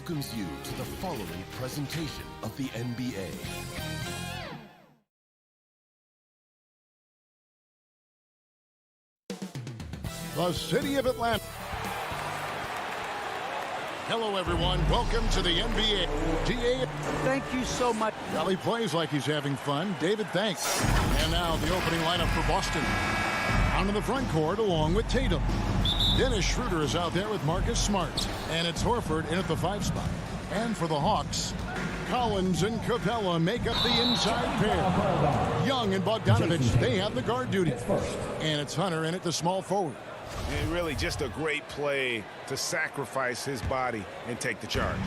welcomes you to the following presentation of the NBA. The city of Atlanta. Hello, everyone. Welcome to the NBA. Thank you so much. Well, he plays like he's having fun. David, thanks. And now the opening lineup for Boston. Out in the front court along with Tatum. Dennis Schroeder is out there with Marcus Smart. And it's Horford in at the 5 spot. And for the Hawks, Collins and Capella make up the inside pair. Young and Bogdanovich, they have the guard duty. And it's Hunter in at the small forward. And really just a great play to sacrifice his body and take the charge.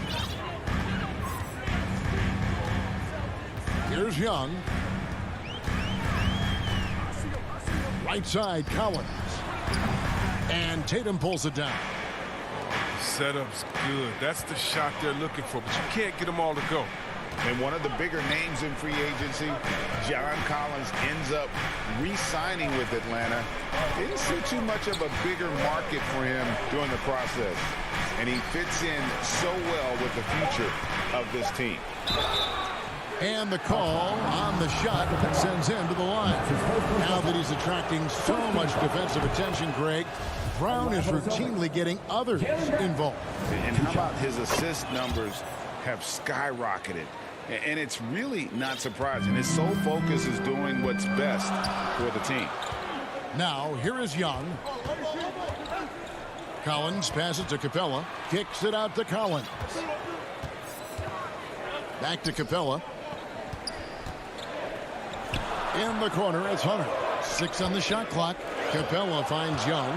Here's Young. Right side, Collins. And Tatum pulls it down. Setup's good. That's the shot they're looking for, but you can't get them all to go. And one of the bigger names in free agency, John Collins, ends up re-signing with Atlanta. Didn't see too much of a bigger market for him during the process. And he fits in so well with the future of this team. And the call on the shot that sends him to the line. Now that he's attracting so much defensive attention, Greg, Brown is routinely getting others involved. And how about his assist numbers have skyrocketed? And it's really not surprising. His sole focus is doing what's best for the team. Now, here is Young. Collins passes to Capella. Kicks it out to Collins. Back to Capella. In the corner, it's Hunter. 6 on the shot clock. Capella finds Young.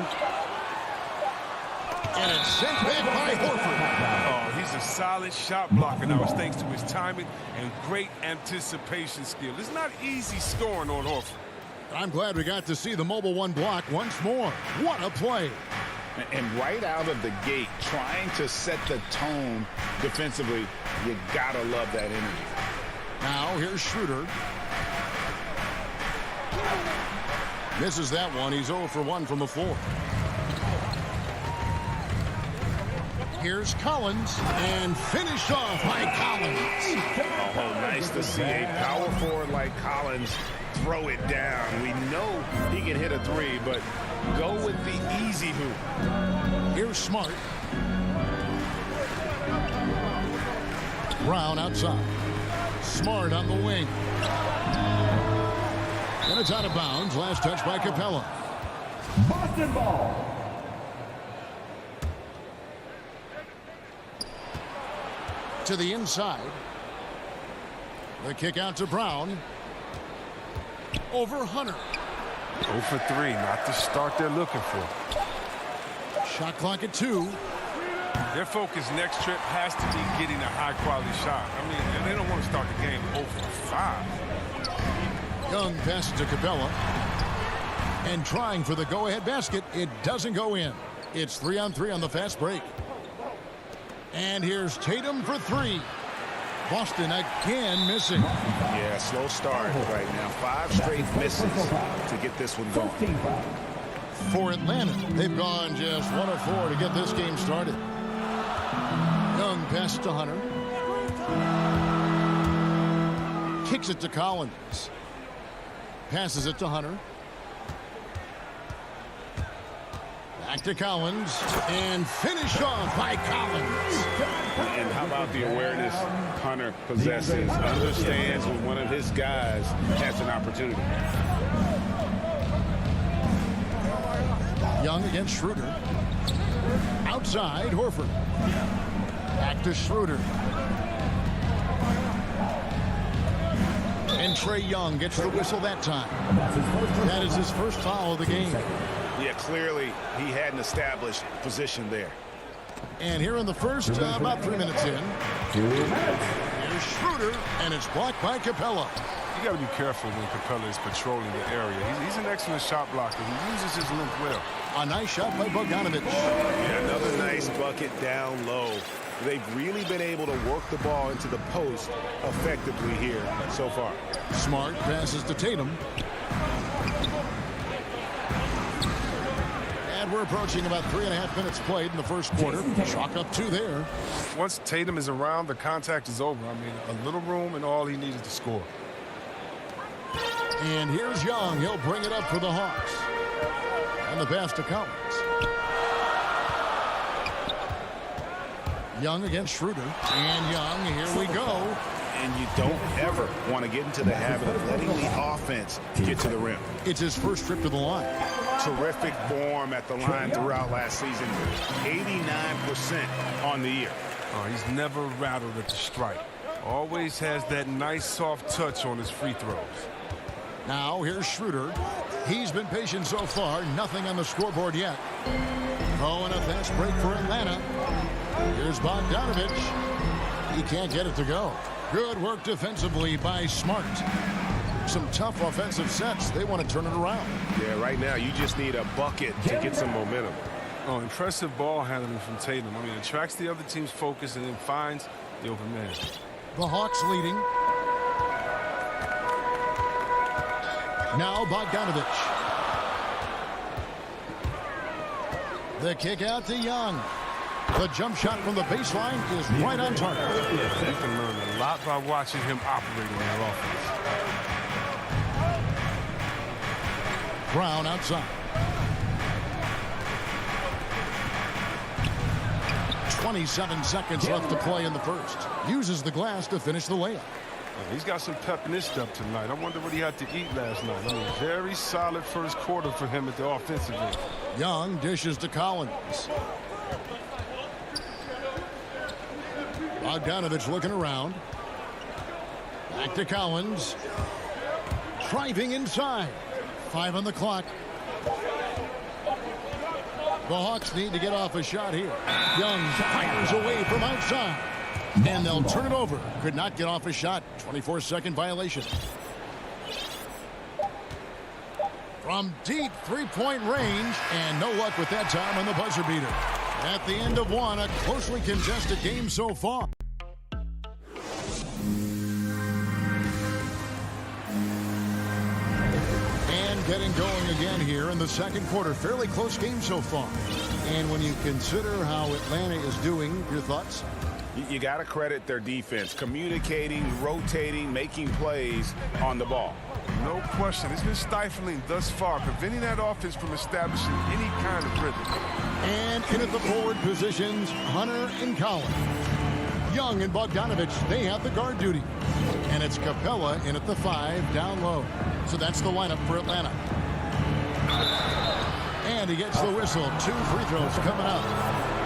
And it's sent back by Horford. Oh, he's a solid shot blocker now. It's thanks to his timing and great anticipation skill. It's not easy scoring on Horford. I'm glad we got to see the mobile one block once more. What a play. And right out of the gate, trying to set the tone defensively, you gotta love that energy. Now here's Schroeder. Misses that one. He's 0 for 1 from the floor. Here's Collins, and finished off by Collins. Oh, nice to see a power forward like Collins throw it down. We know he can hit a 3, but go with the easy hoop. Here's Smart. Brown outside. Smart on the wing. And it's out of bounds. Last touch by Capella. Boston ball. To the inside. The kick out to Brown. Over Hunter. 0 for 3, not the start they're looking for. Shot clock at 2. Their focus next trip has to be getting a high-quality shot. I mean, they don't want to start the game 0 for 5. Young passes to Capella. And trying for the go-ahead basket. It doesn't go in. It's 3-on-3 on the fast break. And here's Tatum for 3. Boston again missing. Yeah, slow start right now. 5 straight misses to get this one going. For Atlanta, they've gone just 1 of 4 to get this game started. Young passes to Hunter. Kicks it to Collins. Passes it to Hunter. Back to Collins, and finish off by Collins. And how about the awareness Hunter possesses? Understands when one of his guys has an opportunity. Young against Schroeder. Outside, Horford. Back to Schroeder. And Trae Young gets the whistle that time. That is his first foul of the game. Yeah, clearly he hadn't established position there. And here in the first, about 3 minutes in, here's Schroeder, and it's blocked by Capella. You got to be careful when Capella is patrolling the area. He's an excellent shot blocker. He uses his length well. A nice shot by Bogdanovich. Yeah, another nice bucket down low. They've really been able to work the ball into the post effectively here so far. Smart passes to Tatum. we're approaching about 3.5 minutes played in the first quarter. Chalk up 2 there. Once Tatum is around, the contact is over. I mean, a little room and all he needed to score. And here's Young. He'll bring it up for the Hawks. And the pass to Collins. Young against Schroeder. And Young, here we go. And you don't ever want to get into the habit of letting the offense get to the rim. It's his first trip to the line. Terrific form at the line throughout last season. 89% on the year. Oh, he's never rattled at the stripe. Always has that nice soft touch on his free throws. Now here's Schroeder. He's been patient so far. Nothing on the scoreboard yet. Oh, and a fast break for Atlanta. Here's Bogdanovich. He can't get it to go. Good work defensively by Smart. Some tough offensive sets. They want to turn it around. Yeah, right now you just need a bucket to get some momentum. Oh, impressive ball handling from Tatum. I mean, attracts the other team's focus and then finds the open man. The Hawks leading. Now Bogdanovich. The kick out to Young. The jump shot from the baseline is right on target. You can learn a lot by watching him operate in that offense. Brown outside. 27 seconds left to play in the first. Uses the glass to finish the layup. Yeah, he's got some pep in his step tonight. I wonder what he had to eat last night. I mean, very solid first quarter for him at the offensive end. Young dishes to Collins. Bogdanovich looking around. Back to Collins. Driving inside. 5 on the clock. The Hawks need to get off a shot here. Young fires away from outside. And they'll turn it over. Could not get off a shot. 24-second violation. From deep three-point range. And no luck with that time on the buzzer beater. At the end of one, a closely contested game so far. And getting going again here in the second quarter. Fairly close game so far. And when you consider how Atlanta is doing, your thoughts? You got to credit their defense. Communicating, rotating, making plays on the ball. No question. It's been stifling thus far, preventing that offense from establishing any kind of rhythm. And in at the forward positions, Hunter and Collins. Young and Bogdanovich, they have the guard duty. And it's Capella in at the 5, down low. So that's the lineup for Atlanta. And he gets the whistle. 2 free throws coming up.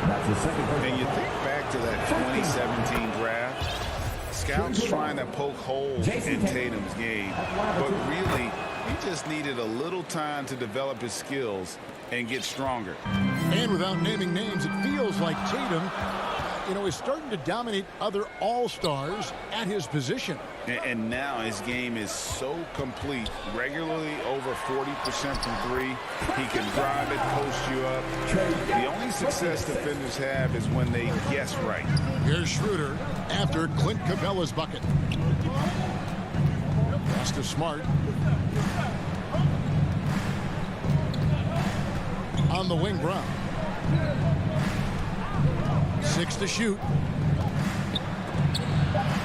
And you think back to that 2017 draft, scouts trying to poke holes in Tatum's game, but really, he just needed a little time to develop his skills and get stronger. And without naming names, it feels like Tatum, is starting to dominate other all-stars at his position. And now his game is so complete, regularly over 40% from 3. He can drive it, post you up. The only success defenders have is when they guess right. Here's Schroeder after Clint Capella's bucket. Pass to Smart. On the wing, Brown. 6 to shoot.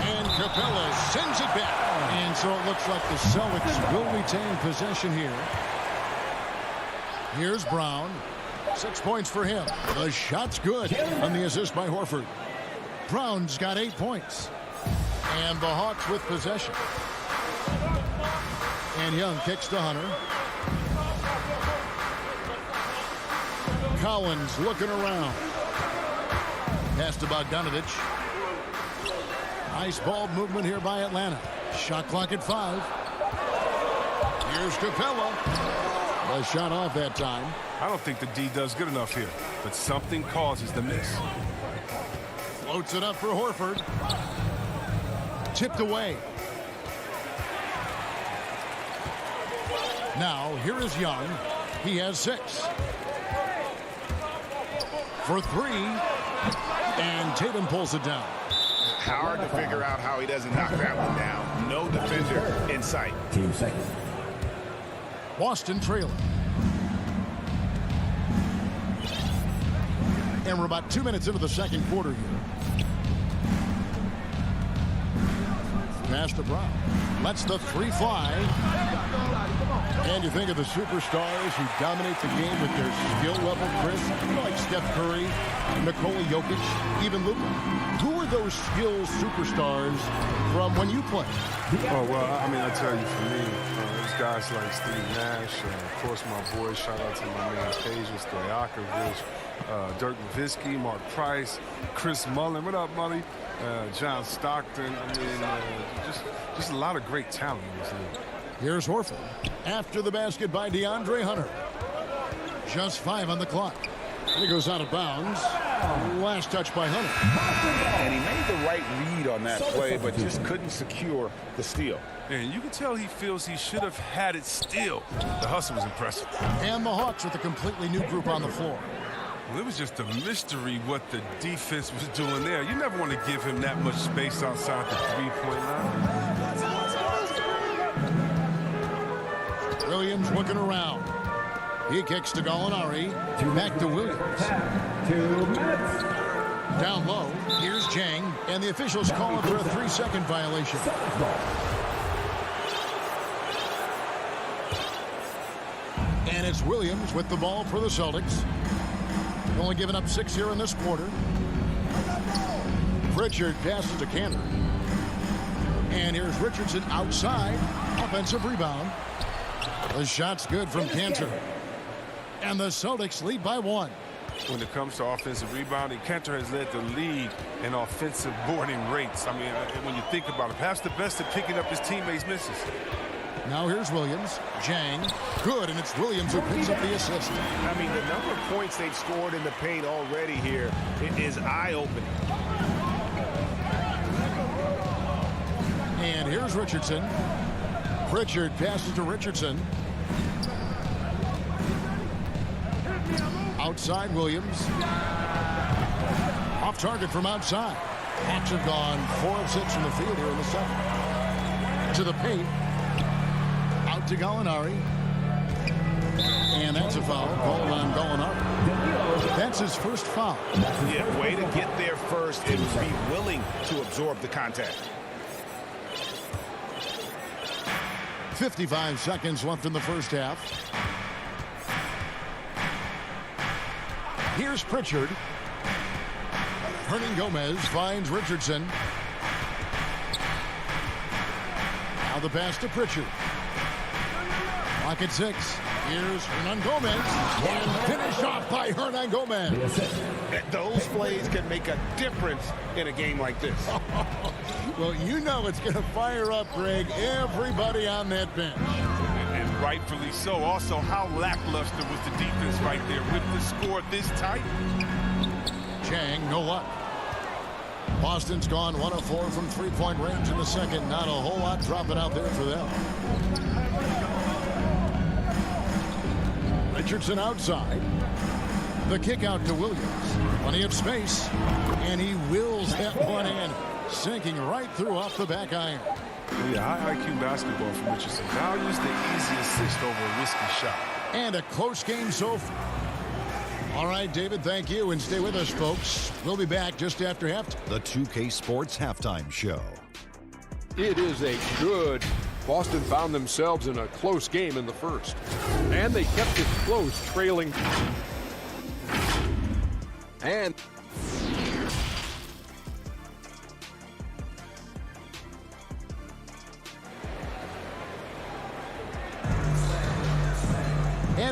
And Capella sends it back. And so it looks like the Celtics will retain possession here. Here's Brown. 6 points for him. The shot's good on the assist by Horford. Brown's got 8 points. And the Hawks with possession. And Young kicks to Hunter. Collins looking around. Pass to Bogdanovich. Nice ball movement here by Atlanta. Shot clock at 5. Here's Capella. The shot off that time. I don't think the D does good enough here, but something causes the miss. Floats it up for Horford. Tipped away. Now, here is Young. He has 6. For 3. And Tatum pulls it down. Hard to figure out how he doesn't knock that one down. No defender in sight. Team second. Boston trailing. And we're about 2 minutes into the second quarter here. Pass to Brown. Lets the three fly. And you think of the superstars who dominate the game with their skill level, Chris, like Steph Curry, Nikola Jokic, even Luka. Who are those skill superstars from when you played? Oh, well, I mean, I tell you, for me, there's guys like Steve Nash, of course, my boys, shout out to my man Peja Stojakovic, Dirk Nowitzki, Mark Price, Chris Mullin. What up, Mully? John Stockton. I mean, just a lot of great talent in this league. Here's Horford. After the basket by DeAndre Hunter. Just 5 on the clock. And he goes out of bounds. Last touch by Hunter. And he made the right read on that play, but just couldn't secure the steal. And you can tell he feels he should have had it still. The hustle was impressive. And the Hawks with a completely new group on the floor. Well, it was just a mystery what the defense was doing there. You never want to give him that much space outside the three-point line. Williams looking around. He kicks to Gallinari. Back to Williams. 2 minutes. Down low. Here's Jang. And the officials call it for a 3-second violation. And it's Williams with the ball for the Celtics. Only giving up 6 here in this quarter. Pritchard passes to Cantor. And here's Richardson outside. Offensive rebound. The shot's good from Cantor. And the Celtics lead by 1. When it comes to offensive rebounding, Cantor has led the league in offensive boarding rates. I mean, when you think about it, perhaps the best at picking up his teammates' misses. Now here's Williams. Jang. Good, and it's Williams who picks up the assist. I mean, the number of points they've scored in the paint already here is eye-opening. And here's Richardson. Pritchard passes to Richardson. Outside Williams. Off target from outside. Hawks have gone 4 of 6 from the field here in the second. To the paint. Out to Gallinari. And that's a foul called on Gallinari. That's his first foul. Yeah, way to get there first and be willing to absorb the contact. 55 seconds left in the first half. Here's Pritchard. Hernan Gomez finds Richardson. Now the pass to Pritchard. Clock at 6. Here's Hernan Gomez. And finished off by Hernan Gomez. Those plays can make a difference in a game like this. Well, you know it's going to fire up, Greg, everybody on that bench. And rightfully so. Also, how lackluster was the defense right there with the score this tight? Chang, no luck. Boston's gone 1 of 4 from three-point range in the second. Not a whole lot dropping out there for them. Richardson outside. The kick out to Williams. Plenty of space. And he wills that one in. Sinking right through off the back iron. Yeah, high IQ basketball from Richardson. Values the easy assist over a risky shot. And a close game so far. All right, David, thank you. And stay with us, folks. We'll be back just after halftime. The 2K Sports Halftime Show. It is a good. Boston found themselves in a close game in the first. And they kept it close, trailing. And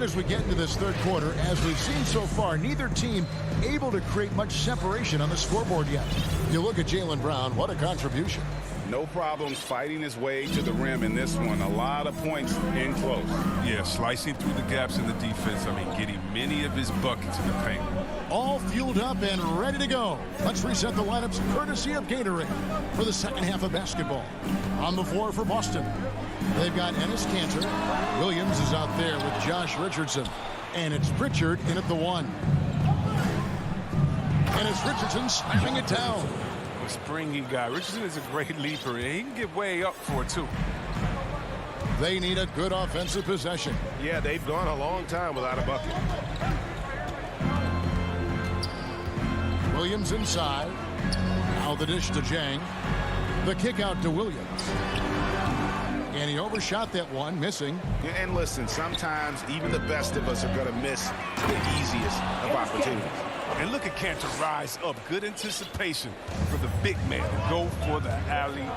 And as we get into this third quarter, as we've seen so far, neither team able to create much separation on the scoreboard yet. You look at Jaylen Brown, what a contribution. No problems fighting his way to the rim in this one. A lot of points in close. Yeah, slicing through the gaps in the defense. I mean, getting many of his buckets in the paint. All fueled up and ready to go. Let's reset the lineups courtesy of Gatorade for the second half of basketball. On the floor for Boston, they've got Enes Kanter. Williams is out there with Josh Richardson. And it's Pritchard in at the 1. And it's Richardson slamming it down. A springy guy. Richardson is a great leaper. He can get way up for it, too. They need a good offensive possession. Yeah, they've gone a long time without a bucket. Williams inside. Now the dish to Jang. The kick out to Williams. And he overshot that one, missing. And listen, sometimes even the best of us are going to miss the easiest of opportunities. And look at Cantor rise up. Good anticipation for the big man to go for the alley.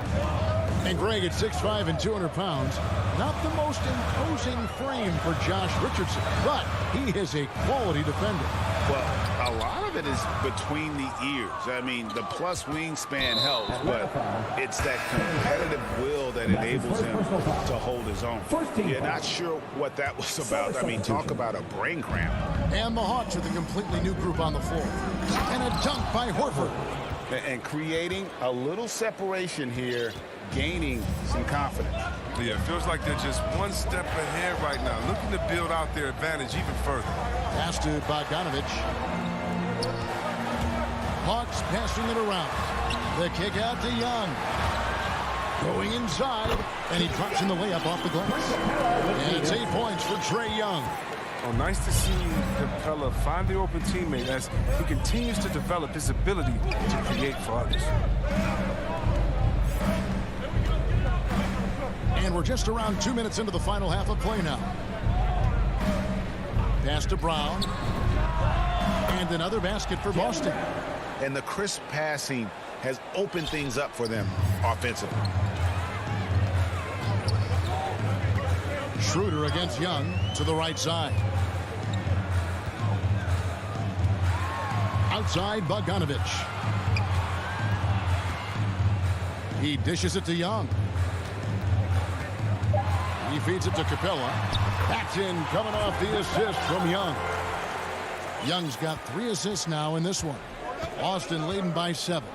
And Greg at 6'5" and 200 pounds. Not the most imposing frame for Josh Richardson, but he is a quality defender. Well, a lot of it is between the ears. I mean, the plus wingspan helps, but it's that competitive will that enables him to hold his own. Yeah, not sure what that was about. I mean, talk about a brain cramp. And the Hawks with a completely new group on the floor. And a dunk by Horford. And creating a little separation here, gaining some confidence. Yeah, it feels like they're just one step ahead right now, looking to build out their advantage even further. Pass to Bogdanovich. Hawks passing it around. The kick out to Young. Going inside, and he drops in the layup off the glass. And it's 8 points for Trae Young. Oh, nice to see Capella find the open teammate as he continues to develop his ability to create for others. And we're just around 2 minutes into the final half of play now. Pass to Brown. And another basket for Boston. And the crisp passing has opened things up for them offensively. Schroeder against Young to the right side. Outside, Bogdanovich. He dishes it to Young. He feeds it to Capella. That's in, coming off the assist from Young. Young's got 3 assists now in this one. Boston leading by 7.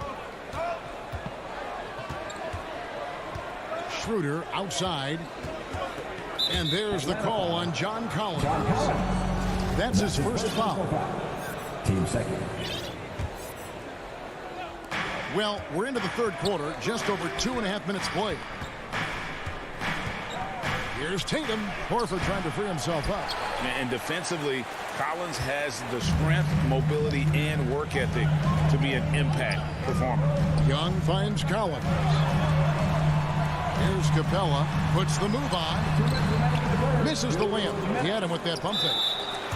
Schroeder outside. And there's the call on John Collins. That's his first foul. Team second. Well, we're into the third quarter, just over 2.5 minutes played. Here's Tatum. Horford trying to free himself up. And defensively, Collins has the strength, mobility, and work ethic to be an impact performer. Young finds Collins. Here's Capella. Puts the move on. Misses the layup. He had him with that pump fake.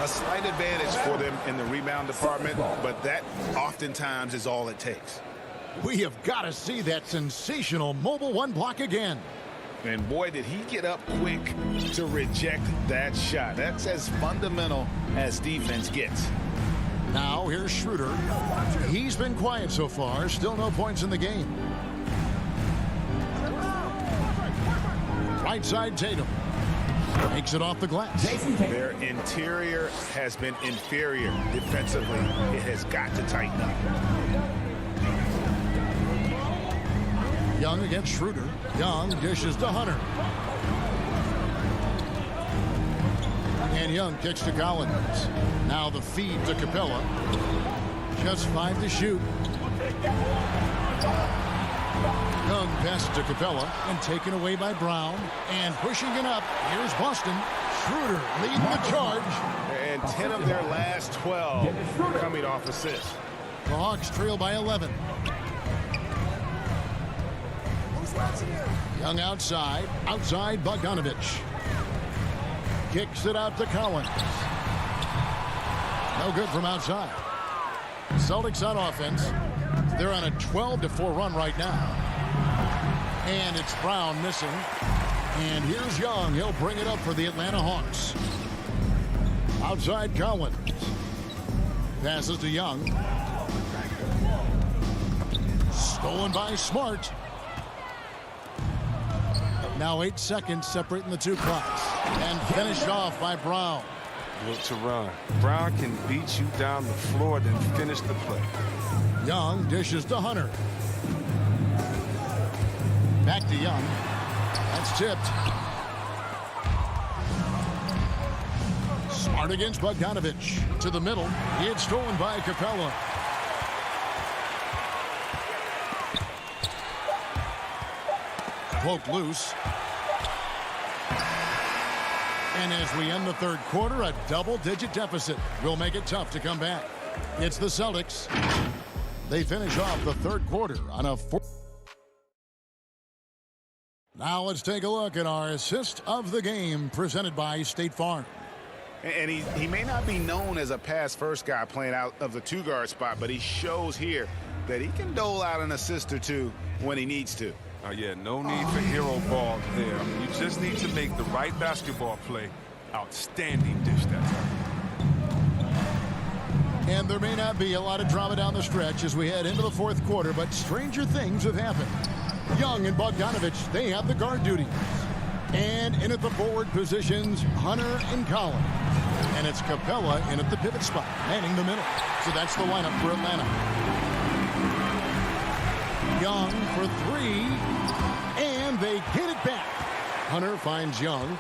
A slight advantage for them in the rebound department, but that oftentimes is all it takes. We have got to see that sensational mobile one block again. And boy, did he get up quick to reject that shot. That's as fundamental as defense gets. Now here's Schroeder. He's been quiet so far. Still no points in the game. Right side, Tatum. Makes it off the glass. Their interior has been inferior defensively. It has got to tighten up. Young against Schroeder. Young dishes to Hunter. And Young kicks to Collins. Now the feed to Capella. Just 5 to shoot. Young passes to Capella and taken away by Brown. And pushing it up. Here's Boston. Schroeder leading the charge. And 10 of their last 12 coming off assists. The Hawks trail by 11. Young outside. Outside Bogdanovich. Kicks it out to Collins. No good from outside. Celtics on offense. They're on a 12-4 run right now. And it's Brown missing. And here's Young. He'll bring it up for the Atlanta Hawks. Outside Collins. Passes to Young. Stolen by Smart. Now 8 seconds separating the two clocks. And finished off by Brown. Look to run. Brown can beat you down the floor, then finish the play. Young dishes to Hunter. Back to Young. That's tipped. Smart against Bogdanovich. To the middle. It's stolen by Capella. Poked loose. And as we end the third quarter, a double-digit deficit will make it tough to come back. It's the Celtics. They finish off the third quarter on a 4. Now let's take a look at our assist of the game presented by State Farm. And he may not be known as a pass-first guy playing out of the two-guard spot, but he shows here that he can dole out an assist or two when he needs to. Yeah, no need for hero ball there. You just need to make the right basketball play. Outstanding dish that time. And there may not be a lot of drama down the stretch as we head into the fourth quarter, but stranger things have happened. Young and Bogdanovich, they have the guard duties. And in at the forward positions, Hunter and Collins. And it's Capella in at the pivot spot, manning the middle. So that's the lineup for Atlanta. Young for three, and they get it back. Hunter finds Young.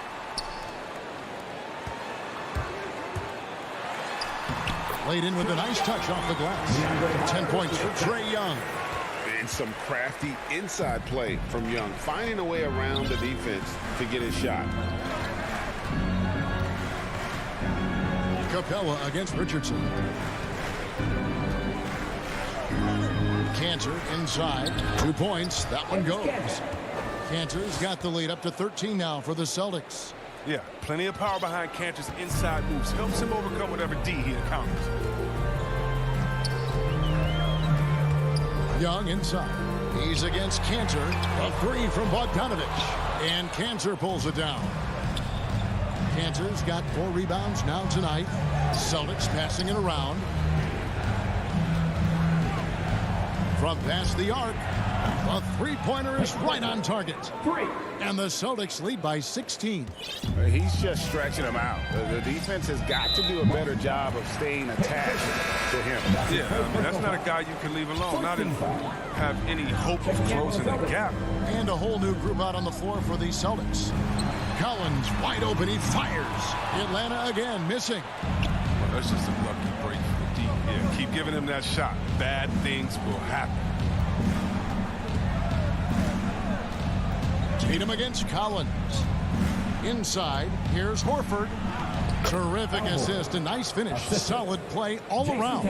Laid in with a nice touch off the glass. 10 points for Trae Young. And some crafty inside play from Young, finding a way around the defense to get his shot. Capella against Richardson. Cantor inside. 2 points. That one goes. Cantor's got the lead up to 13 now for the Celtics. Yeah, plenty of power behind Cantor's inside moves. Helps him overcome whatever D he encounters. Young inside. He's against Cantor. A three from Bogdanovich. And Cantor pulls it down. Cantor's got 4 rebounds now tonight. Celtics passing it around. From past the arc. A three-pointer is right on target. And the Celtics lead by 16. He's just stretching them out. The defense has got to do a better job of staying attached to him. Yeah, I mean, that's not a guy you can leave alone. Not if you have any hope of closing the gap. And a whole new group out on the floor for the Celtics. Collins wide open. He fires. Atlanta again missing. Well, that's just a lucky break for the D. Yeah, keep giving him that shot. Bad things will happen. Tatum against Collins. Inside, here's Horford. Terrific assist, a nice finish. Solid play all around.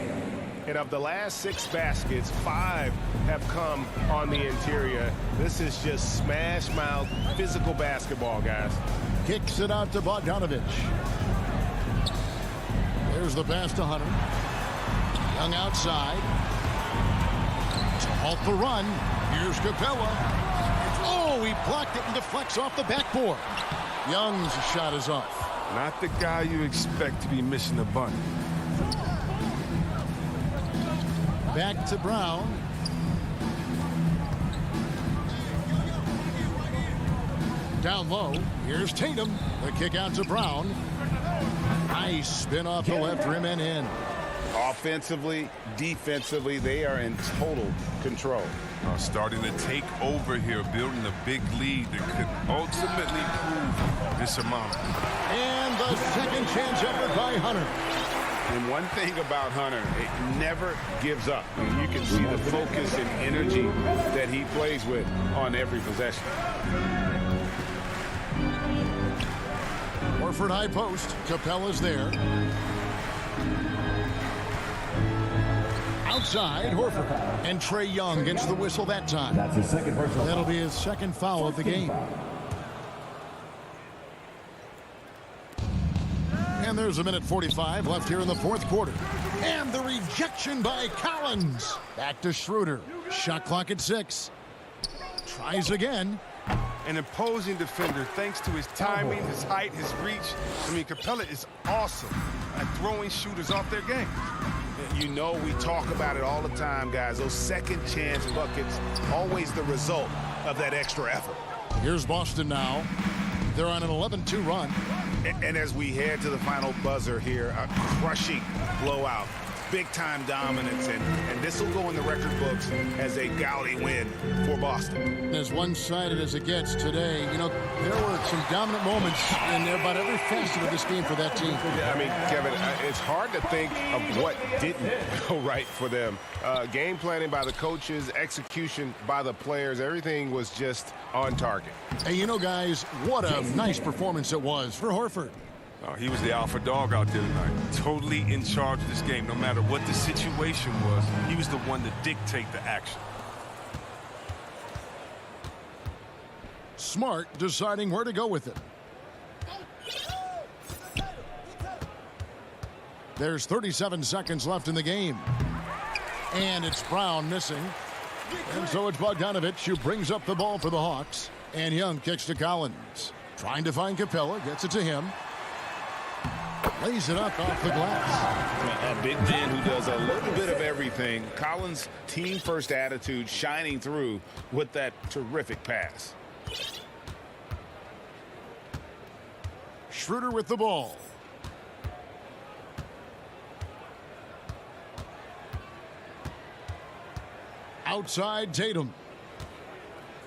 And of the last 6 baskets, 5 have come on the interior. This is just smash-mouth physical basketball, guys. Kicks it out to Bogdanovich. There's the pass to Hunter. Young outside. To halt the run. Here's Capella. Oh, he blocked it and deflects off the backboard. Young's shot is off. Not the guy you expect to be missing a bunny. Back to Brown. Down low. Here's Tatum. The kick out to Brown. Nice spin off the left rim and in. Offensively, defensively, they are in total control. Starting to take over here, building a big lead that could ultimately prove this amount. And the second chance effort by Hunter. And one thing about Hunter, it never gives up. I mean, you can see the focus and energy that he plays with on every possession. Horford high post. Capella's there. Outside, Horford. And Trae Young gets the whistle that time. That's his second personal. That'll be his second foul of the game. And there's a minute 45 left here in the fourth quarter. And the rejection by Collins. Back to Schroeder. Shot clock at 6. Tries again. An imposing defender thanks to his timing, his height, his reach. I mean, Capella is awesome at throwing shooters off their game. You know, we talk about it all the time, guys. Those second chance buckets, always the result of that extra effort. Here's Boston now. They're on an 11-2 run. And as we head to the final buzzer here, a crushing blowout. Big-time dominance, and this will go in the record books as a gaudy win for Boston. As one-sided as it gets today, you know, there were some dominant moments in about every facet of this game for that team. I mean, Kevin, it's hard to think of what didn't go right for them. Game planning by the coaches, execution by the players, everything was just on target. Hey, you know, guys, what a nice performance it was for Horford. He was the alpha dog out there tonight, totally in charge of this game. No matter what the situation was, he was the one to dictate the action. Smart deciding where to go with it. There's 37 seconds left in the game. And it's Brown missing. And so it's Bogdanovich who brings up the ball for the Hawks. And Young kicks to Collins. Trying to find Capella, gets it to him. Lays it up off the glass. A big man who does a little bit of everything. Collins' team-first attitude shining through with that terrific pass. Schroeder with the ball. Outside Tatum.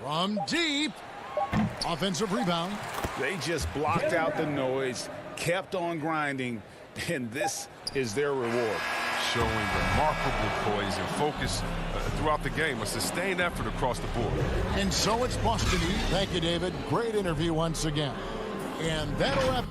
From deep. Offensive rebound. They just blocked out the noise, kept on grinding, and this is their reward. Showing remarkable poise and focus throughout the game. A sustained effort across the board. And so it's Boston. Thank you, David. Great interview once again. And that'll wrap.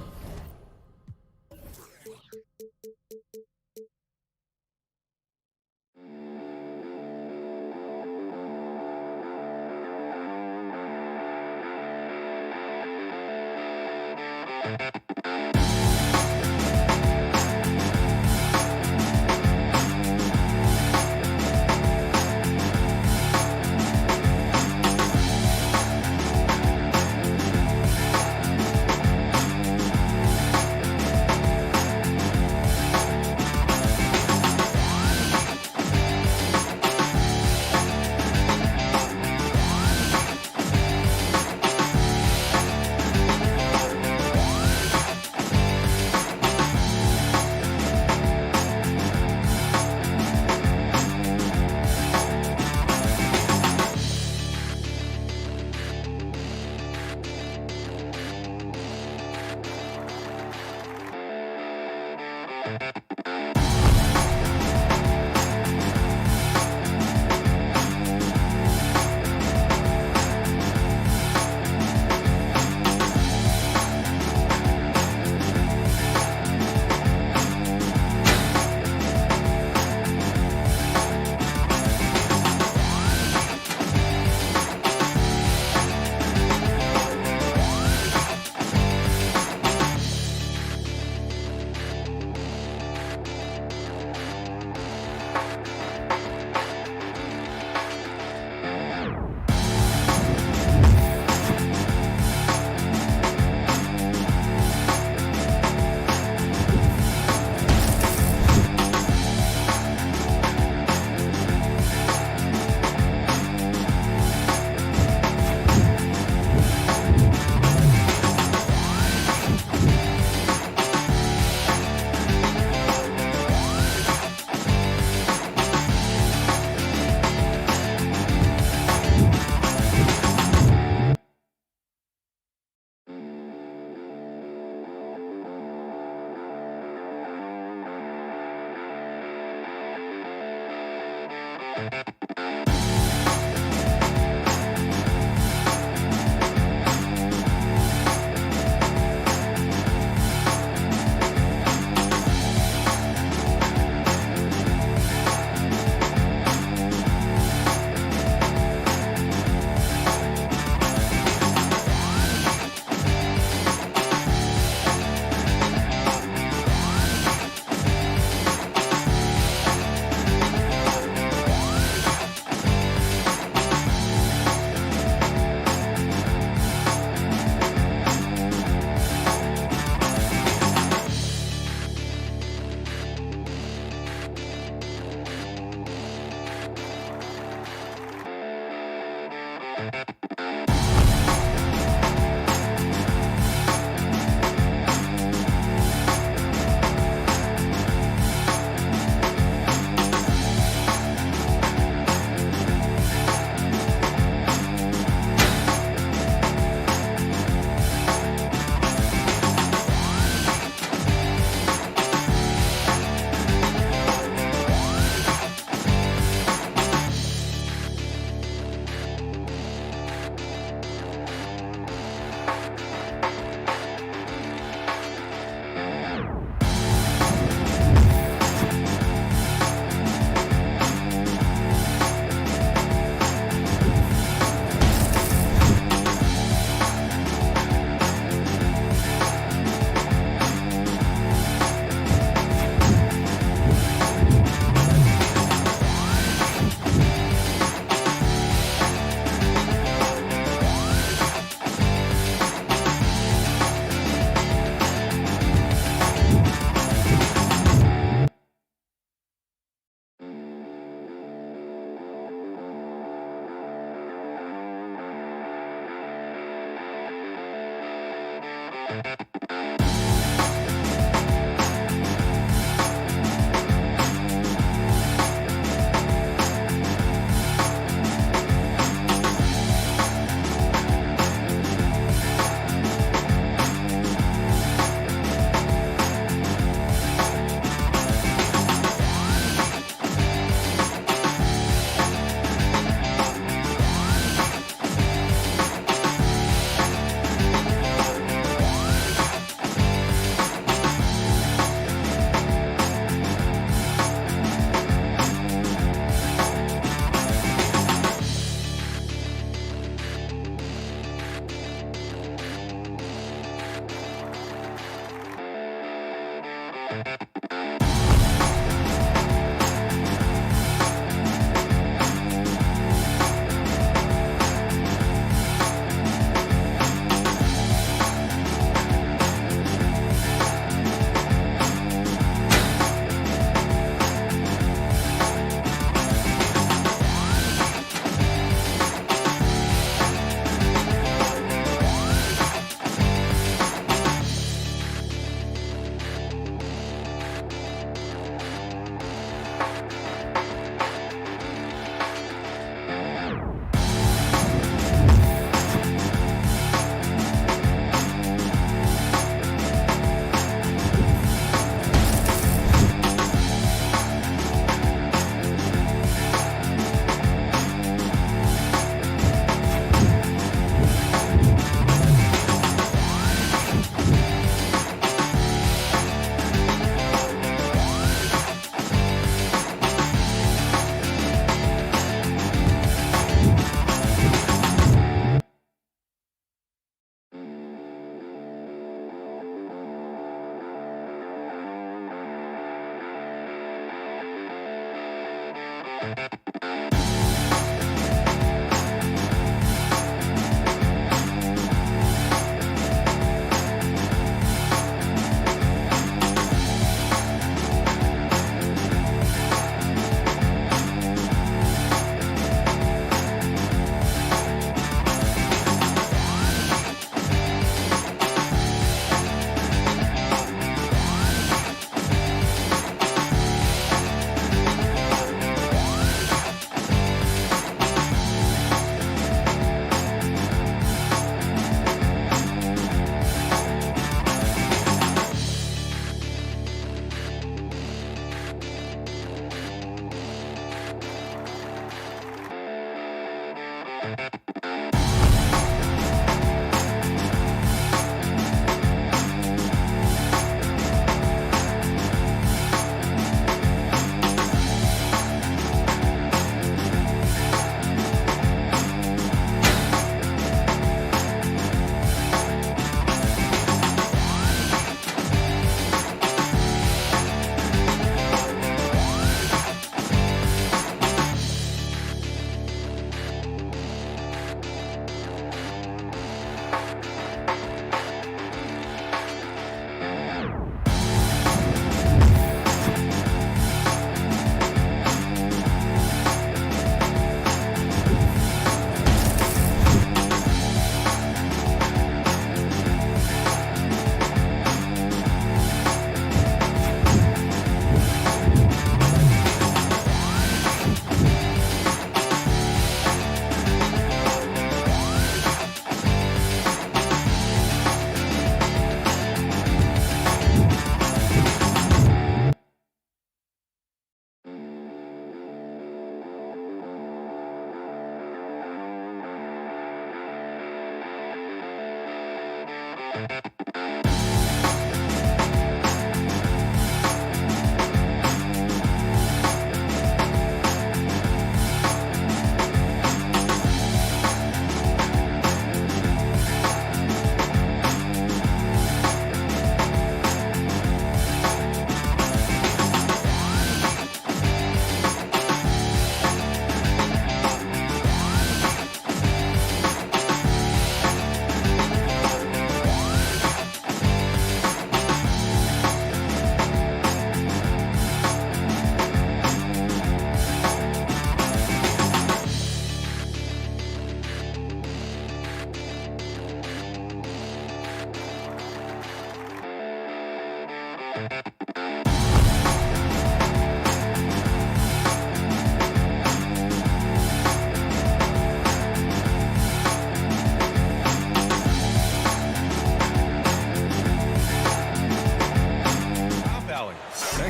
Thanks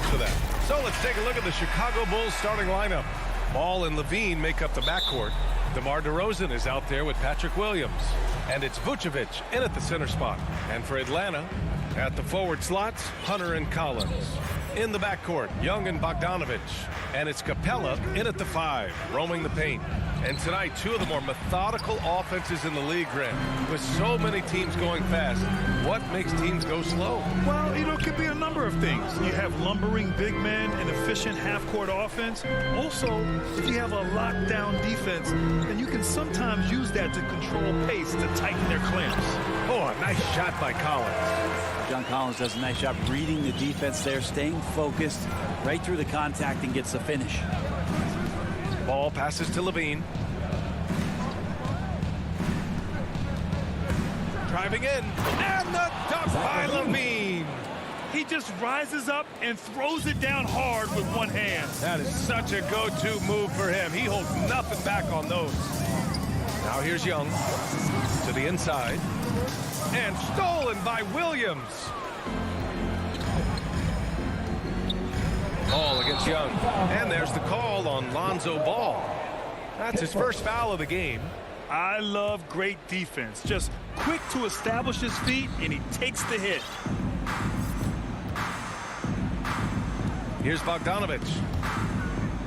for that. So let's take a look at the Chicago Bulls starting lineup. Ball and Levine make up the backcourt. DeMar DeRozan is out there with Patrick Williams. And it's Vucevic in at the center spot. And for Atlanta, at the forward slots, Hunter and Collins. In the backcourt, Young and Bogdanovich. And it's Capella in at the 5, roaming the paint. And tonight, two of the more methodical offenses in the league, Grant. With so many teams going fast, what makes teams go slow? Well, it could be a number of things. You have lumbering big men and efficient half-court offense. Also, if you have a lockdown defense, then you can sometimes use that to control pace to tighten their clamps. Oh, a nice shot by Collins. John Collins does a nice job reading the defense there, staying focused right through the contact and gets the finish. Ball passes to Levine. Driving in, and the dunk by Levine. He just rises up and throws it down hard with one hand. That is such a go-to move for him. He holds nothing back on those. Now here's Young to the inside. And stolen by Williams. Ball against Young. And there's the call on Lonzo Ball. That's his first foul of the game. I love great defense. Just quick to establish his feet, and he takes the hit. Here's Bogdanovich.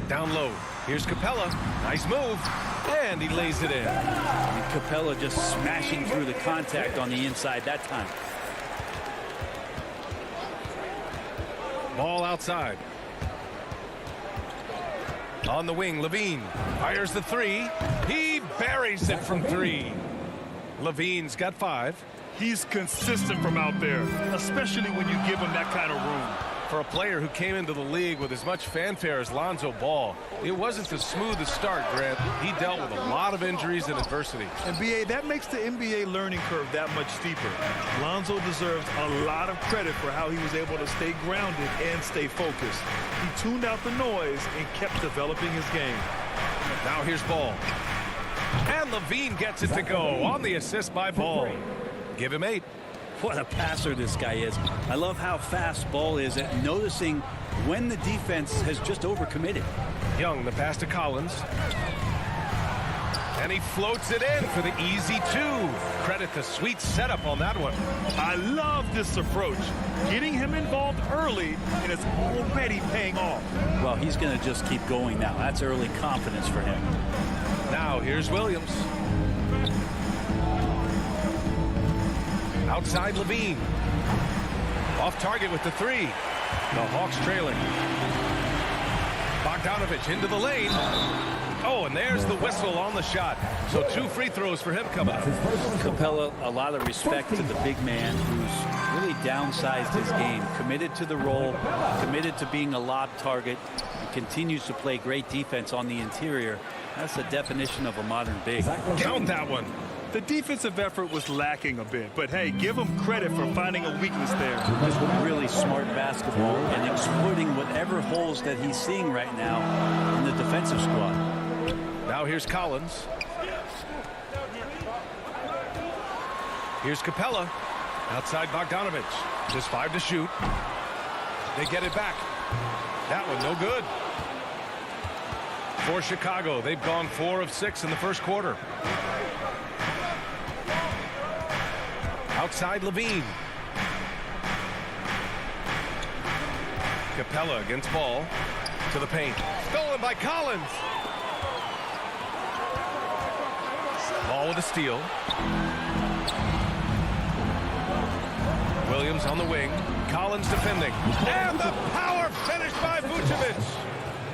Down low. Here's Capella. Nice move. And he lays it in. And Capella just smashing through the contact on the inside that time. Ball outside. On the wing, Levine fires the 3. He buries it from 3. Levine's got 5. He's consistent from out there, especially when you give him that kind of room. For a player who came into the league with as much fanfare as Lonzo Ball, it wasn't the smoothest start, Grant. He dealt with a lot of injuries and adversity. And BA, that makes the NBA learning curve that much steeper. Lonzo deserves a lot of credit for how he was able to stay grounded and stay focused. He tuned out the noise and kept developing his game. Now here's Ball. And Levine gets it to go on the assist by Ball. Give him 8. What a passer this guy is. I love how fast Ball is at noticing when the defense has just overcommitted. Young, the pass to Collins. And he floats it in for the easy 2. Credit the sweet setup on that one. I love this approach. Getting him involved early, and it's already paying off. Well, he's going to just keep going now. That's early confidence for him. Now here's Williams. Outside Levine. Off target with the 3. The Hawks trailing. Bogdanovich into the lane. Oh, and there's the whistle on the shot. So 2 free throws for him coming up. Capella, a lot of respect to the big man who's really downsized his game. Committed to the role, committed to being a lob target, and continues to play great defense on the interior. That's the definition of a modern big. Count that one. The defensive effort was lacking a bit, but hey, give him credit for finding a weakness there. Just really smart basketball and exploiting whatever holes that he's seeing right now in the defensive squad. Now here's Collins. Here's Capella. Outside Bogdanovich. Just 5 to shoot. They get it back. That one no good. For Chicago, they've gone 4 of 6 in the first quarter. Outside Levine. Capella against Ball. To the paint. Stolen by Collins. Ball with a steal. Williams on the wing. Collins defending. And the power finish by Vucevic.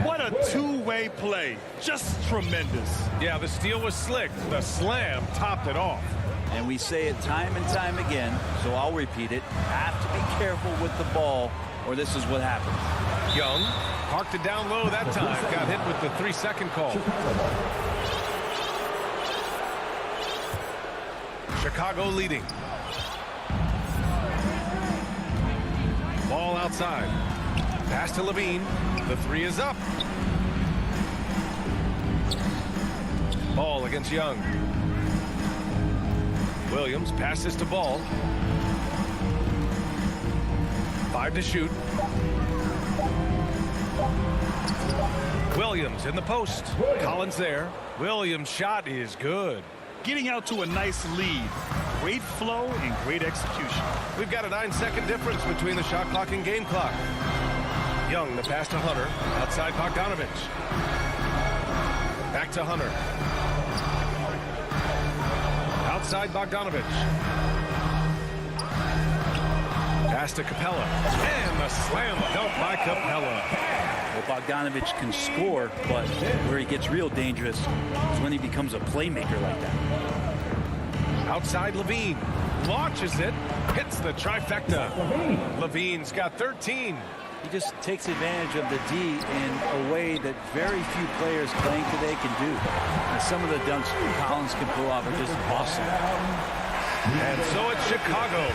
What a two-way play. Just tremendous. Yeah, the steal was slick. The slam topped it off. And we say it time and time again, so I'll repeat it. Have to be careful with the ball, or this is what happens. Young parked it down low that time. Got hit with the 3-second call. Chicago leading. Ball outside. Pass to Levine. The three is up. Ball against Young. Williams passes to Ball. 5 to shoot. Williams in the post. Collins there. Williams' shot is good. Getting out to a nice lead. Great flow and great execution. We've got a 9-second difference between the shot clock and game clock. Young, the pass to Hunter. Outside Bogdanovich. Back to Hunter. Outside Bogdanovich. Pass to Capella. And the slam dunk by Capella. Well, Bogdanovich can score, but where he gets real dangerous is when he becomes a playmaker like that. Outside Levine. Launches it. Hits the trifecta. Levine's got 13. He just takes advantage of the D in a way that very few players playing today can do. And some of the dunks Collins can pull off are just awesome. And so it's Chicago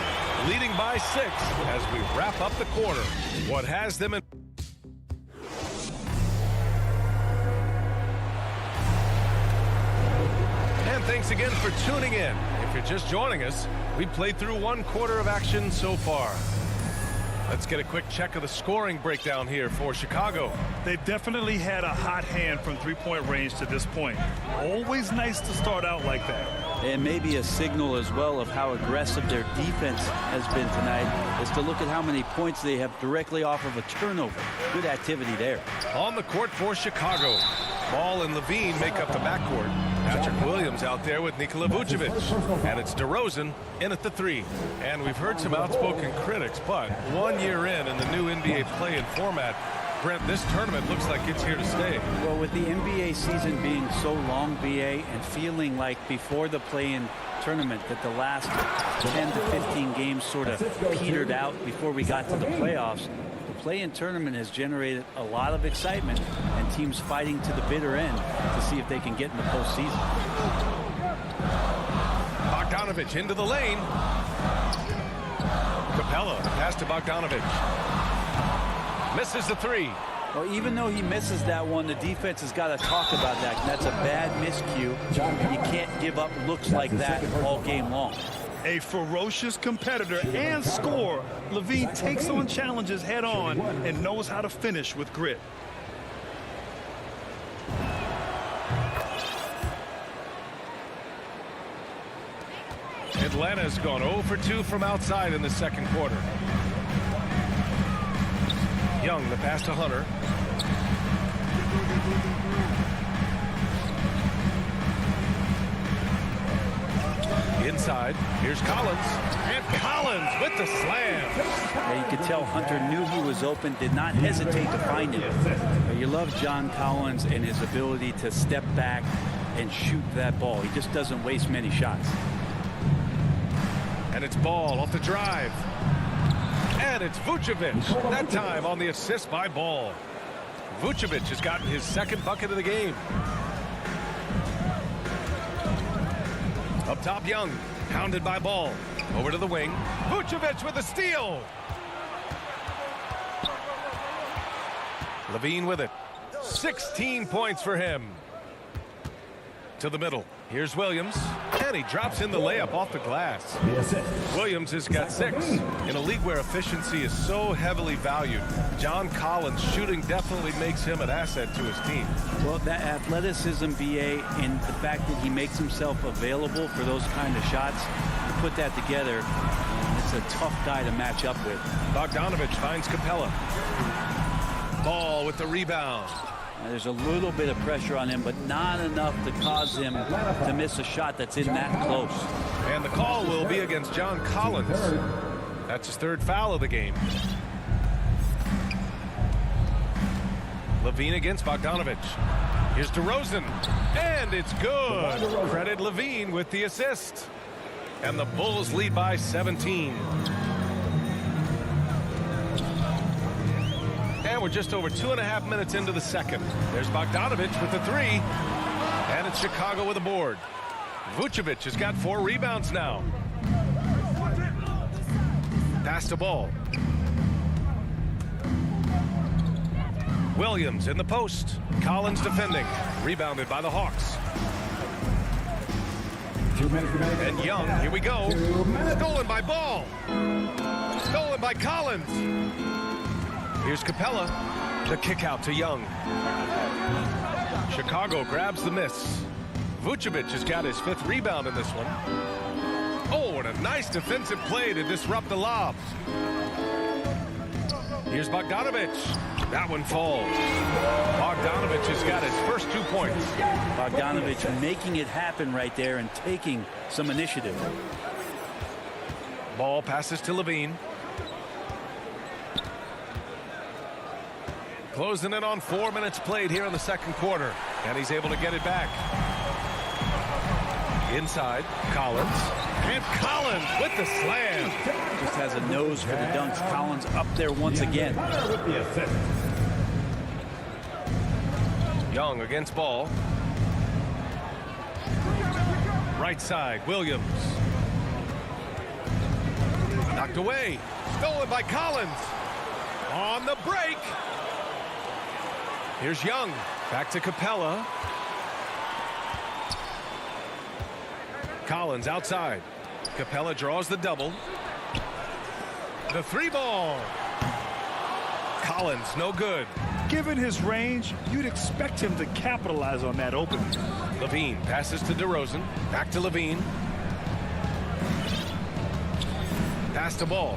leading by 6 as we wrap up the quarter. What has them in... And thanks again for tuning in. If you're just joining us, we've played through 1 quarter of action so far. Let's get a quick check of the scoring breakdown here for Chicago. They've definitely had a hot hand from three-point range to this point. Always nice to start out like that. And maybe a signal as well of how aggressive their defense has been tonight is to look at how many points they have directly off of a turnover. Good activity there. On the court for Chicago. Ball and Levine make up the backcourt. Patrick Williams out there with Nikola Vucevic. And it's DeRozan in at the 3. And we've heard some outspoken critics, but 1 year in the new NBA play-in format, Brent, this tournament looks like it's here to stay. Well, with the NBA season being so long, BA, and feeling like before the play-in tournament that the last 10 to 15 games sort of petered out before we got to the playoffs, the play-in tournament has generated a lot of excitement and teams fighting to the bitter end to see if they can get in the postseason. Bogdanovich into the lane. Capella, pass to Bogdanovich. Misses the 3. Well, even though he misses that one, the defense has got to talk about that. That's a bad miscue. You can't give up looks like that all game long. A ferocious competitor and scorer, Levine takes on challenges head on and knows how to finish with grit. Atlanta's gone 0 for 2 from outside in the second quarter. Young, the pass to Hunter. Inside, here's Collins. And Collins with the slam. Yeah, you could tell Hunter knew he was open, did not hesitate to find him. You love John Collins and his ability to step back and shoot that ball. He just doesn't waste many shots. And it's Ball off the drive. And it's Vucevic, that time on the assist by Ball. Vucevic has gotten his second bucket of the game. Up top, Young, pounded by Ball. Over to the wing. Vucevic with a steal. Levine with it. 16 points for him. To the middle. Here's Williams. And he drops in the layup off the glass. Williams has got 6. In a league where efficiency is so heavily valued, John Collins' shooting definitely makes him an asset to his team. Well, that athleticism, BA, and the fact that he makes himself available for those kind of shots, you put that together, and it's a tough guy to match up with. Bogdanovich finds Capella. Ball with the rebound. There's a little bit of pressure on him, but not enough to cause him to miss a shot that's in that close. And the call will be against John Collins. That's his 3rd foul of the game. Levine against Bogdanovich. Here's DeRozan. And it's good. Credit Levine with the assist. And the Bulls lead by 17. And we're just over 2.5 minutes into the second. There's Bogdanovich with the 3. And it's Chicago with a board. Vucevic has got 4 rebounds now. Pass to Ball. Williams in the post. Collins defending. Rebounded by the Hawks. 2 minutes remaining. And Young, here we go. Stolen by Ball. Stolen by Collins. Here's Capella. The kick out to Young. Chicago grabs the miss. Vucevic has got his 5th rebound in this one. Oh, and a nice defensive play to disrupt the lob. Here's Bogdanovic. That one falls. Bogdanovic has got his first 2 points. Bogdanovic making it happen right there and taking some initiative. Ball passes to Levine. Closing in on 4 minutes played here in the second quarter. And he's able to get it back. Inside, Collins. And Collins with the slam. Just has a nose for the dunks. Collins up there once again. Young against Ball. Right side, Williams. Knocked away. Stolen by Collins. On the break. Here's Young. Back to Capella. Collins outside. Capella draws the double. The 3 ball. Collins, no good. Given his range, you'd expect him to capitalize on that opening. Levine passes to DeRozan. Back to Levine. Pass to Ball.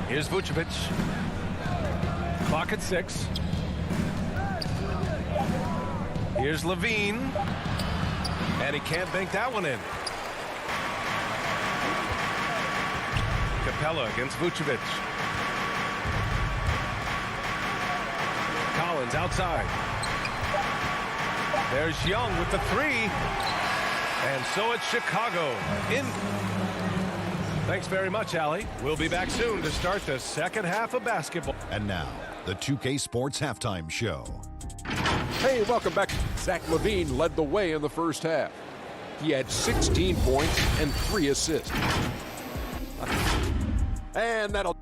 Here's Vucevic. Clock at 6. Here's Levine. And he can't bank that one in. Capella against Vucevic. Collins outside. There's Young with the 3. And so it's Chicago in. Thanks very much, Allie. We'll be back soon to start the second half of basketball. And now, the 2K Sports Halftime Show. Hey, welcome back. Zach LaVine led the way in the first half. He had 16 points and 3 assists. And that'll...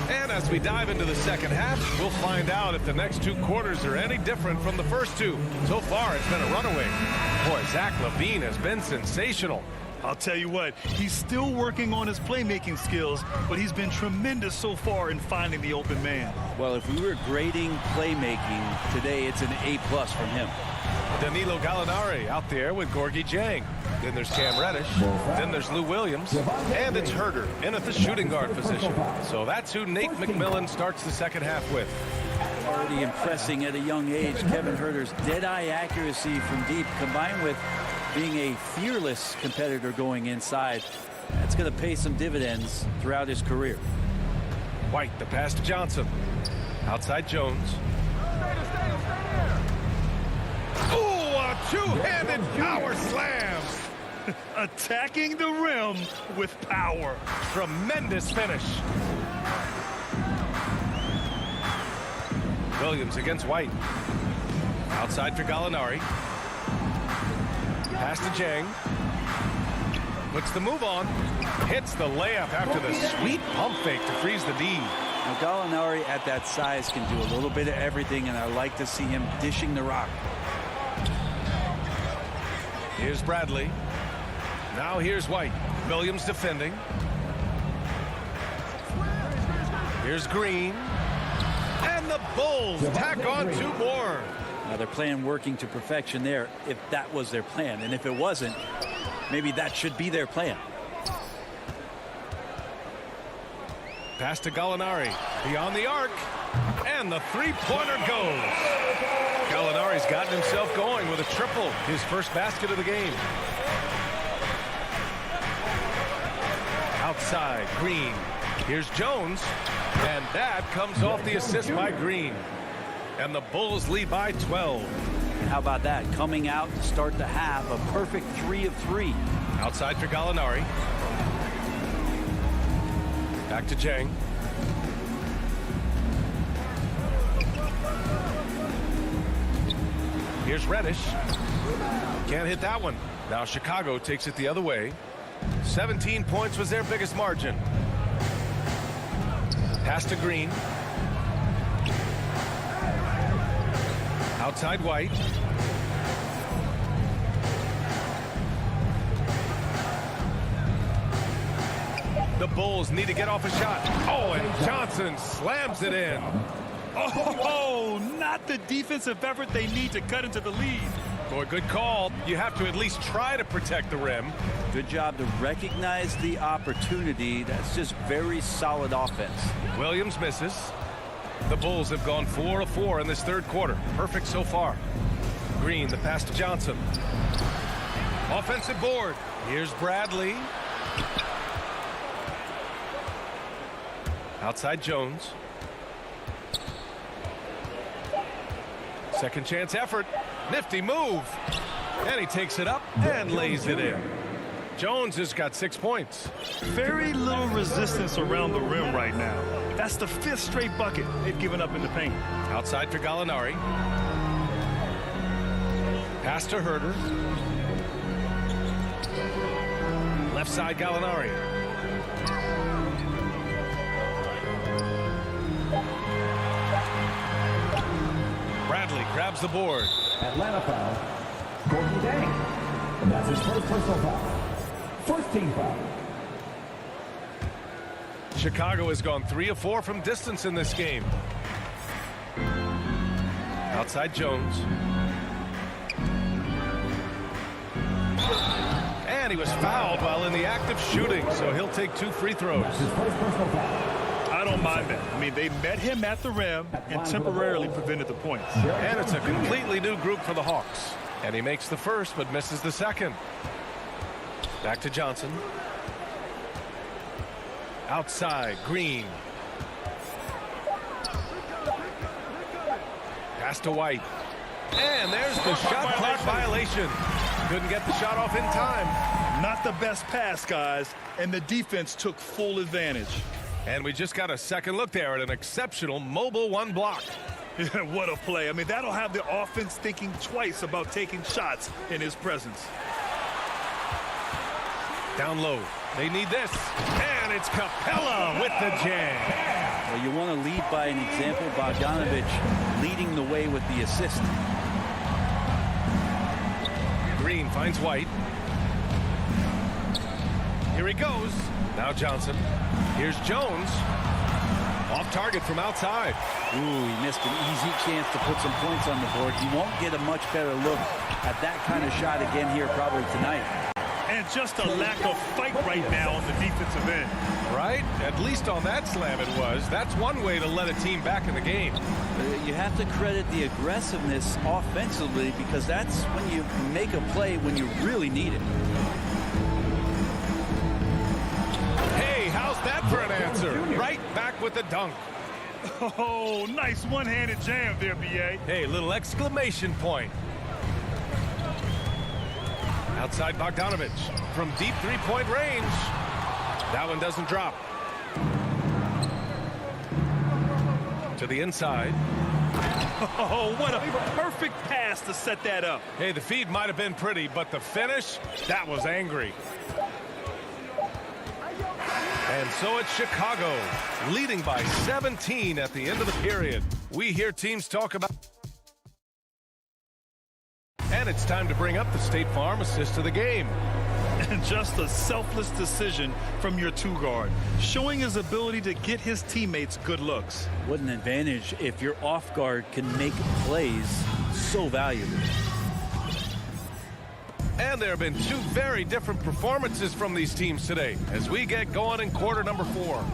And as we dive into the second half, we'll find out if the next 2 quarters are any different from the first 2. So far, it's been a runaway. Boy, Zach LaVine has been sensational. I'll tell you what, he's still working on his playmaking skills, but he's been tremendous so far in finding the open man. Well, if we were grading playmaking today, it's an A+ from him. Danilo Gallinari out there with Gorgie Jang. Then there's Cam Reddish. Then there's Lou Williams. And it's Herter in at the shooting guard position. So that's who Nate McMillan starts the second half with. Already impressing at a young age, Kevin Herter's dead-eye accuracy from deep, combined with being a fearless competitor going inside. That's going to pay some dividends throughout his career. White, the pass to Johnson. Outside Jones. Ooh, a two-handed power slam. Attacking the rim with power. Tremendous finish. Williams against White. Outside for Gallinari. Pass to Jang. Puts the move on. Hits the layup after the sweet pump fake to freeze the D. Now Gallinari at that size can do a little bit of everything, and I like to see him dishing the rock. Here's Bradley. Now here's White. Williams defending. Here's Green. And the Bulls tack on 2 more. Now they're playing working to perfection there, if that was their plan. And if it wasn't, maybe that should be their plan. Pass to Gallinari. Beyond the arc. And the 3-pointer goes. Gallinari's gotten himself going with a triple. His first basket of the game. Outside, Green. Here's Jones. And that comes off the assist by Green. And the Bulls lead by 12. How about that? Coming out to start the half, a perfect 3 of 3. Outside for Gallinari. Back to Jang. Here's Reddish. Can't hit that one. Now Chicago takes it the other way. 17 points was their biggest margin. Pass to Green. Outside White. The Bulls need to get off a shot. Oh, and Johnson slams it in. Oh, not the defensive effort they need to cut into the lead. Boy, good call. You have to at least try to protect the rim. Good job to recognize the opportunity. That's just very solid offense. Williams misses. The Bulls have gone 4 of 4 in this third quarter. Perfect so far. Green, the pass to Johnson. Offensive board. Here's Bradley. Outside Jones. Second chance effort. Nifty move. And he takes it up and lays it in. Jones has got 6 points. Very little resistance around the rim right now. That's the 5th straight bucket they've given up in the paint. Outside for Gallinari. Pass to Herter. Left side Gallinari. Bradley grabs the board. Atlanta foul. Courtney Dang. And that's his first personal foul. First team foul. Chicago has gone 3 of 4 from distance in this game. Outside Jones. And he was fouled while in the act of shooting, so he'll take 2 free throws. That's his first personal foul. I don't mind that. I mean, they met him at the rim and temporarily prevented the points. And it's a completely new group for the Hawks. And he makes the first but misses the second. Back to Johnson. Outside, Green. Pass to White. And there's the shot clock violation. Couldn't get the shot off in time. Not the best pass, guys, and the defense took full advantage. And we just got a second look there at an exceptional mobile 1 block. What a play. I mean, that'll have the offense thinking twice about taking shots in his presence. Down low. They need this. And it's Capella with the jam. Well, you want to lead by an example. Bogdanovich leading the way with the assist. Green finds White. Here he goes. Now Johnson. Here's Jones. Off target from outside. Ooh, he missed an easy chance to put some points on the board. He won't get a much better look at that kind of shot again here probably tonight. And just a lack of fight right now on the defensive end. Right? At least on that slam it was. That's one way to let a team back in the game. You have to credit the aggressiveness offensively because that's when you make a play when you really need it. Hey, how's that for an answer? Right back with the dunk. Oh, nice one-handed jam there, B.A. Hey, little exclamation point. Outside Bogdanovich from deep three-point range. That one doesn't drop. To the inside. Oh, what a perfect pass to set that up. Hey, the feed might have been pretty, but the finish, that was angry. And so it's Chicago, leading by 17 at the end of the period. We hear teams talk about... And it's time to bring up the State Farm assist of the game. And just a selfless decision from your 2-guard, showing his ability to get his teammates good looks. What an advantage if your off guard can make plays so valuable. And there have been 2 very different performances from these teams today as we get going in quarter number 4.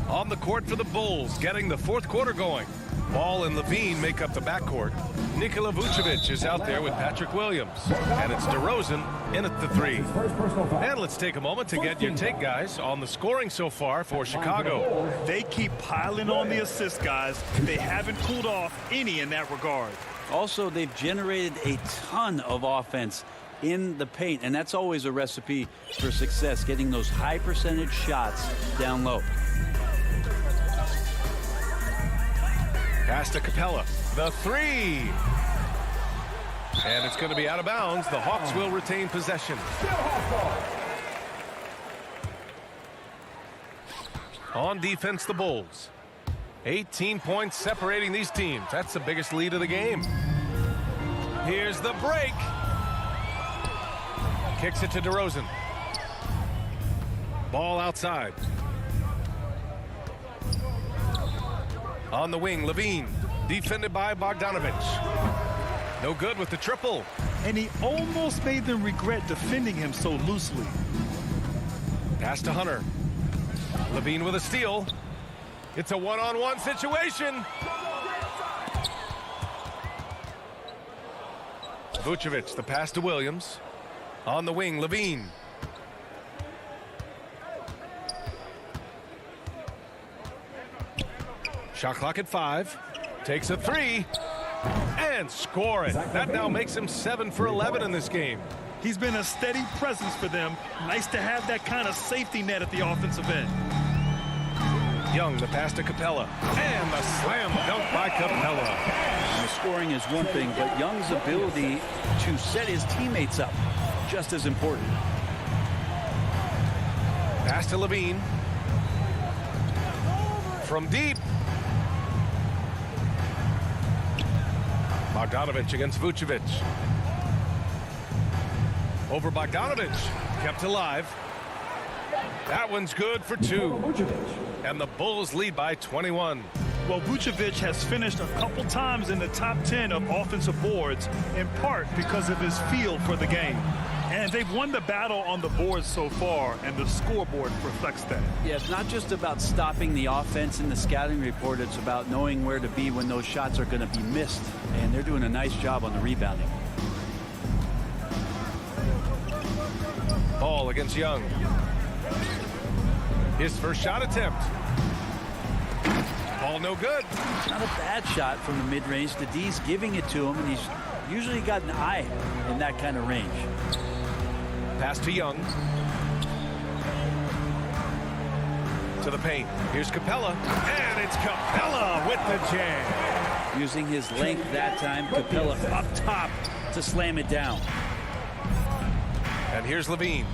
On the court for the Bulls, getting the fourth quarter going. Ball and Levine make up the backcourt. Nikola Vucevic is out there with Patrick Williams. And it's DeRozan in at the 3. And let's take a moment to get your take, guys, on the scoring so far for Chicago. They keep piling on the assists, guys. They haven't cooled off any in that regard. Also, they've generated a ton of offense in the paint, and that's always a recipe for success, getting those high percentage shots down low. Pass to Capella. The 3. And it's going to be out of bounds. The Hawks will retain possession. On defense, the Bulls. 18 points separating these teams. That's the biggest lead of the game. Here's the break. Kicks it to DeRozan. Ball outside. On the wing, Levine. Defended by Bogdanovich. No good with the triple. And he almost made them regret defending him so loosely. Pass to Hunter. Levine with a steal. It's a one-on-one situation. Vucevic, the pass to Williams. On the wing, Levine. Shot clock at 5. Takes a 3. And score it. That now makes him 7 for 11 in this game. He's been a steady presence for them. Nice to have that kind of safety net at the offensive end. Young, the pass to Capella. And the slam dunk by Capella. And the scoring is one thing, but Young's ability to set his teammates up, just as important. Pass to Levine. From deep. Bogdanovich against Vucevic. Over Bogdanovich. Kept alive. That one's good for 2. And the Bulls lead by 21. Well, Vucevic has finished a couple times in the top 10 of offensive boards, in part because of his feel for the game. And they've won the battle on the boards so far, and the scoreboard reflects that. Yeah, it's not just about stopping the offense in the scouting report. It's about knowing where to be when those shots are going to be missed. And they're doing a nice job on the rebounding. Ball against Young. His first shot attempt. Ball no good. Not a bad shot from the mid-range. The D's giving it to him, and he's usually got an eye in that kind of range. Pass to Young. To the paint. Here's Capella. And it's Capella with the jam. Using his length that time, Capella up top to slam it down. And here's Levine.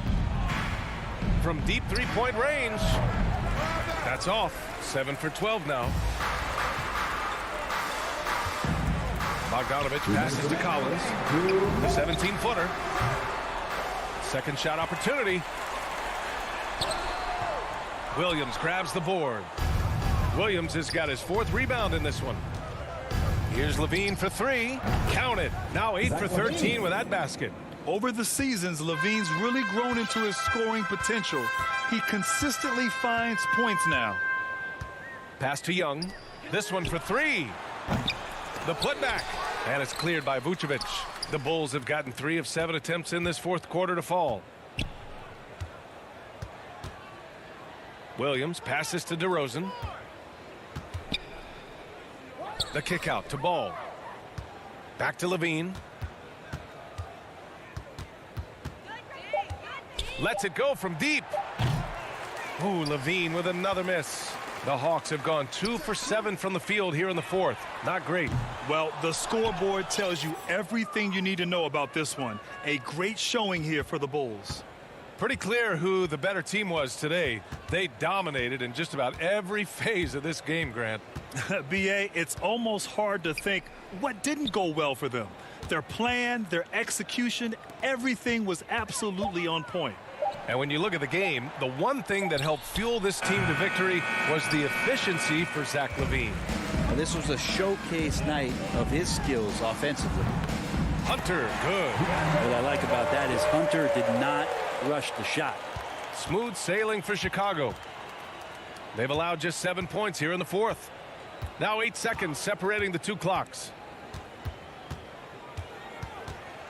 From deep three-point range. That's off. 7 for 12 now. Bogdanovich passes to Collins. The 17-footer. Second shot opportunity. Williams grabs the board. Williams has got his 4th rebound in this one. Here's Levine for 3. Count it. Now 8 for 13 with that basket. Over the seasons, Levine's really grown into his scoring potential. He consistently finds points now. Pass to Young. This one for 3. The putback. And it's cleared by Vucevic. The Bulls have gotten 3 of 7 attempts in this 4th quarter to fall. Williams passes to DeRozan. The kick out to Ball. Back to Levine. Lets it go from deep. Ooh, Levine with another miss. The Hawks have gone 2 for 7 from the field here in the 4th. Not great. Well, the scoreboard tells you everything you need to know about this one. A great showing here for the Bulls. Pretty clear who the better team was today. They dominated in just about every phase of this game, Grant. B.A., it's almost hard to think what didn't go well for them. Their plan, their execution, everything was absolutely on point. And when you look at the game, the one thing that helped fuel this team to victory was the efficiency for Zach LaVine. Well, this was a showcase night of his skills offensively. Hunter, good. What I like about that is Hunter did not rush the shot. Smooth sailing for Chicago. They've allowed just 7 points here in the 4th. Now 8 seconds separating the 2 clocks.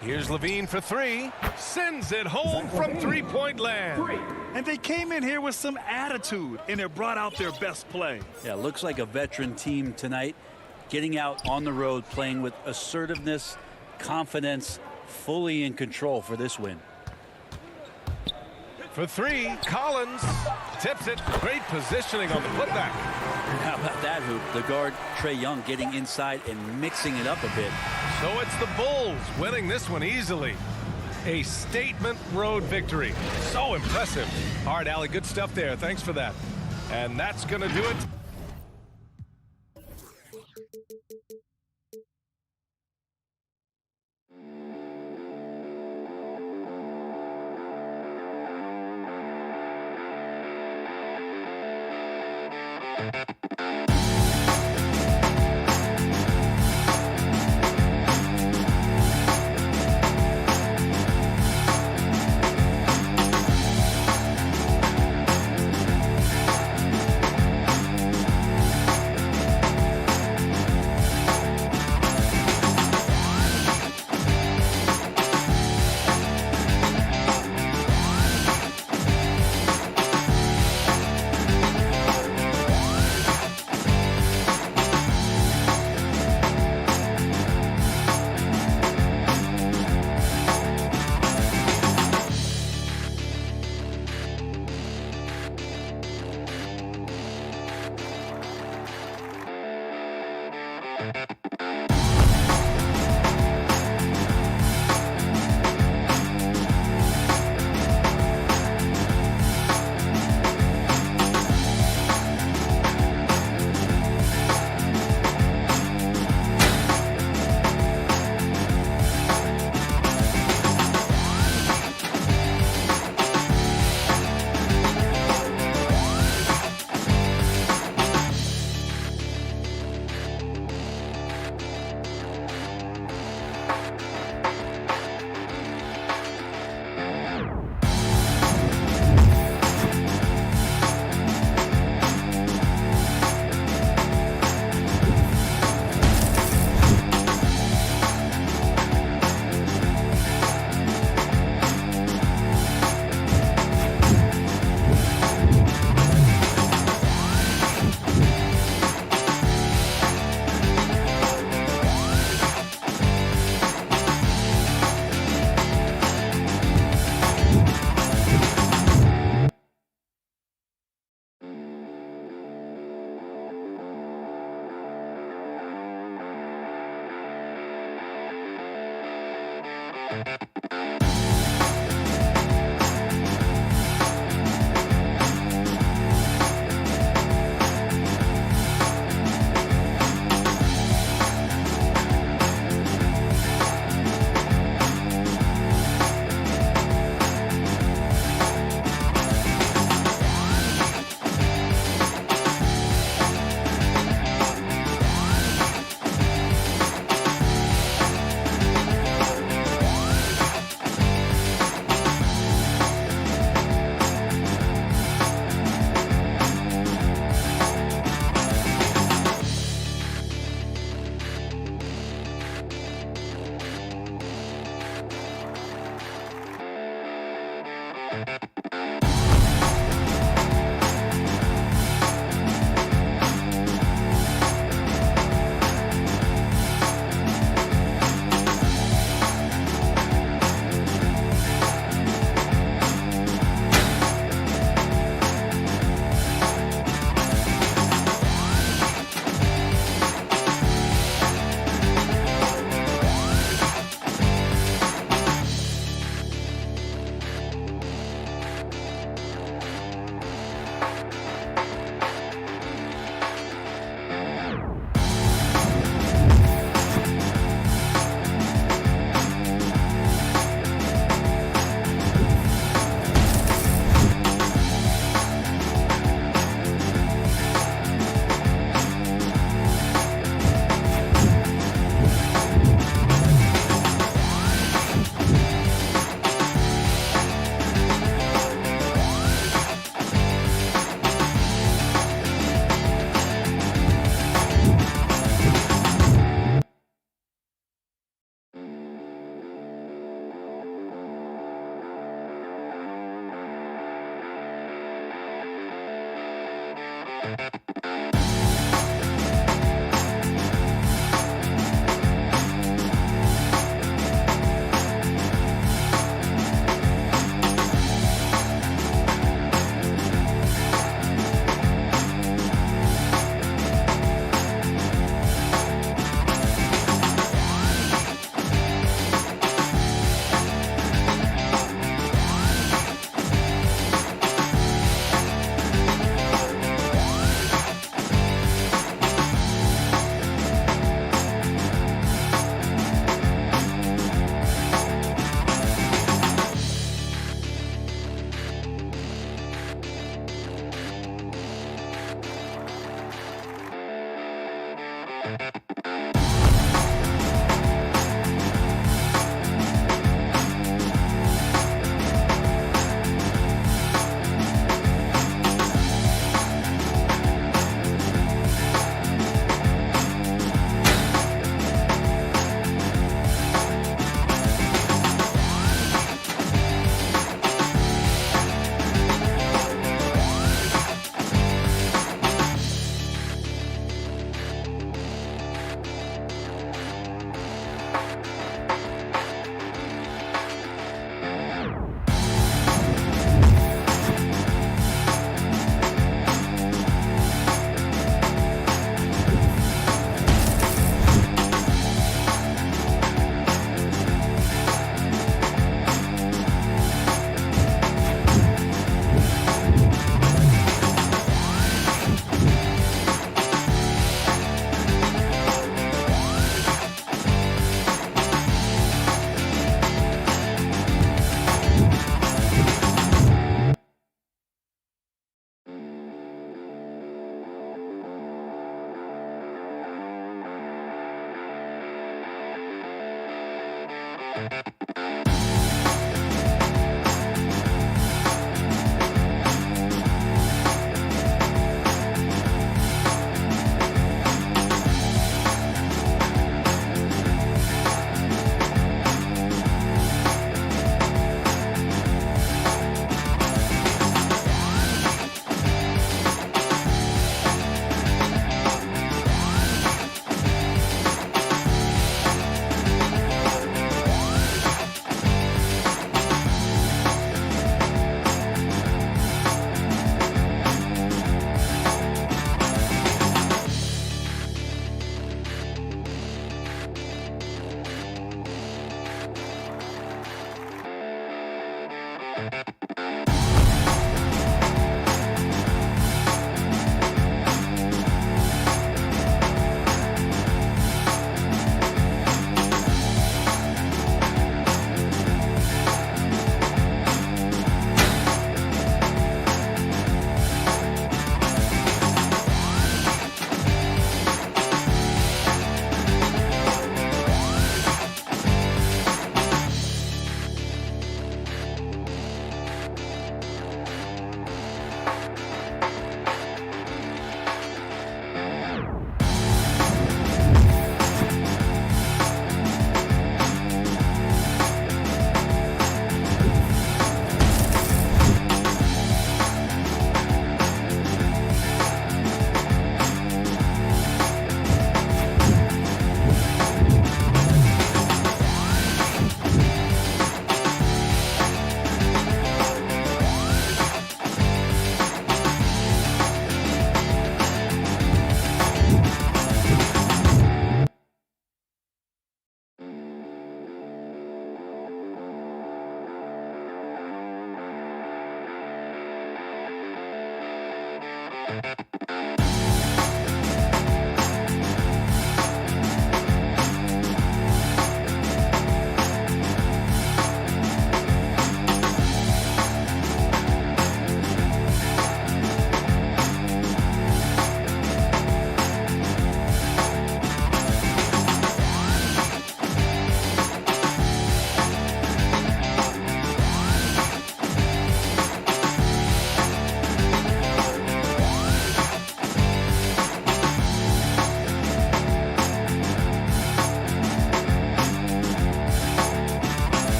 Here's Levine for 3. Sends it home from three-point land. And they came in here with some attitude, and it brought out their best play. Yeah, looks like a veteran team tonight, getting out on the road, playing with assertiveness, confidence, fully in control for this win. For three, Collins tips it. Great positioning on the putback. How about that hoop? The guard, Trae Young, getting inside and mixing it up a bit. So it's the Bulls winning this one easily. A statement road victory. So impressive. All right, Allie, good stuff there. Thanks for that. And that's going to do it.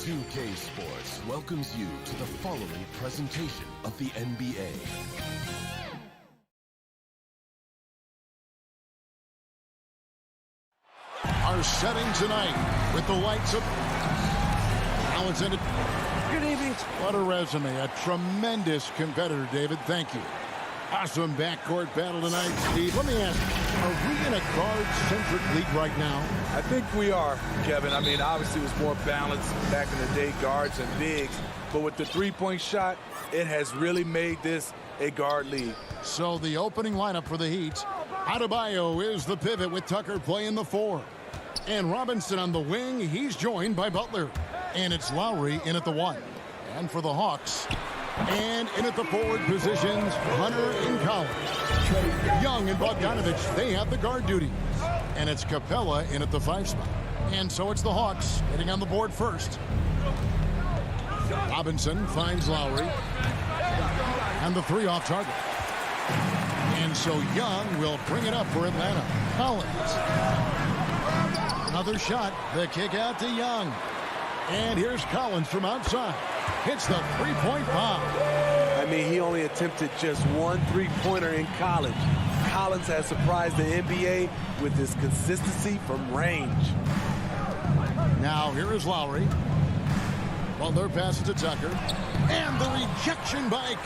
2K Sports welcomes you to the following presentation of the NBA. Our setting tonight with the lights up. Alexander. Good evening. What a resume. A tremendous competitor, David. Thank you. Awesome backcourt battle tonight, Steve. Let me ask you, are we in a guard-centric league right now? I think we are, Kevin. I mean, obviously it was more balanced back in the day, guards and bigs. But with the three-point shot, it has really made this a guard league. So the opening lineup for the Heat. Adebayo is the pivot with Tucker playing the 4. And Robinson on the wing. He's joined by Butler. And it's Lowry in at the 1. And for the Hawks, and in at the forward positions, Hunter and Collins. Young and Bogdanovich, they have the guard duty. And it's Capella in at the 5 spot. And so it's the Hawks hitting on the board first. Robinson finds Lowry. And the 3 off target. And so Young will bring it up for Atlanta. Collins. Another shot. The kick out to Young. And here's Collins from outside. Hits the three-point bomb. I mean, he only attempted just one three-pointer in college. Collins has surprised the NBA with his consistency from range. Now here is Lowry. Butler passes to Tucker. And the rejection by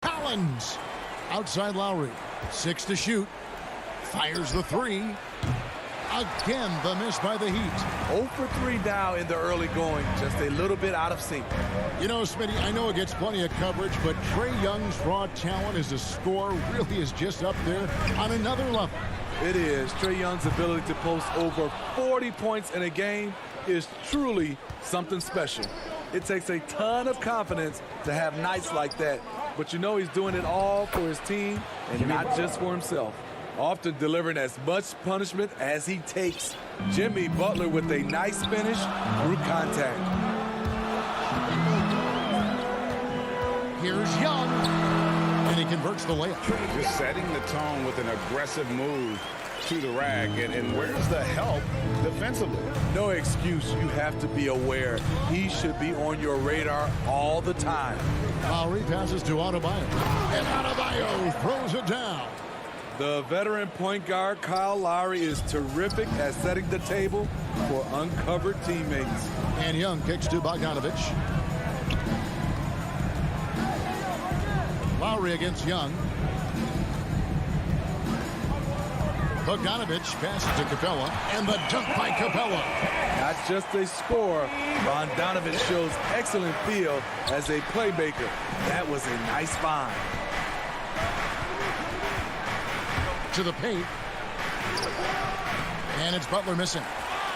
Collins. Outside Lowry. 6 to shoot. Fires the 3. Again, the miss by the Heat. 0 for 3 now in the early going. Just a little bit out of sync. You know, Smitty, I know it gets plenty of coverage, but Trae Young's raw talent as a scorer really is just up there on another level. It is. Trae Young's ability to post over 40 points in a game is truly something special. It takes a ton of confidence to have nights like that. But you know he's doing it all for his team and not just for himself. Often delivering as much punishment as he takes. Jimmy Butler with a nice finish through contact. Here's Young. And he converts the layup. Just setting the tone with an aggressive move to the rack. And where's the help defensively? No excuse. You have to be aware. He should be on your radar all the time. Lowry passes to Adebayo. And Adebayo throws it down. The veteran point guard, Kyle Lowry, is terrific at setting the table for uncovered teammates. And Young kicks to Bogdanovich. Lowry against Young. Bogdanovich passes to Capella. And the dunk by Capella. Not just a scorer, Bogdanovich shows excellent feel as a playmaker. That was a nice find. To the paint. And it's Butler missing.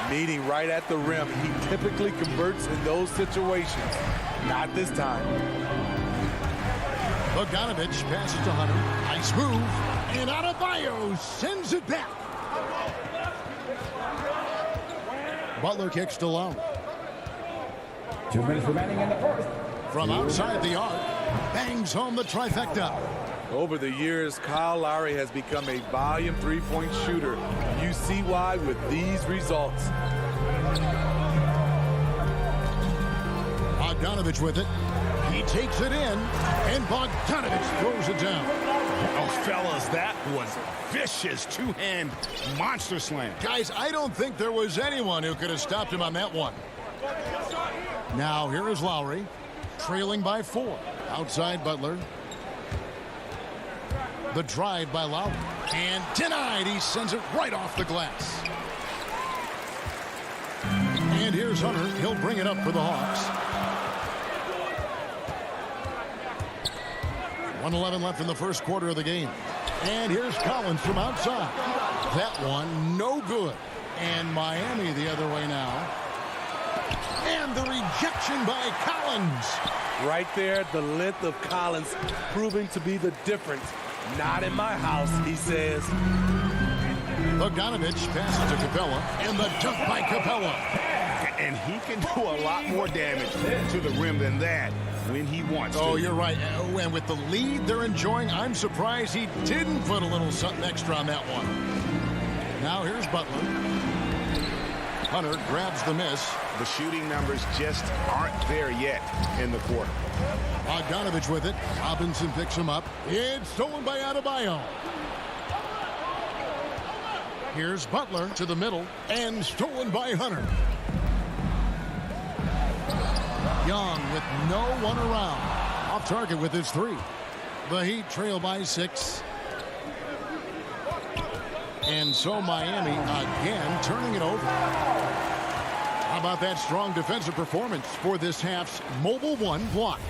Meeting right at the rim. He typically converts in those situations. Not this time. Bogdanovich passes to Hunter. Nice move. And Adebayo sends it back. Butler kicks to Lowry. 2 minutes remaining in the first. From outside the arc. Bangs home the trifecta. Over the years, Kyle Lowry has become a volume three-point shooter. You see why with these results. Bogdanovich with it. He takes it in, and Bogdanovich throws it down. Oh, fellas, that was vicious two-hand monster slam. Guys, I don't think there was anyone who could have stopped him on that one. Now, here is Lowry, trailing by 4. Outside Butler. The drive by Lowry. And denied. He sends it right off the glass. And here's Hunter. He'll bring it up for the Hawks. 1:11 left in the first quarter of the game. And here's Collins from outside. That one, no good. And Miami the other way now. And the rejection by Collins. Right there, the length of Collins proving to be the difference. Not in my house, he says. Bogdanovich passes to Capella, and the dunk by Capella. And he can do a lot more damage to the rim than that when he wants to. Oh, you're right. And with the lead they're enjoying, I'm surprised he didn't put a little something extra on that one. Now here's Butler. Hunter grabs the miss. The shooting numbers just aren't there yet in the quarter. Bogdanovich with it. Robinson picks him up. It's stolen by Adebayo. Here's Butler to the middle and stolen by Hunter. Young with no one around. Off target with his three. The Heat trail by 6. And so Miami again turning it over. How about that strong defensive performance for this half's Mobile One block?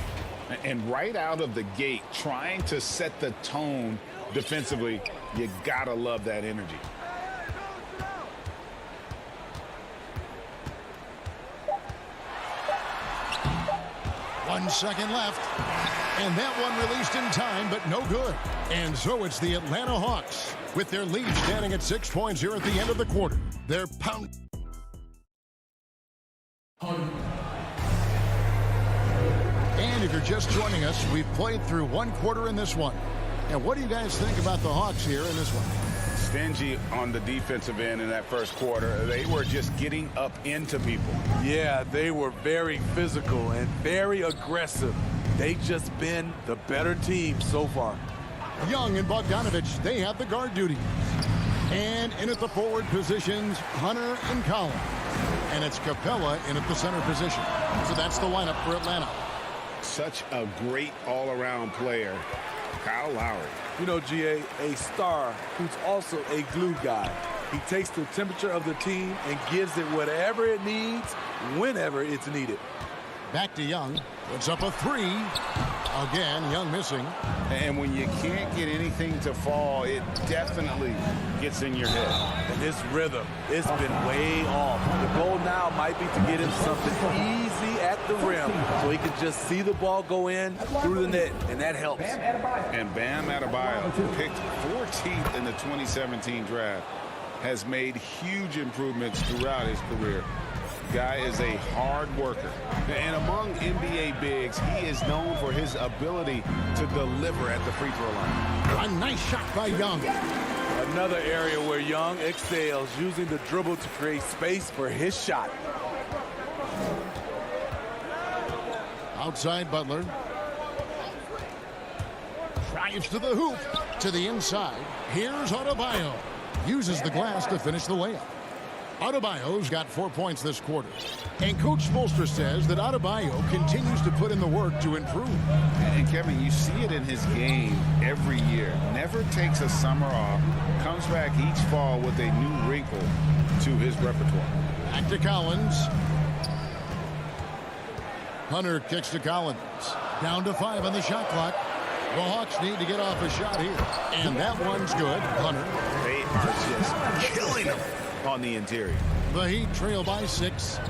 And right out of the gate, trying to set the tone defensively, you gotta love that energy. One second left. And that one released in time, but no good. And so it's the Atlanta Hawks with their lead standing at 6 points here at the end of the quarter. They're pounding. And if you're just joining us, we've played through one quarter in this one. And what do you guys think about the Hawks here in this one? Stingy on the defensive end in that first quarter. They were just getting up into people. Yeah, they were very physical and very aggressive. They've just been the better team so far. Young and Bogdanovich, they have the guard duty. And in at the forward positions, Hunter and Collins. And it's Capella in at the center position. So that's the lineup for Atlanta. Such a great all-around player, Kyle Lowry. You know, GA, a star who's also a glue guy. He takes the temperature of the team and gives it whatever it needs, whenever it's needed. Back to Young. Puts up a three. Again, Young missing. And when you can't get anything to fall, it definitely gets in your head. And his rhythm, it's been way off. The goal now might be to get him something easy at the rim so he can just see the ball go in through the net, and that helps. And Bam Adebayo, picked 14th in the 2017 draft, has made huge improvements throughout his career. Guy is a hard worker. And among NBA bigs, he is known for his ability to deliver at the free throw line. A nice shot by Young. Another area where Young excels, using the dribble to create space for his shot. Outside Butler. Drives to the hoop. To the inside. Here's Adebayo. Uses the glass to finish the layup. Adebayo's got 4 points this quarter. And Coach Spoelstra says that Adebayo continues to put in the work to improve. And Kevin, you see it in his game every year. Never takes a summer off. Comes back each fall with a new wrinkle to his repertoire. Back to Collins. Hunter kicks to Collins. Down to 5 on the shot clock. The Hawks need to get off a shot here. And that one's good. Hunter. They are just killing him on the interior. The Heat trail by 6.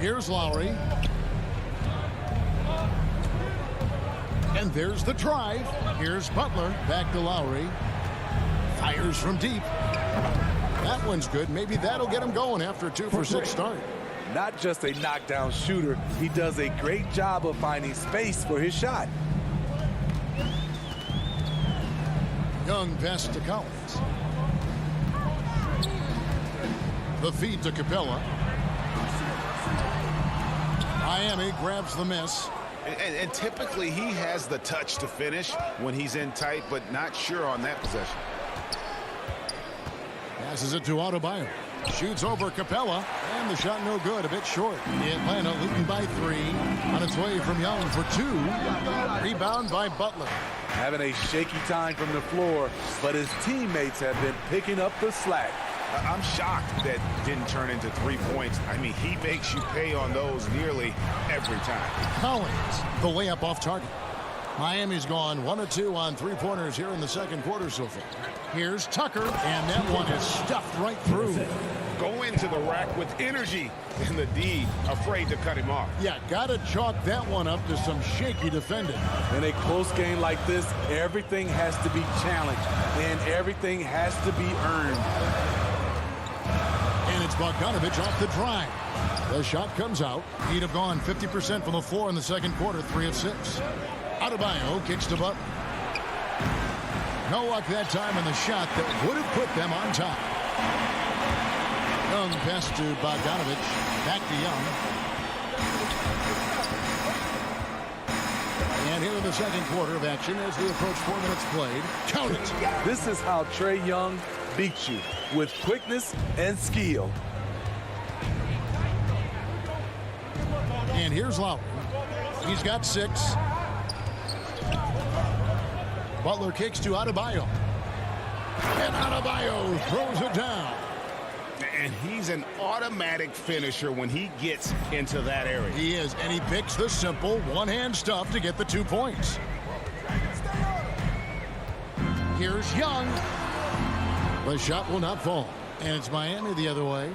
Here's Lowry. And there's the drive. Here's Butler. Back to Lowry. Fires from deep. That one's good. Maybe that'll get him going after a 2-for-6 start. Not just a knockdown shooter, he does a great job of finding space for his shot. Young passes to Collins. The feed to Capella. Miami grabs the miss. And typically he has the touch to finish when he's in tight, but not sure on that possession. Passes it to Adebayo. Shoots over Capella. And the shot no good. A bit short. Atlanta leading leading by 3. On its way from Young for 2. Rebound by Butler. Having a shaky time from the floor, but his teammates have been picking up the slack. I'm shocked that didn't turn into 3 points. I mean, he makes you pay on those nearly every time. Collins, the layup off target. Miami's gone 1 of 2 on 3-pointers here in the second quarter so far. Here's Tucker, and that one is stuffed right through. Go into the rack with energy, and the D afraid to cut him off. Yeah, got to chalk that one up to some shaky defending. In a close game like this, everything has to be challenged, and everything has to be earned. And it's Bogdanovich off the drive. The shot comes out. He'd have gone 50% from the floor in the second quarter, 3 of 6. Adebayo kicks to Butler. No luck that time in the shot that would have put them on top. Young pass to Bogdanovich. Back to Young. And here in the second quarter of action as we approach 4 minutes played. Count it. This is how Trae Young beats you, with quickness and skill. And here's Lowry. He's got 6. Butler kicks to Adebayo. And Adebayo throws it down. And he's an automatic finisher when he gets into that area. He is, and he picks the simple one-hand stuff to get the 2 points. Here's Young. The shot will not fall. And it's Miami the other way.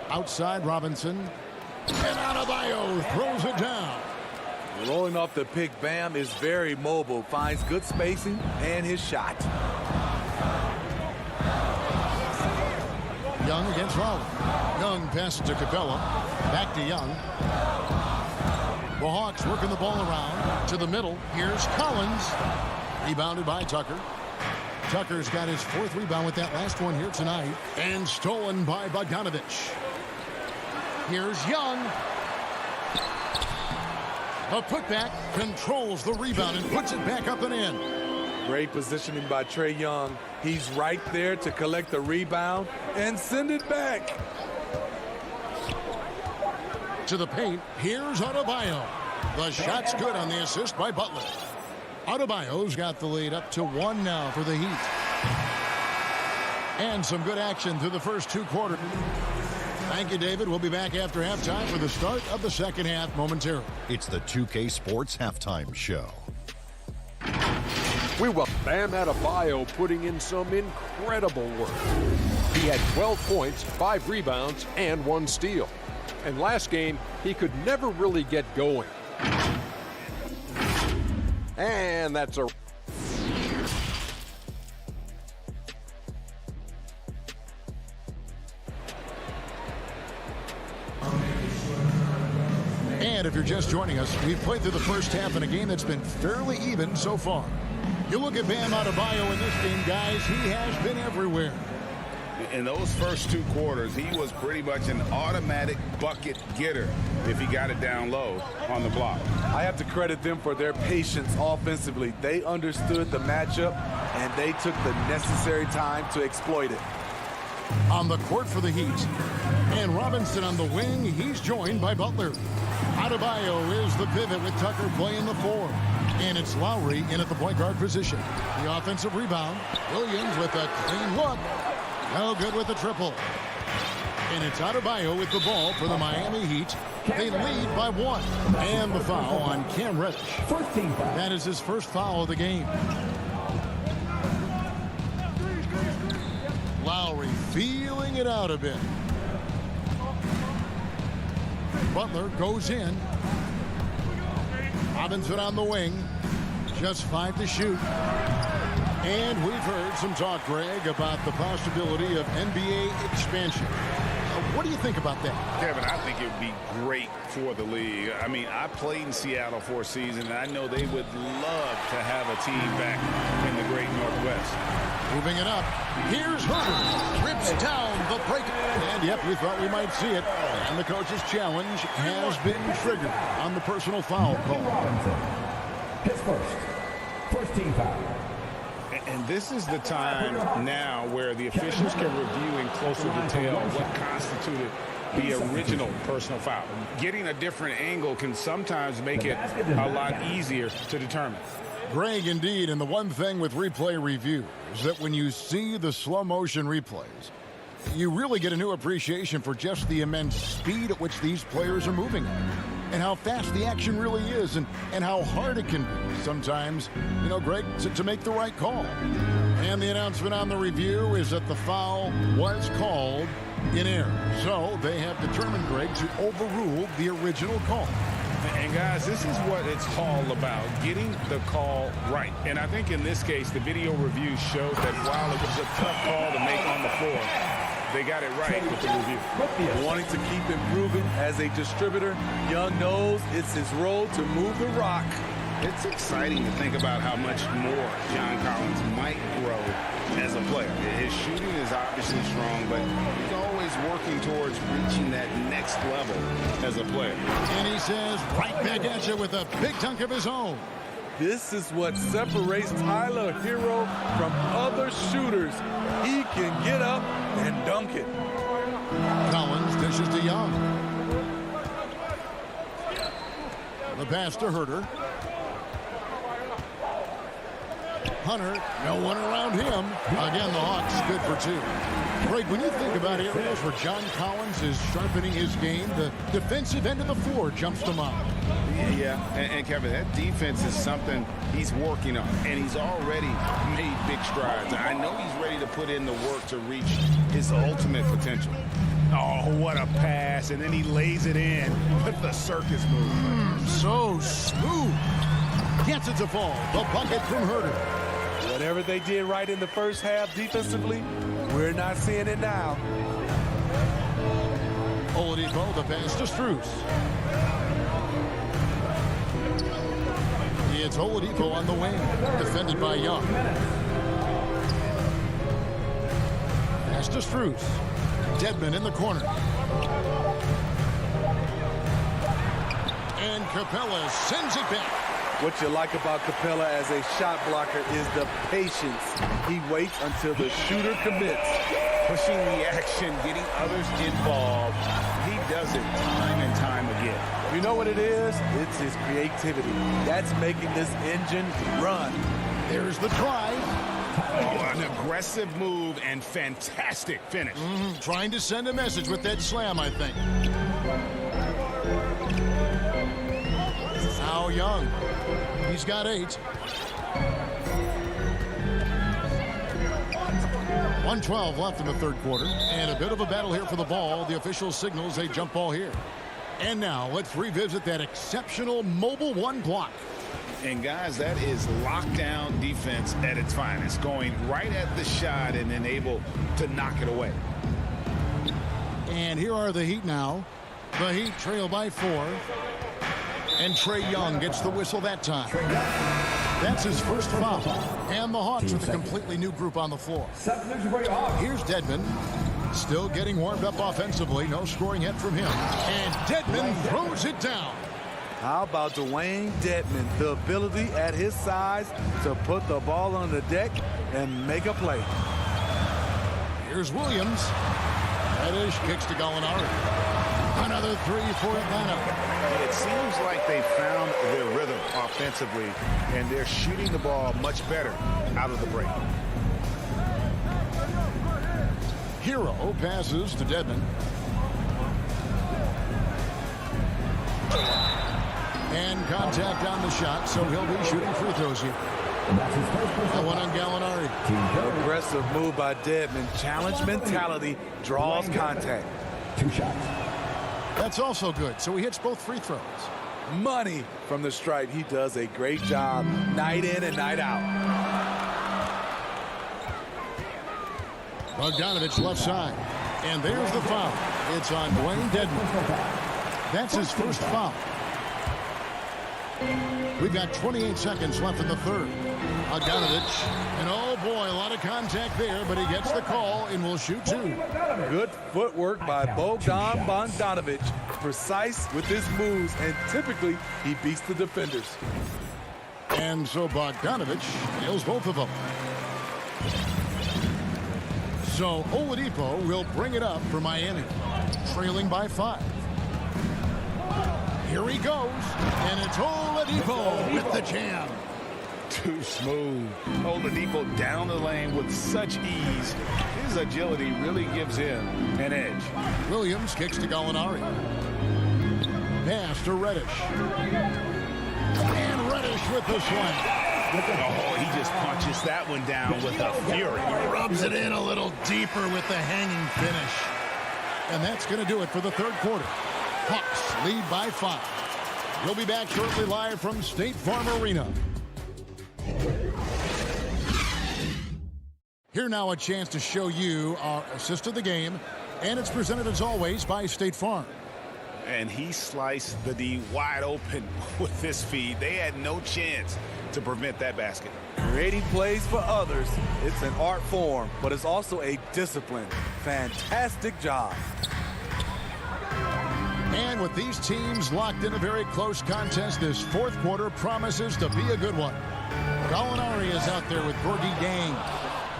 Outside Robinson. And Adebayo throws it down. Rolling off the pick, Bam is very mobile, finds good spacing and his shot. Young against Lowry. Young passes to Capella. Back to Young. The Hawks working the ball around to the middle. Here's Collins. Rebounded by Tucker. Tucker's got his 4th rebound with that last one here tonight. And stolen by Bogdanovich. Here's Young. A putback, controls the rebound and puts it back up and in. Great positioning by Trae Young. He's right there to collect the rebound and send it back. To the paint, here's Adebayo. The shot's good on the assist by Butler. Adebayo's got the lead up to 1 now for the Heat. And some good action through the first 2 quarters. Thank you, David. We'll be back after halftime for the start of the second half momentarily. It's the 2K Sports Halftime Show. We welcome Bam Adebayo putting in some incredible work. He had 12 points, 5 rebounds, and 1 steal. And last game, he could never really get going. And that's a... And if you're just joining us, we've played through the first half in a game that's been fairly even so far. You look at Bam Adebayo in this game, guys, he has been everywhere. In those first 2 quarters, he was pretty much an automatic bucket getter if he got it down low on the block. I have to credit them for their patience offensively. They understood the matchup, and they took the necessary time to exploit it. On the court for the Heat. And Robinson on the wing, he's joined by Butler. Adebayo is the pivot with Tucker playing the 4. And it's Lowry in at the point guard position. The offensive rebound. Williams with a clean look. No good with the triple. And it's Adebayo with the ball for the Miami Heat. They lead by 1. And the foul on Cam Reddish. That is his first foul of the game. Lowry feeling it out a bit. Butler goes in. Robinson on the wing. Just 5 to shoot. And we've heard some talk, Greg, about the possibility of NBA expansion. What do you think about that? Kevin, I think it would be great for the league. I mean, I played in Seattle for a season, and I know they would love to have a team back in the great Northwest. Moving it up. Here's Herbert. Trips down the break. And, yep, we thought we might see it. And the coach's challenge has been triggered on the personal foul call. His first team foul. And this is the time now where the officials can review in closer detail what constituted the original personal foul. Getting a different angle can sometimes make it a lot easier to determine. Greg, indeed, and the one thing with replay review is that when you see the slow motion replays, you really get a new appreciation for just the immense speed at which these players are moving at, and how fast the action really is, and how hard it can be sometimes, you know, Greg, to make the right call. And the announcement on the review is that the foul was called in error. So they have determined, Greg, to overrule the original call. And guys, this is what it's all about, getting the call right. And I think in this case, the video review showed that while it was a tough call to make on the floor, they got it right with the review. Wanting to keep improving as a distributor, Young knows it's his role to move the rock. It's exciting to think about how much more John Collins might grow as a player. His shooting is obviously strong, but he's always working towards reaching that next level as a player. And he says right back at you with a big dunk of his own. This is what separates Tyler Hero from other shooters. He can get up and dunk it. Collins dishes to Young. The pass to Herter. Hunter, no one around him. Again, the Hawks good for two. Greg, when you think about areas where John Collins is sharpening his game, the defensive end of the floor jumps to mind. Yeah, and Kevin, that defense is something he's working on, and he's already made big strides. I know he's ready to put in the work to reach his ultimate potential. Oh, what a pass, and then he lays it in with the circus move. So smooth. Gets it to fall. The bucket from Herter. Whatever they did right in the first half defensively, we're not seeing it now. Oladipo, the pass to Strus. It's Oladipo on the wing, defended by Young. Pass to Strus. Dedmon in the corner. And Capella sends it back. What you like about Capella as a shot blocker is the patience. He waits until the shooter commits. Pushing the action, getting others involved. He does it time and time again. You know what it is? It's his creativity. That's making this engine run. There's the try. Oh, an aggressive move and fantastic finish. Trying to send a message with that slam, I think. Now Young. He's got 8. 1:12 left in the third quarter. And a bit of a battle here for the ball. The official signals a jump ball here. And now let's revisit that exceptional mobile one block. And guys, that is lockdown defense at its finest. Going right at the shot and then able to knock it away. And here are the Heat now. The Heat trail by 4. And Trae Young gets the whistle that time. That's his first foul. And the Hawks with a completely new group on the floor. Here's Dedmon. Still getting warmed up offensively. No scoring yet from him. And Dedmon throws it down. How about Dwayne Dedmon? The ability at his size to put the ball on the deck and make a play. Here's Williams. Reddish kicks to Gallinari. Another 3 for Atlanta. It seems like they found their rhythm offensively, and they're shooting the ball much better out of the break. Hero passes to Dedmon. And contact on the shot, so he'll be shooting free throws here. That one on Gallinari. Aggressive move by Dedmon. Challenge mentality draws contact. 2 shots. That's also good, so he hits both free throws. Money from the stripe. He does a great job night in and night out. Bogdanovich left side. And there's the foul. It's on Dwayne Dedmon. That's his first foul. We've got 28 seconds left in the third. Bogdanovich. And oh boy, a lot of contact there, but he gets the call and will shoot 2. Good footwork by Bogdan Bogdanovich. Precise with his moves, and typically he beats the defenders. And so Bogdanovich nails both of them. So Oladipo will bring it up for Miami. trailing by 5. Here he goes, and it's Oladipo with the jam. Too smooth. Oladipo down the lane with such ease. His agility really gives him an edge. Williams kicks to Gallinari. Pass to Reddish. And Reddish with the swing. Oh, he just punches that one down with a fury. He rubs it in a little deeper with the hanging finish. And that's going to do it for the third quarter. Hawks lead by 5. We'll be back shortly live from State Farm Arena. Here now a chance to show you our assist of the game. And it's presented as always by State Farm. And he sliced the D wide open with this feed. They had no chance to prevent that basket. Creating plays for others, it's an art form, but it's also a discipline. Fantastic job. And with these teams locked in a very close contest, this fourth quarter promises to be a good one. Gallinari is out there with Gorgie Gang.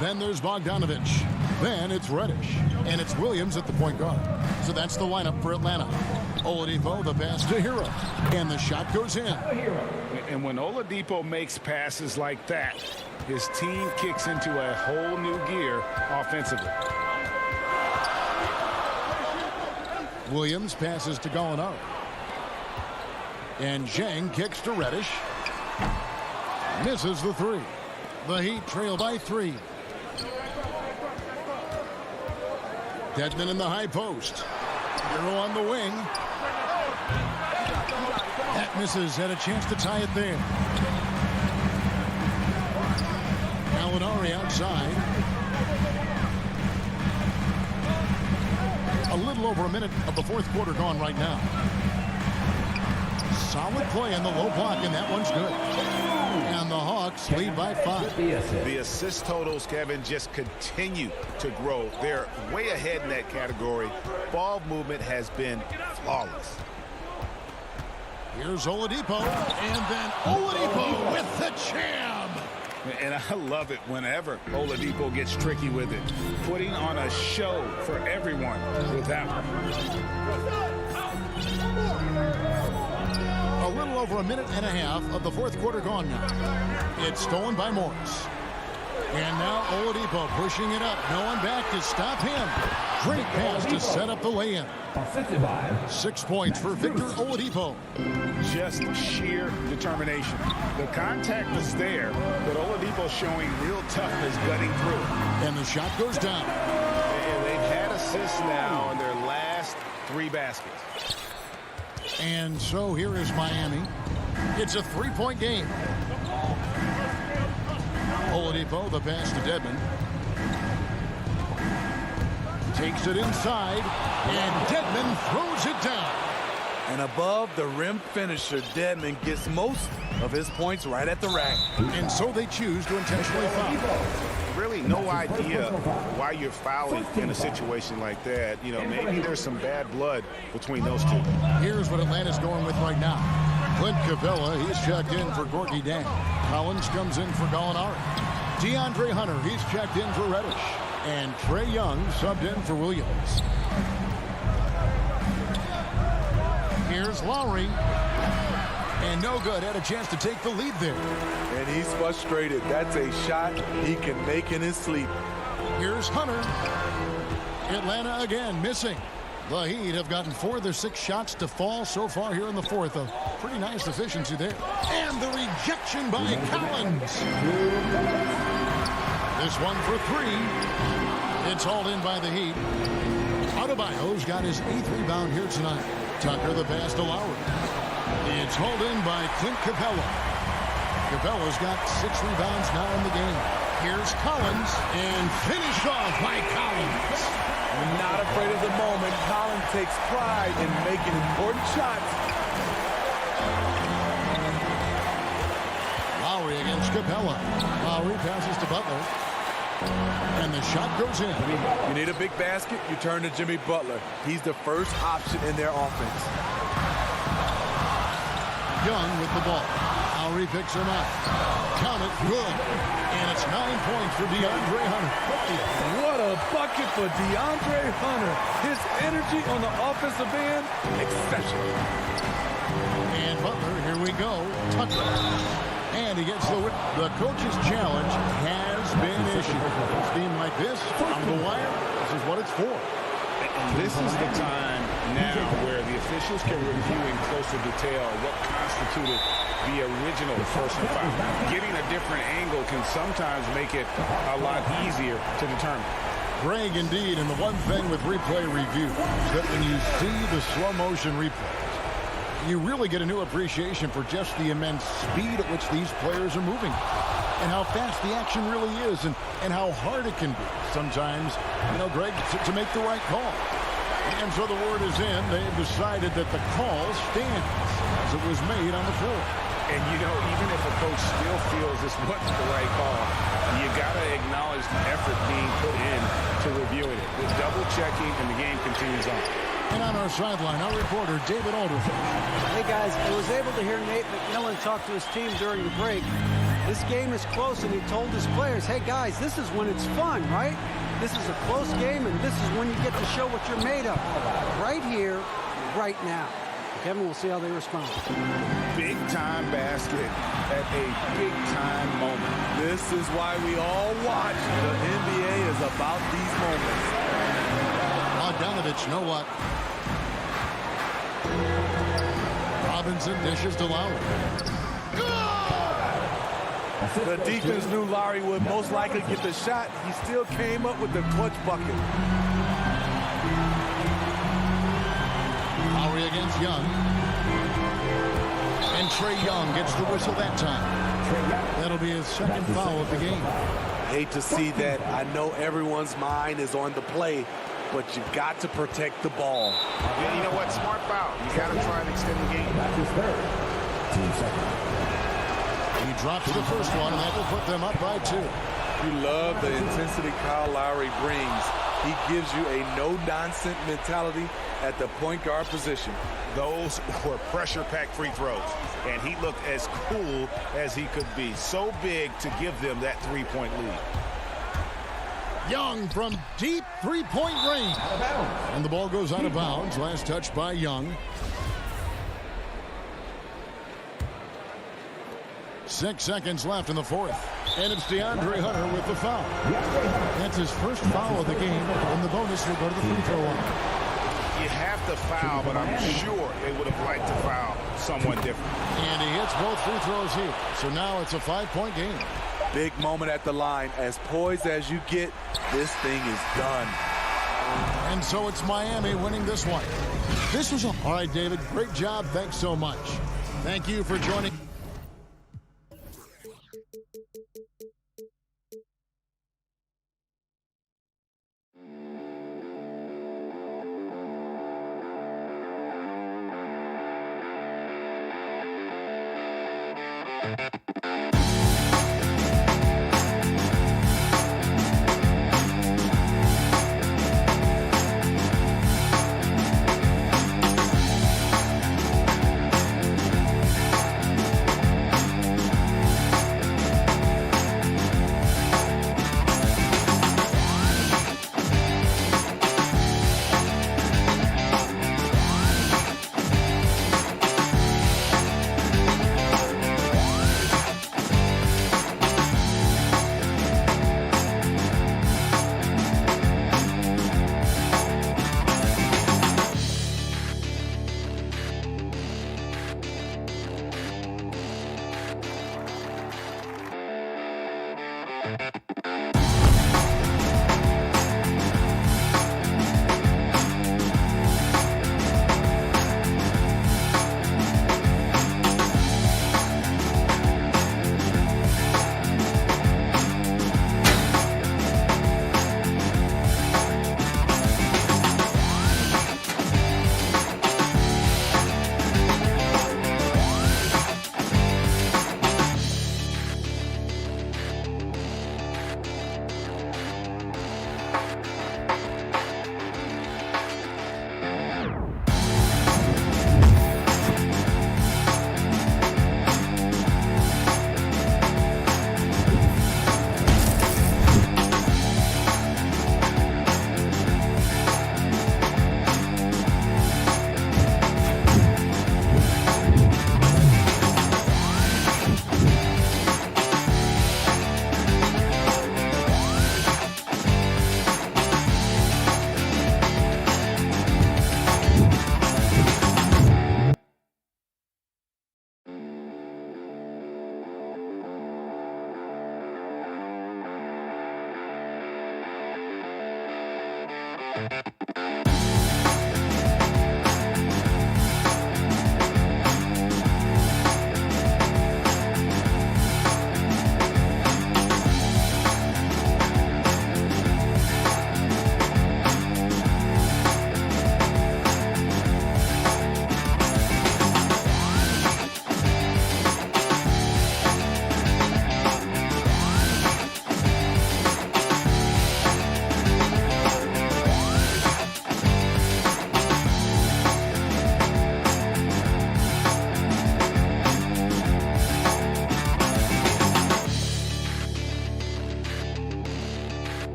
Then there's Bogdanovich. Then it's Reddish. And it's Williams at the point guard. So that's the lineup for Atlanta. Oladipo, the pass to Hero. And the shot goes in. And when Oladipo makes passes like that, his team kicks into a whole new gear offensively. Williams passes to Gallinari. And Zhang kicks to Reddish. Misses the 3. The Heat trail by 3. Dedmon in the high post. Hero on the wing. That misses. Had a chance to tie it there. Gallinari outside. A little over a minute of the fourth quarter gone right now. Solid play in the low block, and that one's good. And the Hawks lead by 5. The assist totals, Kevin, just continue to grow. They're way ahead in that category. Ball movement has been flawless. Here's Oladipo, and then Oladipo with the jam. And I love it whenever Oladipo gets tricky with it. Putting on a show for everyone with that one. A little over a minute and a half of the fourth quarter gone now. It's stolen by Morris. And now Oladipo pushing it up. No one back to stop him. Great pass to set up the lay-in. 6 points for Victor Oladipo. Just sheer determination. The contact was there, but Oladipo showing real toughness gutting through. And the shot goes down. And they've had assists now on their last 3 baskets. And so here is Miami. It's a 3-point game. Oladipo, the pass to Dedmon. Takes it inside, and Dedmon throws it down. And above the rim finisher, Dedmon gets most of his points right at the rack. And so they choose to intentionally foul. Really no idea why you're fouling in a situation like that. You know, maybe there's some bad blood between those two. Here's what Atlanta's going with right now. Clint Capella, he's checked in for Gorgie Dang. Collins comes in for Gallinari. DeAndre Hunter, he's checked in for Reddish. And Trae Young subbed in for Williams. Here's Lowry. And no good. Had a chance to take the lead there. And he's frustrated. That's a shot he can make in his sleep. Here's Hunter. Atlanta again missing. The Heat have gotten 4 of their 6 shots to fall so far here in the fourth. A pretty nice efficiency there. And the rejection by Collins. This one for 3. It's hauled in by the Heat. Adebayo's got his 8th rebound here tonight. Tucker the pass to Lowry. It's hauled in by Clint Capella. Capella's got 6 rebounds now in the game. Here's Collins, and finished off by Collins. Not afraid of the moment. Collins takes pride in making important shots. Lowry against Capella. Lowry passes to Butler. And the shot goes in. You need a big basket, you turn to Jimmy Butler. He's the first option in their offense. Young with the ball. Lowry picks him up. Count it, good. And it's 9 points for DeAndre Hunter. What a bucket for DeAndre Hunter. His energy on the offensive end, exceptional. And Butler, here we go. Tucker. And he gets the coach's challenge has been issued. A team like this, on the wire, this is what it's for. And this is the time now where the officials can review in closer detail what constituted the original personal foul. Getting a different angle can sometimes make it a lot easier to determine. Greg, indeed, and the one thing with replay review is that when you see the slow motion replays, you really get a new appreciation for just the immense speed at which these players are moving and how fast the action really is and how hard it can be sometimes, Greg, to make the right call. And so the word is in. They've decided that the call stands as it was made on the floor. And, even if a coach still feels this wasn't the right call, you got to acknowledge the effort being put in to reviewing it. The double checking, and the game continues on. And on our sideline, our reporter, David Alderfield. Hey, guys, I was able to hear Nate McMillan talk to his team during the break. This game is close, and he told his players, hey, guys, this is when it's fun, right? This is a close game, and this is when you get to show what you're made of. Right here, right now. Kevin, we'll see how they respond. Big-time basket at a big-time moment. This is why we all watch. The NBA is about these moments. Bogdanovich, know what? Robinson dishes to Lowry. The defense knew Lowry would most likely get the shot. He still came up with the clutch bucket. Lowry against Young. And Trae Young gets the whistle that time. That'll be his second foul of the game. I hate to see that. I know everyone's mind is on the play, but you've got to protect the ball. Yeah, you know what? Smart foul. You got to try and extend the game. That's his third. 2 seconds. He drops the first one, and that will put them up by 2. You love the intensity Kyle Lowry brings. He gives you a no-nonsense mentality at the point guard position. Those were pressure-packed free throws, and he looked as cool as he could be. So big to give them that three-point lead. Young from deep three-point range. And the ball goes out of bounds. Last touch by Young. 6 seconds left in the fourth. And it's DeAndre Hunter with the foul. That's his first foul of the game. And the bonus will go to the free throw line. You have to foul, but I'm sure they would have liked to foul someone different. And he hits both free throws here. So now it's a 5-point game. Big moment at the line. As poised as you get, this thing is done. And so it's Miami winning this one. This was all right, David. Great job. Thanks so much. Thank you for joining.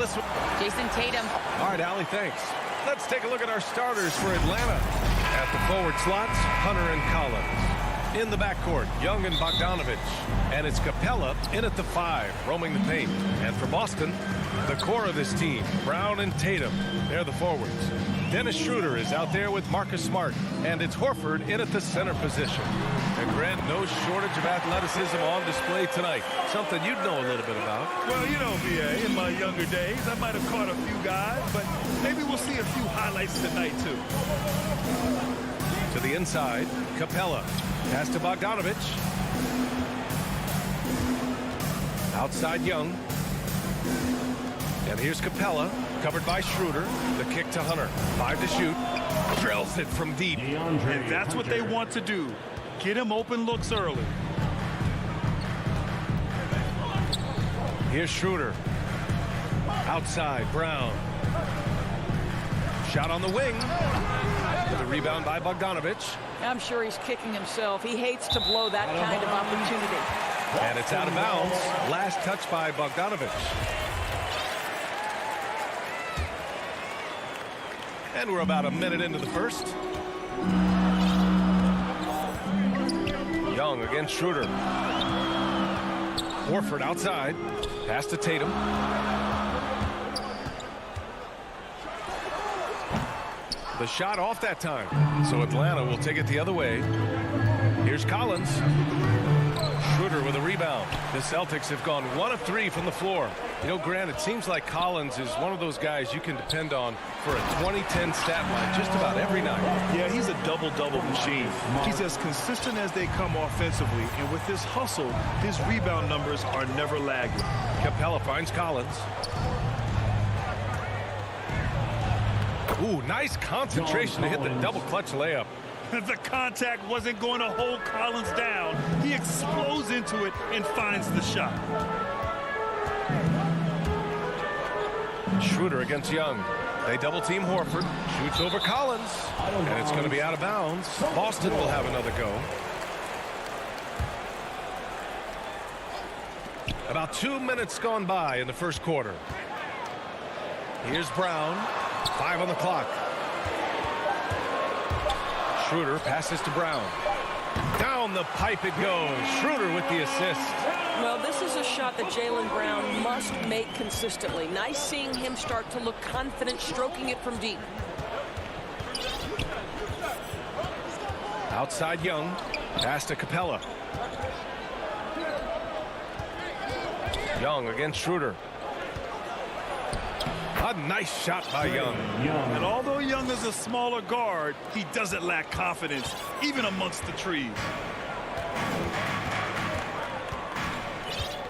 this one. Jason Tatum. All right, Allie, thanks. Let's take a look at our starters for Atlanta. At the forward slots, Hunter and Collins. In the backcourt, Young and Bogdanovich. And it's Capella in at the 5, roaming the paint. And for Boston, the core of this team, Brown and Tatum. They're the forwards. Dennis Schroeder is out there with Marcus Smart. And it's Horford in at the center position. And Grant, no shortage of athleticism on display tonight. Something you'd know a little bit about. Well, you know, BA, in my younger days, I might have caught a few guys, but maybe we'll see a few highlights tonight, too. To the inside, Capella. Pass to Bogdanovich. Outside Young. And here's Capella, covered by Schroeder. The kick to Hunter. 5 to shoot. Drills it from deep. And that's what they want to do. Get him open looks early. Here's Schroeder. Outside, Brown. Shot on the wing. With a rebound by Bogdanovich. I'm sure he's kicking himself. He hates to blow that kind of opportunity. And it's out of bounds. Last touch by Bogdanovich. And we're about a minute into the first. Young against Schroeder. Horford outside. Pass to Tatum. The shot off that time. So Atlanta will take it the other way. Here's Collins. Schroeder with a rebound. The Celtics have gone 1 of 3 from the floor. You know, Grant, it seems like Collins is one of those guys you can depend on for a 2010 stat line just about every night. Yeah, he's a double-double machine. He's as consistent as they come offensively, and with his hustle, his rebound numbers are never lagging. Capella finds Collins. Ooh, nice concentration to hit the double clutch layup. The contact wasn't going to hold Collins down. He explodes into it and finds the shot. Schroeder against Young. They double team Horford. Shoots over Collins. And it's going to be out of bounds. Boston will have another go. About 2 minutes gone by in the first quarter. Here's Brown. 5 on the clock. Schroeder passes to Brown. Down the pipe it goes. Schroeder with the assist. Well, this is a shot that Jaylen Brown must make consistently. Nice seeing him start to look confident, stroking it from deep. Outside Young. Pass to Capella. Young against Schroeder. A nice shot by Young. And although Young is a smaller guard, he doesn't lack confidence, even amongst the trees.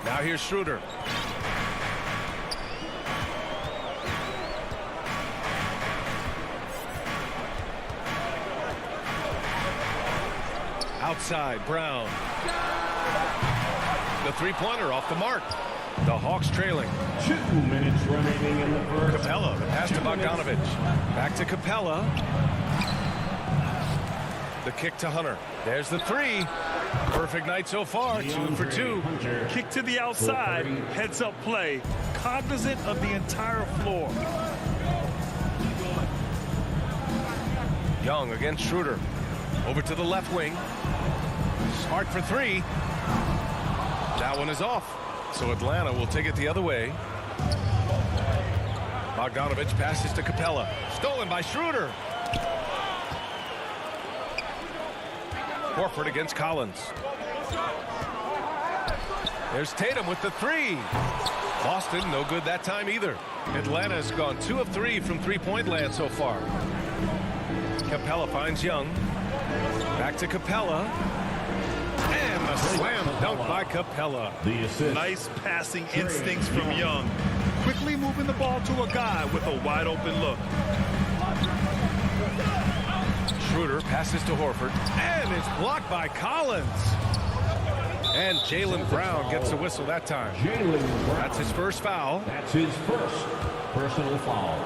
Now here's Schroeder. Outside, Brown. The three-pointer off the mark. The Hawks trailing. 2 minutes remaining in the first. Capella, the pass to Bogdanovich. Back to Capella. The kick to Hunter. There's the 3. Perfect night so far. 2 for 2. Kick to the outside. Heads up play. Cognizant of the entire floor. Young against Schroeder. Over to the left wing. Smart for 3. That one is off. So Atlanta will take it the other way. Bogdanovich passes to Capella. Stolen by Schroeder. Horford against Collins. There's Tatum with the 3. Boston, no good that time either. Atlanta has gone 2 of 3 from three-point land so far. Capella finds Young. Back to Capella. And a slam dunk by Capella. Nice passing instincts from Young. Quickly moving the ball to a guy with a wide open look. Schroeder passes to Horford. And it's blocked by Collins. And Jaylen Brown gets a whistle that time. That's his first foul. That's his first personal foul.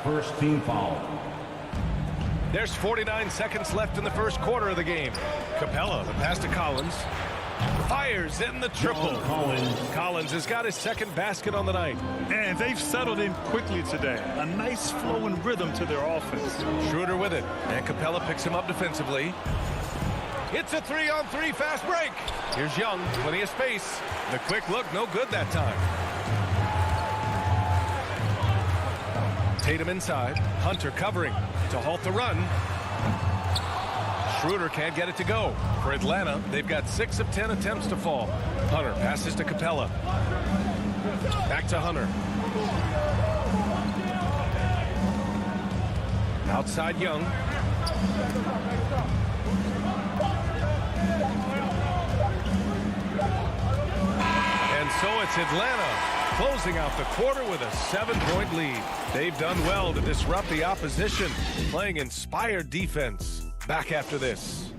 First team foul. There's 49 seconds left in the first quarter of the game. Capella, the pass to Collins. Fires in the triple. Collins has got his second basket on the night. And they've settled in quickly today. A nice flow and rhythm to their offense. Schroeder with it. And Capella picks him up defensively. It's a 3-on-3 fast break. Here's Young. Plenty of space. The quick look, no good that time. Tatum inside. Hunter covering to halt the run. Schroeder can't get it to go. For Atlanta, they've got 6 of 10 attempts to fall. Hunter passes to Capella. Back to Hunter. Outside Young. And so it's Atlanta closing out the quarter with a 7-point lead. They've done well to disrupt the opposition, playing inspired defense. Back after this.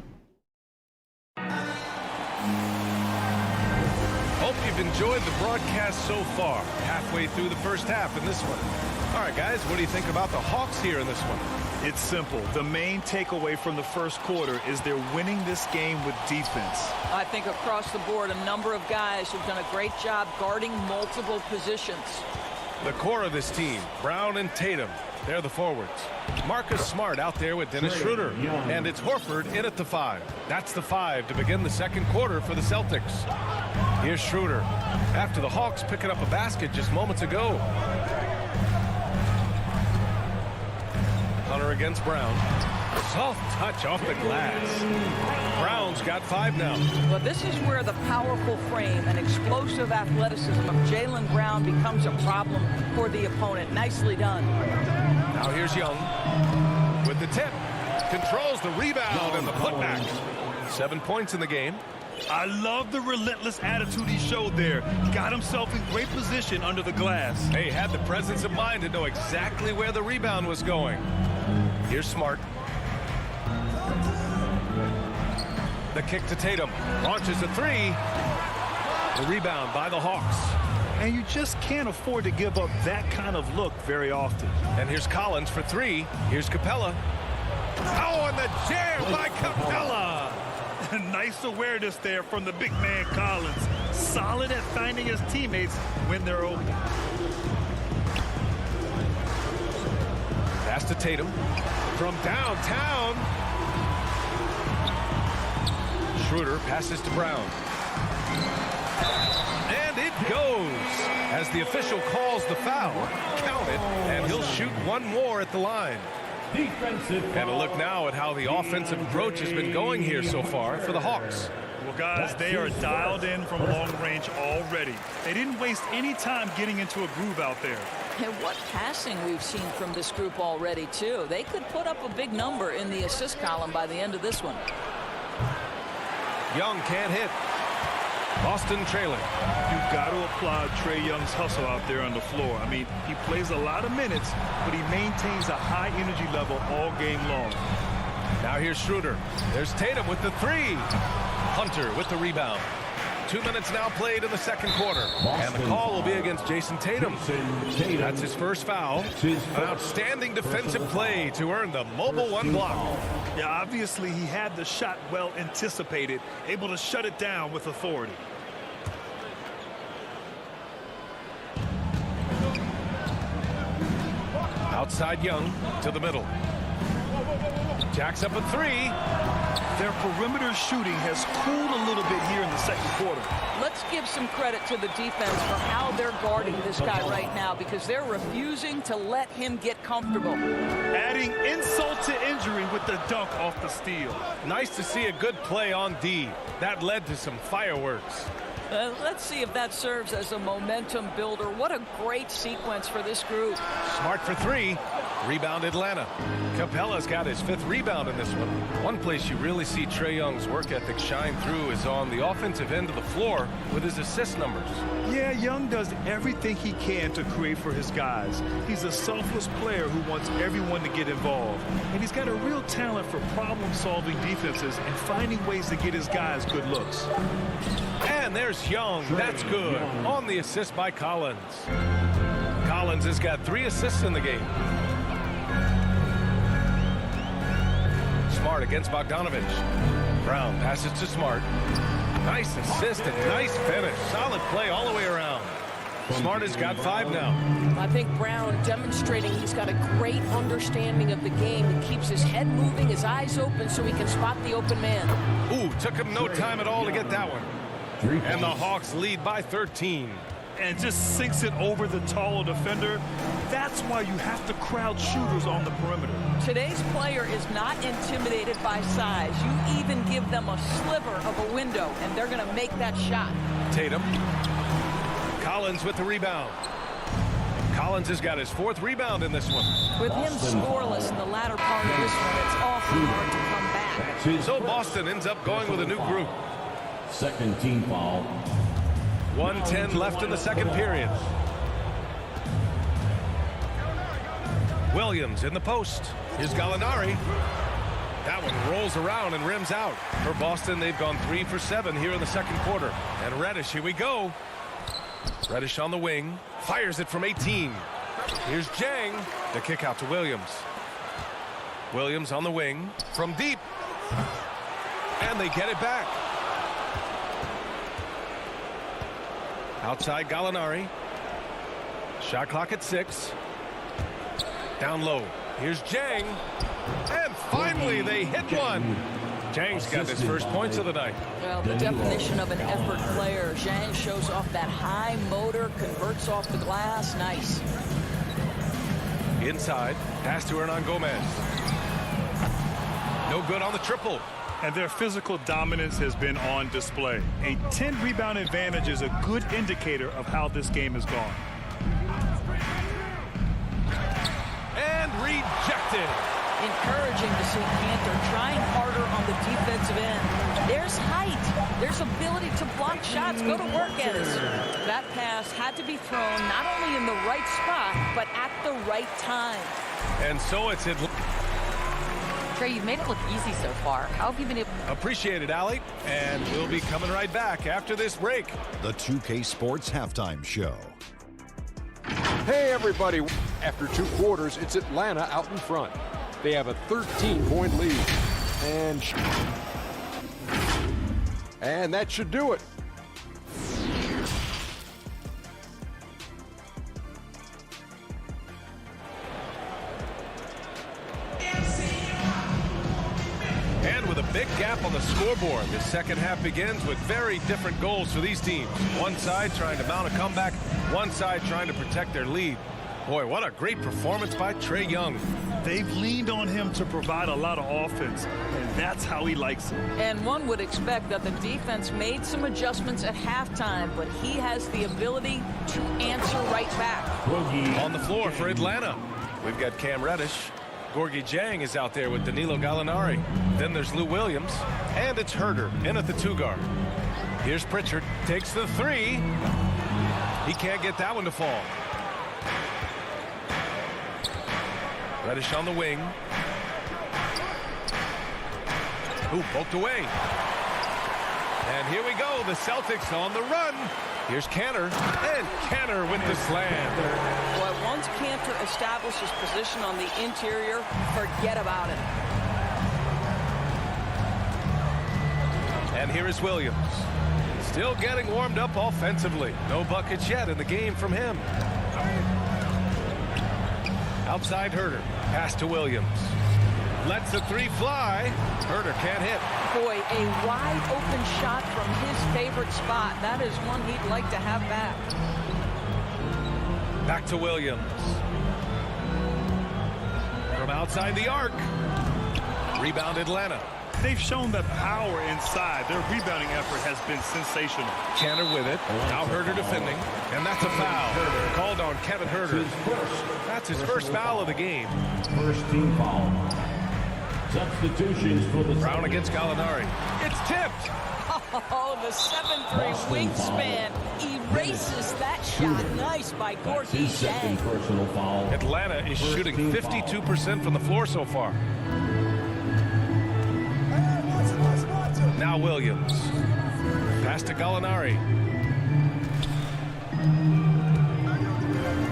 Hope you've enjoyed the broadcast so far. Halfway through the first half in this one. All right, guys, what do you think about the Hawks here in this one? It's simple. The main takeaway from the first quarter is they're winning this game with defense. I think across the board, a number of guys have done a great job guarding multiple positions. The core of this team, Brown and Tatum, they're the forwards. Marcus Smart out there with Dennis Schroeder. And it's Horford in at the 5. That's the 5 to begin the second quarter for the Celtics. Here's Schroeder. After the Hawks picking up a basket just moments ago. Hunter against Brown. Soft touch off the glass. Brown's got 5 now. Well, this is where the powerful frame and explosive athleticism of Jaylen Brown becomes a problem for the opponent. Nicely done. Now here's Young with the tip. Controls the rebound and the putback. 7 points in the game. I love the relentless attitude he showed there. Got himself in great position under the glass. Hey, had the presence of mind to know exactly where the rebound was going. Here's Smart. The kick to Tatum. Launches a 3. The rebound by the Hawks. And you just can't afford to give up that kind of look very often. And here's Collins for 3. Here's Capella. Oh, and the jam by Capella. Nice awareness there from the big man Collins. Solid at finding his teammates when they're open. Pass to Tatum from downtown. Schroeder passes to Brown. And it goes as the official calls the foul. Count it, and he'll shoot one more at the line. And a look now at how the offensive approach has been going here so far for the Hawks. Well, guys, they are dialed in from long range already. They didn't waste any time getting into a groove out there. And what passing we've seen from this group already, too. They could put up a big number in the assist column by the end of this one. Young can't hit. Boston trailing. You've got to applaud Trae Young's hustle out there on the floor. I mean, he plays a lot of minutes, but he maintains a high energy level all game long. Now here's Schroeder. There's Tatum with the 3. Hunter with the rebound. 2 minutes now played in the second quarter. And the call will be against Jason Tatum. That's his first foul. An outstanding defensive play to earn the mobile 1 block. Yeah, obviously he had the shot well anticipated, able to shut it down with authority. Outside Young to the middle. Jacks up a 3. Their perimeter shooting has cooled a little bit here in the second quarter. Let's give some credit to the defense for how they're guarding this guy right now, because they're refusing to let him get comfortable. Adding insult to injury with the dunk off the steal. Nice to see a good play on D. That led to some fireworks. Let's see if that serves as a momentum builder. What a great sequence for this group. Smart for 3. Rebound Atlanta. Capella's got his 5th rebound in this one. One place you really see Trae Young's work ethic shine through is on the offensive end of the floor with his assist numbers. Yeah, Young does everything he can to create for his guys. He's a selfless player who wants everyone to get involved. And he's got a real talent for problem-solving defenses and finding ways to get his guys good looks. And there's Young. That's good. On the assist by Collins. Collins has got 3 assists in the game. Smart against Bogdanovich. Brown passes to Smart. Nice assist and nice finish. Solid play all the way around. Smart has got 5 now. I think Brown demonstrating he's got a great understanding of the game. He keeps his head moving, his eyes open so he can spot the open man. Ooh, took him no time at all to get that one. And the Hawks lead by 13. And just sinks it over the taller defender. That's why you have to crowd shooters on the perimeter. Today's player is not intimidated by size. You even give them a sliver of a window, and they're going to make that shot. Tatum. Collins with the rebound. Collins has got his 4th rebound in this one. With him scoreless in the latter part of this one, it's awfully hard to come back. So Boston ends up going with a new group. Second team foul. 1:10 left in the second period. Williams in the post. Here's Gallinari. That one rolls around and rims out. For Boston, they've gone 3 for 7 here in the second quarter. And Reddish, here we go. Reddish on the wing. Fires it from 18. Here's Jang. The kick out to Williams. Williams on the wing. From deep. And they get it back. Outside Gallinari. Shot clock at 6. Down low. Here's Jang. And finally they hit one. Jang's got his first points of the night. Well, the definition of an effort player. Jang shows off that high motor, converts off the glass. Nice. Inside. Pass to Hernan Gomez. No good on the triple. And their physical dominance has been on display. A 10-rebound advantage is a good indicator of how this game has gone. And rejected. Encouraging to see Cantor trying harder on the defensive end. There's height. There's ability to block shots. Go to work, Ennis. That pass had to be thrown not only in the right spot, but at the right time. And so it's in. Trey, you've made it look easy so far. How have you been able? Appreciate it, Allie. And we'll be coming right back after this break. The 2K Sports Halftime Show. Hey, everybody. After 2 quarters, it's Atlanta out in front. They have a 13-point lead. And that should do it. And with a big gap on the scoreboard, the second half begins with very different goals for these teams. One side trying to mount a comeback, one side trying to protect their lead. Boy, what a great performance by Trae Young. They've leaned on him to provide a lot of offense, and that's how he likes it. And one would expect that the defense made some adjustments at halftime, but he has the ability to answer right back. On the floor for Atlanta, we've got Cam Reddish. Gorgie Jang is out there with Danilo Gallinari. Then there's Lou Williams. And it's Herder in at the 2 guard. Here's Pritchard. Takes the 3. He can't get that one to fall. Reddish on the wing. Ooh, poked away. And here we go. The Celtics on the run. Here's Cantor. And Cantor with the slam. Well, once Cantor establishes position on the interior, forget about it. And here is Williams. Still getting warmed up offensively. No buckets yet in the game from him. Outside Herder. Pass to Williams. Lets the 3 fly. Herder can't hit. Boy, a wide open shot from his favorite spot. That is one he'd like to have back. Back to Williams. From outside the arc. Rebound Atlanta. They've shown that power inside. Their rebounding effort has been sensational. Cantor with it. Now Herder defending. And that's a foul. Called on Kevin Herder. That's his first foul of the game. First team foul. Substitutions for the Brown against Gallinari. It's tipped. Oh, the 7'3" wingspan erases that shot. Nice by Gorgie Jang. personal foul. Atlanta is shooting 52% from the floor so far. Now Williams. Pass to Gallinari.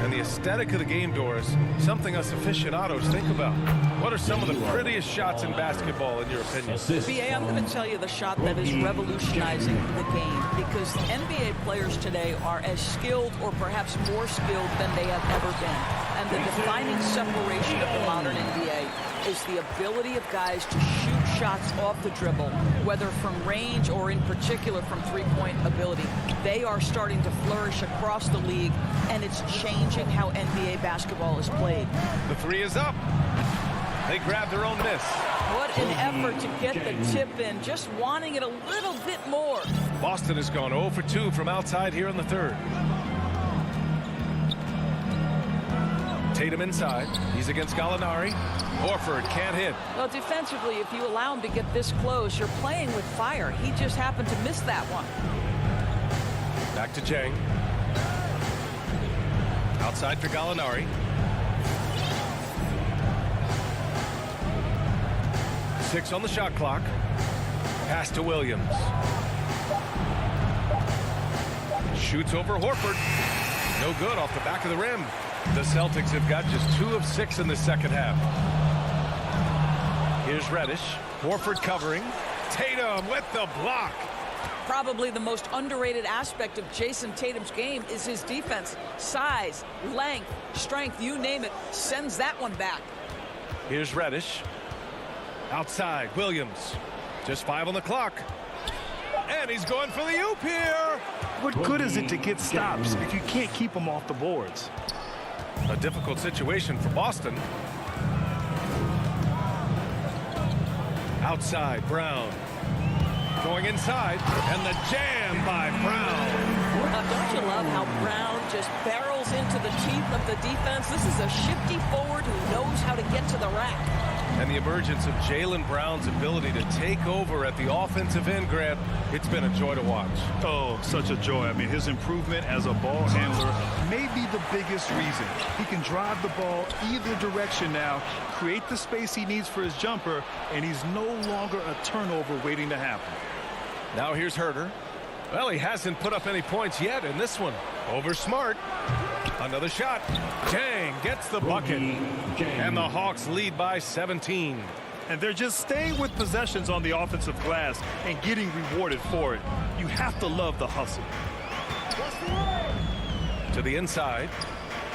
And the aesthetic of the game, Doris, something us aficionados think about. What are some of the prettiest shots in basketball, in your opinion? BA, I'm going to tell you the shot that is revolutionizing the game, because NBA players today are as skilled or perhaps more skilled than they have ever been. And the defining separation of the modern NBA is the ability of guys to shoot shots off the dribble, whether from range or in particular from three-point ability. They are starting to flourish across the league, and it's changing how NBA basketball is played. The three is up. They grab their own miss. What an effort to get the tip in, just wanting it a little bit more. Boston has gone 0 for 2 from outside here in the third. Tatum inside. He's against Gallinari. Horford can't hit. Well, defensively, if you allow him to get this close, you're playing with fire. He just happened to miss that one. Back to Jang. Outside for Gallinari. Six on the shot clock. Pass to Williams. Shoots over Horford. No good off the back of the rim. The Celtics have got just 2 of 6 in the second half. Here's Reddish. Horford covering. Tatum with the block. Probably the most underrated aspect of Jason Tatum's game is his defense. Size, length, strength, you name it, sends that one back. Here's Reddish. Outside, Williams. Just 5 on the clock. And he's going for the oop here. What good is it to get stops if you can't keep them off the boards? A difficult situation for Boston. Outside, Brown. Going inside, and the jam by Brown. Don't you love how Brown just barrels into the teeth of the defense? This is a shifty forward who knows how to get to the rack. And the emergence of Jaylen Brown's ability to take over at the offensive end, Grant, it's been a joy to watch. Oh, such a joy. I mean, his improvement as a ball handler may be the biggest reason. He can drive the ball either direction now, create the space he needs for his jumper, and he's no longer a turnover waiting to happen. Now here's Herter. Well, he hasn't put up any points yet in this one. Over Smart. Another shot. Jang gets the bucket. And the Hawks lead by 17. And they're just staying with possessions on the offensive glass and getting rewarded for it. You have to love the hustle. To the inside.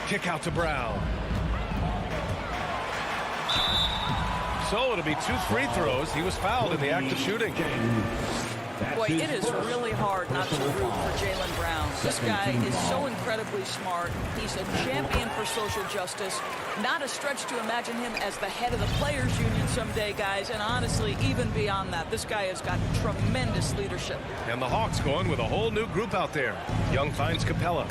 Kick out to Brown. So it'll be 2 free throws. He was fouled in the act of shooting. Boy, it is really hard not to root for Jaylen Brown. This guy is so incredibly smart. He's a champion for social justice. Not a stretch to imagine him as the head of the Players Union someday, guys. And honestly, even beyond that, this guy has got tremendous leadership. And the Hawks going with a whole new group out there. Young finds Capella.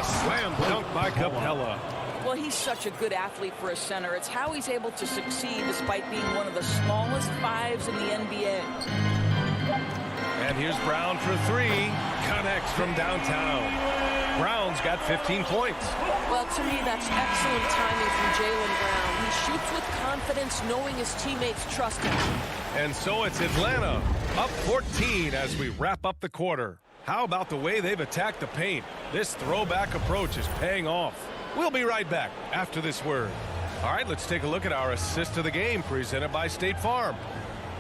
Slam dunk by Capella. Well, he's such a good athlete for a center. It's how he's able to succeed despite being one of the smallest 5s in the NBA. And here's Brown for 3. Connects from downtown. Brown's got 15 points. Well, to me, that's excellent timing from Jaylen Brown. He shoots with confidence, knowing his teammates trust him. And so it's Atlanta, up 14 as we wrap up the quarter. How about the way they've attacked the paint? This throwback approach is paying off. We'll be right back after this word. All right, let's take a look at our assist of the game presented by State Farm.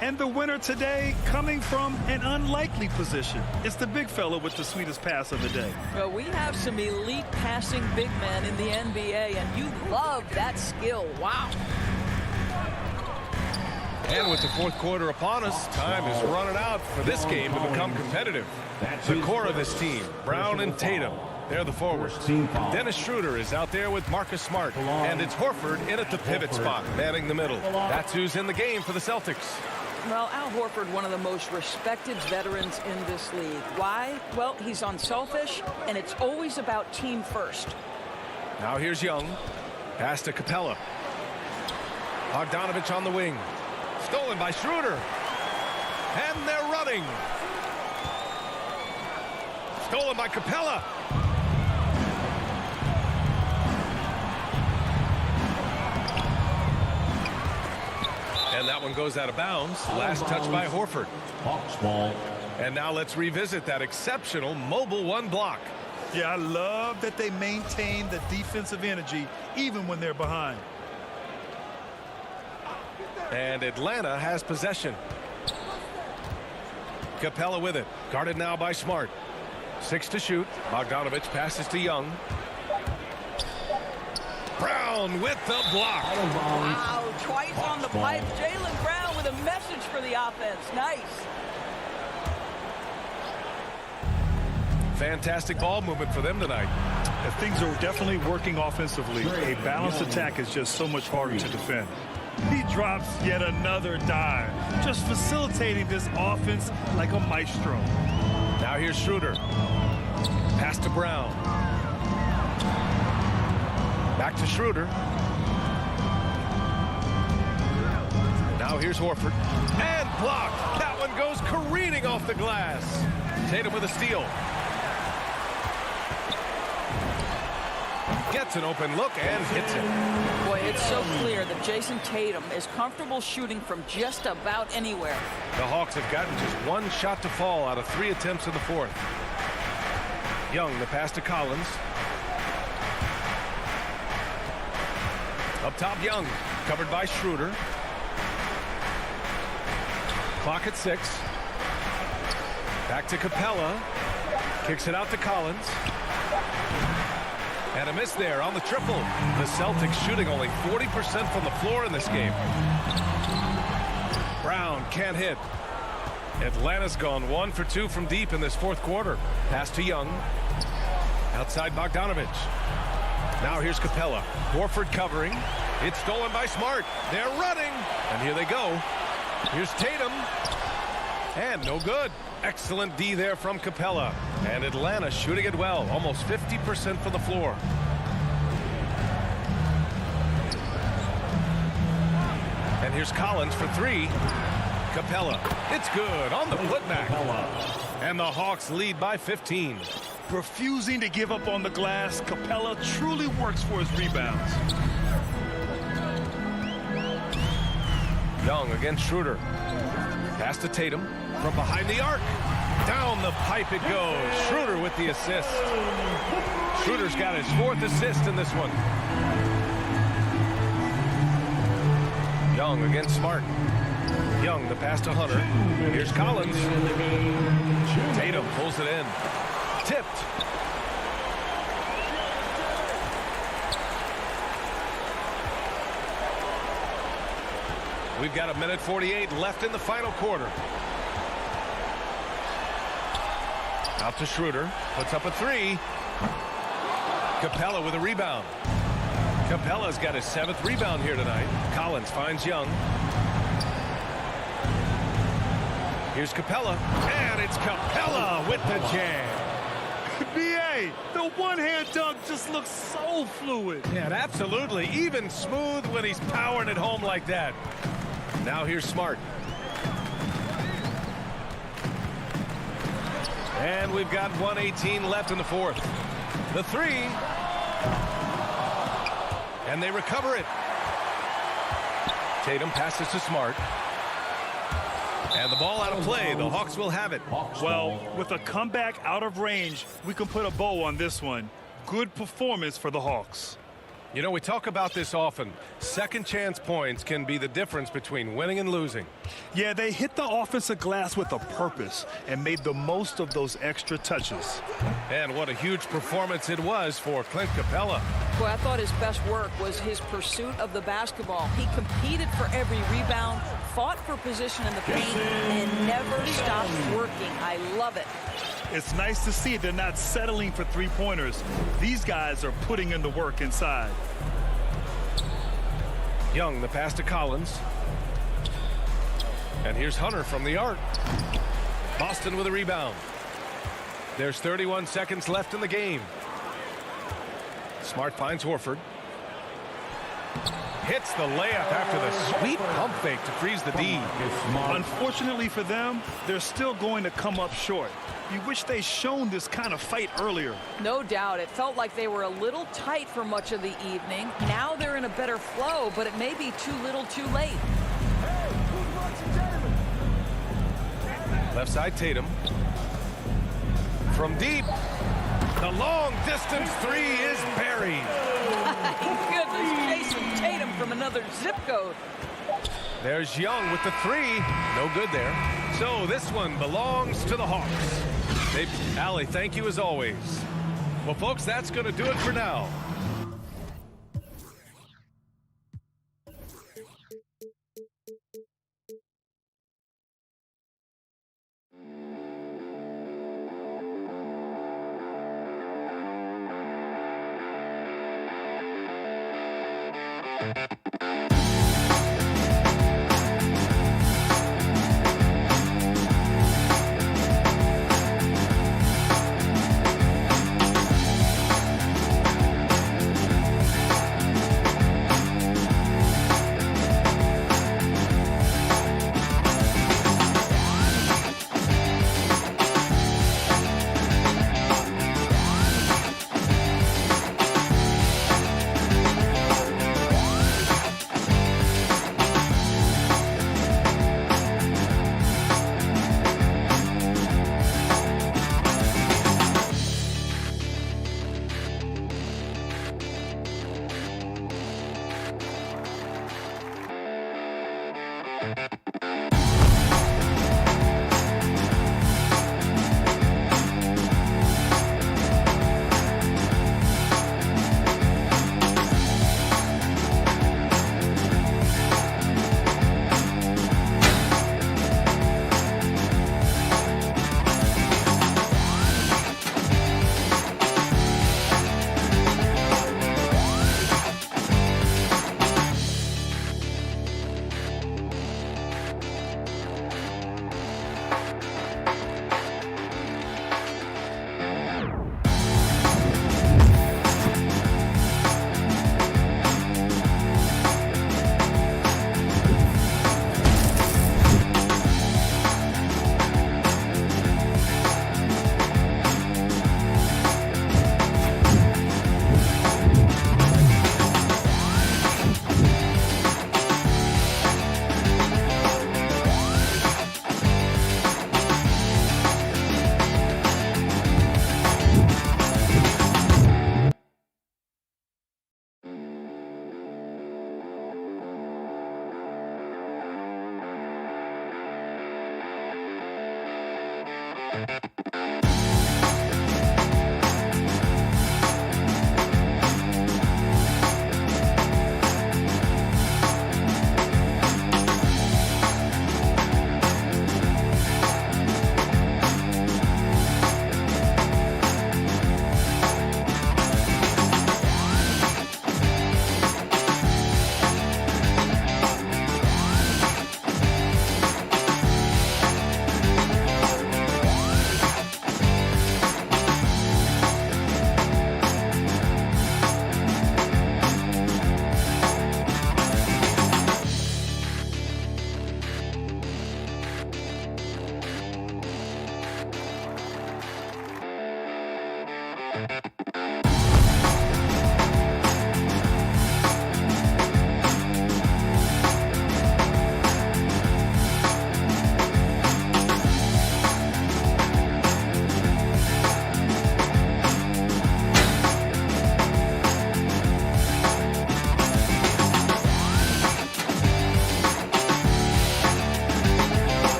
And the winner today coming from an unlikely position. It's the big fella with the sweetest pass of the day. Well, we have some elite passing big men in the NBA, and you love that skill. Wow. And with the fourth quarter upon us, time is running out for this game to become competitive. The core of this team, Brown and Tatum, they're the forwards. Dennis Schroeder is out there with Marcus Smart, and it's Horford in at the pivot spot, manning the middle. That's who's in the game for the Celtics. Well, Al Horford, one of the most respected veterans in this league. Why? Well, he's unselfish, and it's always about team first. Now here's Young. Pass to Capella. Bogdanovich on the wing. Stolen by Schroeder. And they're running. Stolen by Capella. That one goes out of bounds. Last touch by Horford. Hawks ball. And now let's revisit that exceptional mobile one block. Yeah, I love that they maintain the defensive energy even when they're behind. And Atlanta has possession. Capella with it. Guarded now by Smart. 6 to shoot. Bogdanovich passes to Young. Brown with the block. Wow, twice on the pipe. Jaylen Brown with a message for the offense. Nice. Fantastic ball movement for them tonight. Things are definitely working offensively. A balanced attack is just so much harder to defend. He drops yet another dime, just facilitating this offense like a maestro. Now here's Schroeder. Pass to Brown. Back to Schroeder. Now here's Horford. And blocked. That one goes careening off the glass. Tatum with a steal. Gets an open look and hits it. Boy, it's so clear that Jason Tatum is comfortable shooting from just about anywhere. The Hawks have gotten just one shot to fall out of 3 attempts in the fourth. Young, the pass to Collins. Up top, Young, covered by Schroeder. Clock at 6. Back to Capella. Kicks it out to Collins. And a miss there on the triple. The Celtics shooting only 40% from the floor in this game. Brown can't hit. Atlanta's gone 1 for 2 from deep in this fourth quarter. Pass to Young. Outside Bogdanovich. Now here's Capella. Horford covering. It's stolen by Smart. They're running. And here they go. Here's Tatum. And no good. Excellent D there from Capella. And Atlanta shooting it well. Almost 50% from the floor. And here's Collins for 3. Capella. It's good on the putback. And the Hawks lead by 15. Refusing to give up on the glass, Capella truly works for his rebounds. Young against Schroeder. Pass to Tatum from behind the arc. Down the pipe it goes. Schroeder with the assist. Schroeder's got his 4th assist in this one. Young against Smart. Young, the pass to Hunter. Here's Collins. Tatum pulls it in. Tipped. We've got 1:48 left in the final quarter. Out to Schroeder. Puts up a 3. Capella with a rebound. Capella's got his 7th rebound here tonight. Collins finds Young. Here's Capella. And it's Capella with the jam. B.A., the one-hand dunk just looks so fluid. Yeah, absolutely. Even smooth when he's powering it home like that. Now here's Smart. And we've got 1:18 left in the fourth. The 3. And they recover it. Tatum passes to Smart. And the ball out of play. The Hawks will have it. Well, with a comeback out of range, we can put a bow on this one. Good performance for the Hawks. You know, we talk about this often. Second chance points can be the difference between winning and losing. Yeah, they hit the offensive glass with a purpose and made the most of those extra touches. And what a huge performance it was for Clint Capella. Boy, I thought his best work was his pursuit of the basketball. He competed for every rebound, fought for position in the paint, and never stopped working. I love it. It's nice to see they're not settling for three-pointers. These guys are putting in the work inside. Young, the pass to Collins. And here's Hunter from the arc. Boston with a rebound. There's 31 seconds left in the game. Smart finds Horford. Hits the layup after the sweet pump fake to freeze the D. Unfortunately for them, they're still going to come up short. You wish they'd shown this kind of fight earlier. No doubt. It felt like they were a little tight for much of the evening. Now they're in a better flow, but it may be too little too late. Left side, Tatum. From deep, the long distance three is buried. Goodness, Jason Tatum from another zip code. There's Young with the three. No good there. So this one belongs to the Hawks. Allie, thank you as always. Well, folks, that's going to do it for now.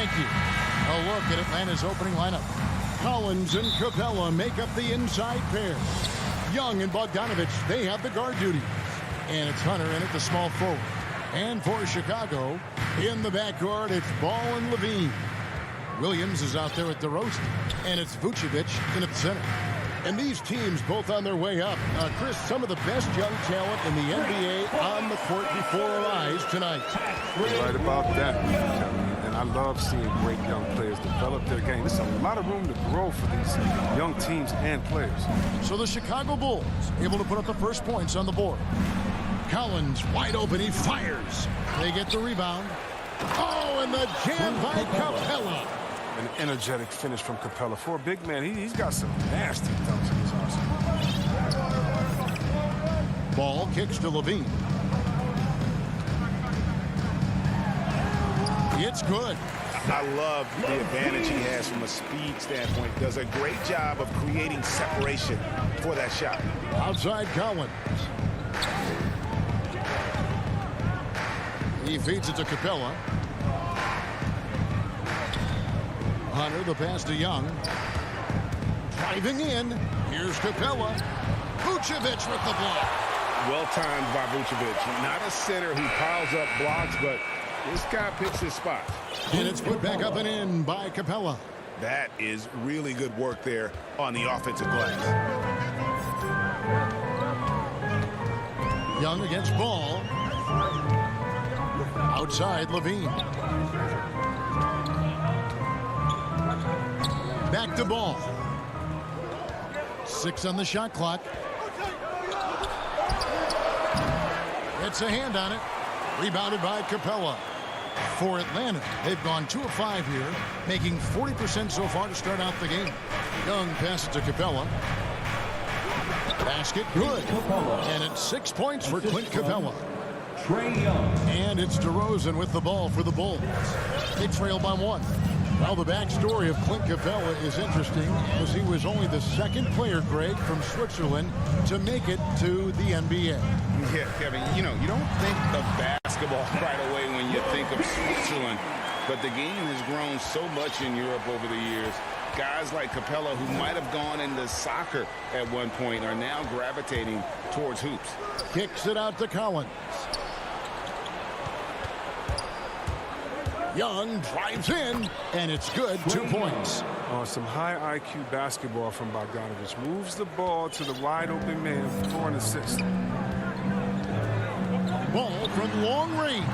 Thank you. A look at Atlanta's opening lineup. Collins and Capella make up the inside pair. Young and Bogdanovich, they have the guard duty. And it's Hunter in at the small forward. And for Chicago, in the backcourt, it's Ball and Levine. Williams is out there at DeRozan. And it's Vucevic in at the center. And these teams both on their way up. Chris, some of the best young talent in the NBA on the court before our eyes tonight. You're right about that, and I love seeing great young players develop their game. There's a lot of room to grow for these young teams and players. So the Chicago Bulls able to put up the first points on the board. Collins wide open, he fires. They get the rebound. Oh, and the jam by Capella. An energetic finish from Capella. For a big man, he's got some nasty dunks in his arsenal. Ball kicks to Levine. It's good. I love the advantage he has from a speed standpoint. Does a great job of creating separation for that shot. Outside Collins. He feeds it to Capella. Hunter, the pass to Young. Driving in. Here's Capella. Vucevic with the block. Well timed by Vucevic. Not a center who piles up blocks, but this guy picks his spot. And it's put back up and in by Capella. That is really good work there on the offensive glass. Young against Ball. Outside Levine. Back to Ball. 6 on the shot clock. It's a hand on it. Rebounded by Capella. For Atlanta, they've gone 2 of 5 here, making 40% so far to start out the game. Young passes to Capella. Basket good. And it's 6 points for Clint Capella. And it's DeRozan with the ball for the Bulls. They trail by 1. Well, the backstory of Clint Capella is interesting, as he was only the second player, Greg, from Switzerland to make it to the NBA. Yeah, Kevin, you know, you don't think of basketball right away when you think of Switzerland, but the game has grown so much in Europe over the years. Guys like Capella, who might have gone into soccer at one point, are now gravitating towards hoops. Kicks it out to Collins. Young drives in, and it's good. 2 points. Some high IQ basketball from Bogdanovich. Moves the ball to the wide open man for an assist. Ball from long range.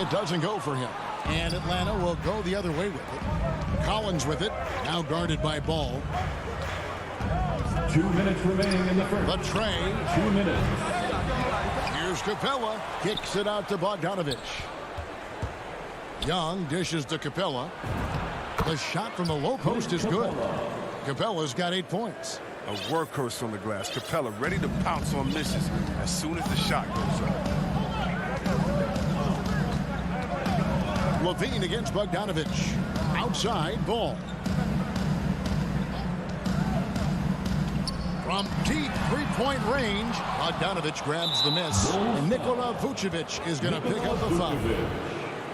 It doesn't go for him. And Atlanta will go the other way with it. Collins with it. Now guarded by Ball. 2 minutes remaining in the first. The tray. 2 minutes. Here's Capella. Kicks it out to Bogdanovich. Young dishes to Capella. The shot from the low post is good. Capella's got 8 points. A workhorse on the glass. Capella ready to pounce on misses as soon as the shot goes up. Levine against Bogdanovich. Outside Ball. From deep three-point range, Bogdanovich grabs the miss. And Nikola Vucevic is going to pick up the foul.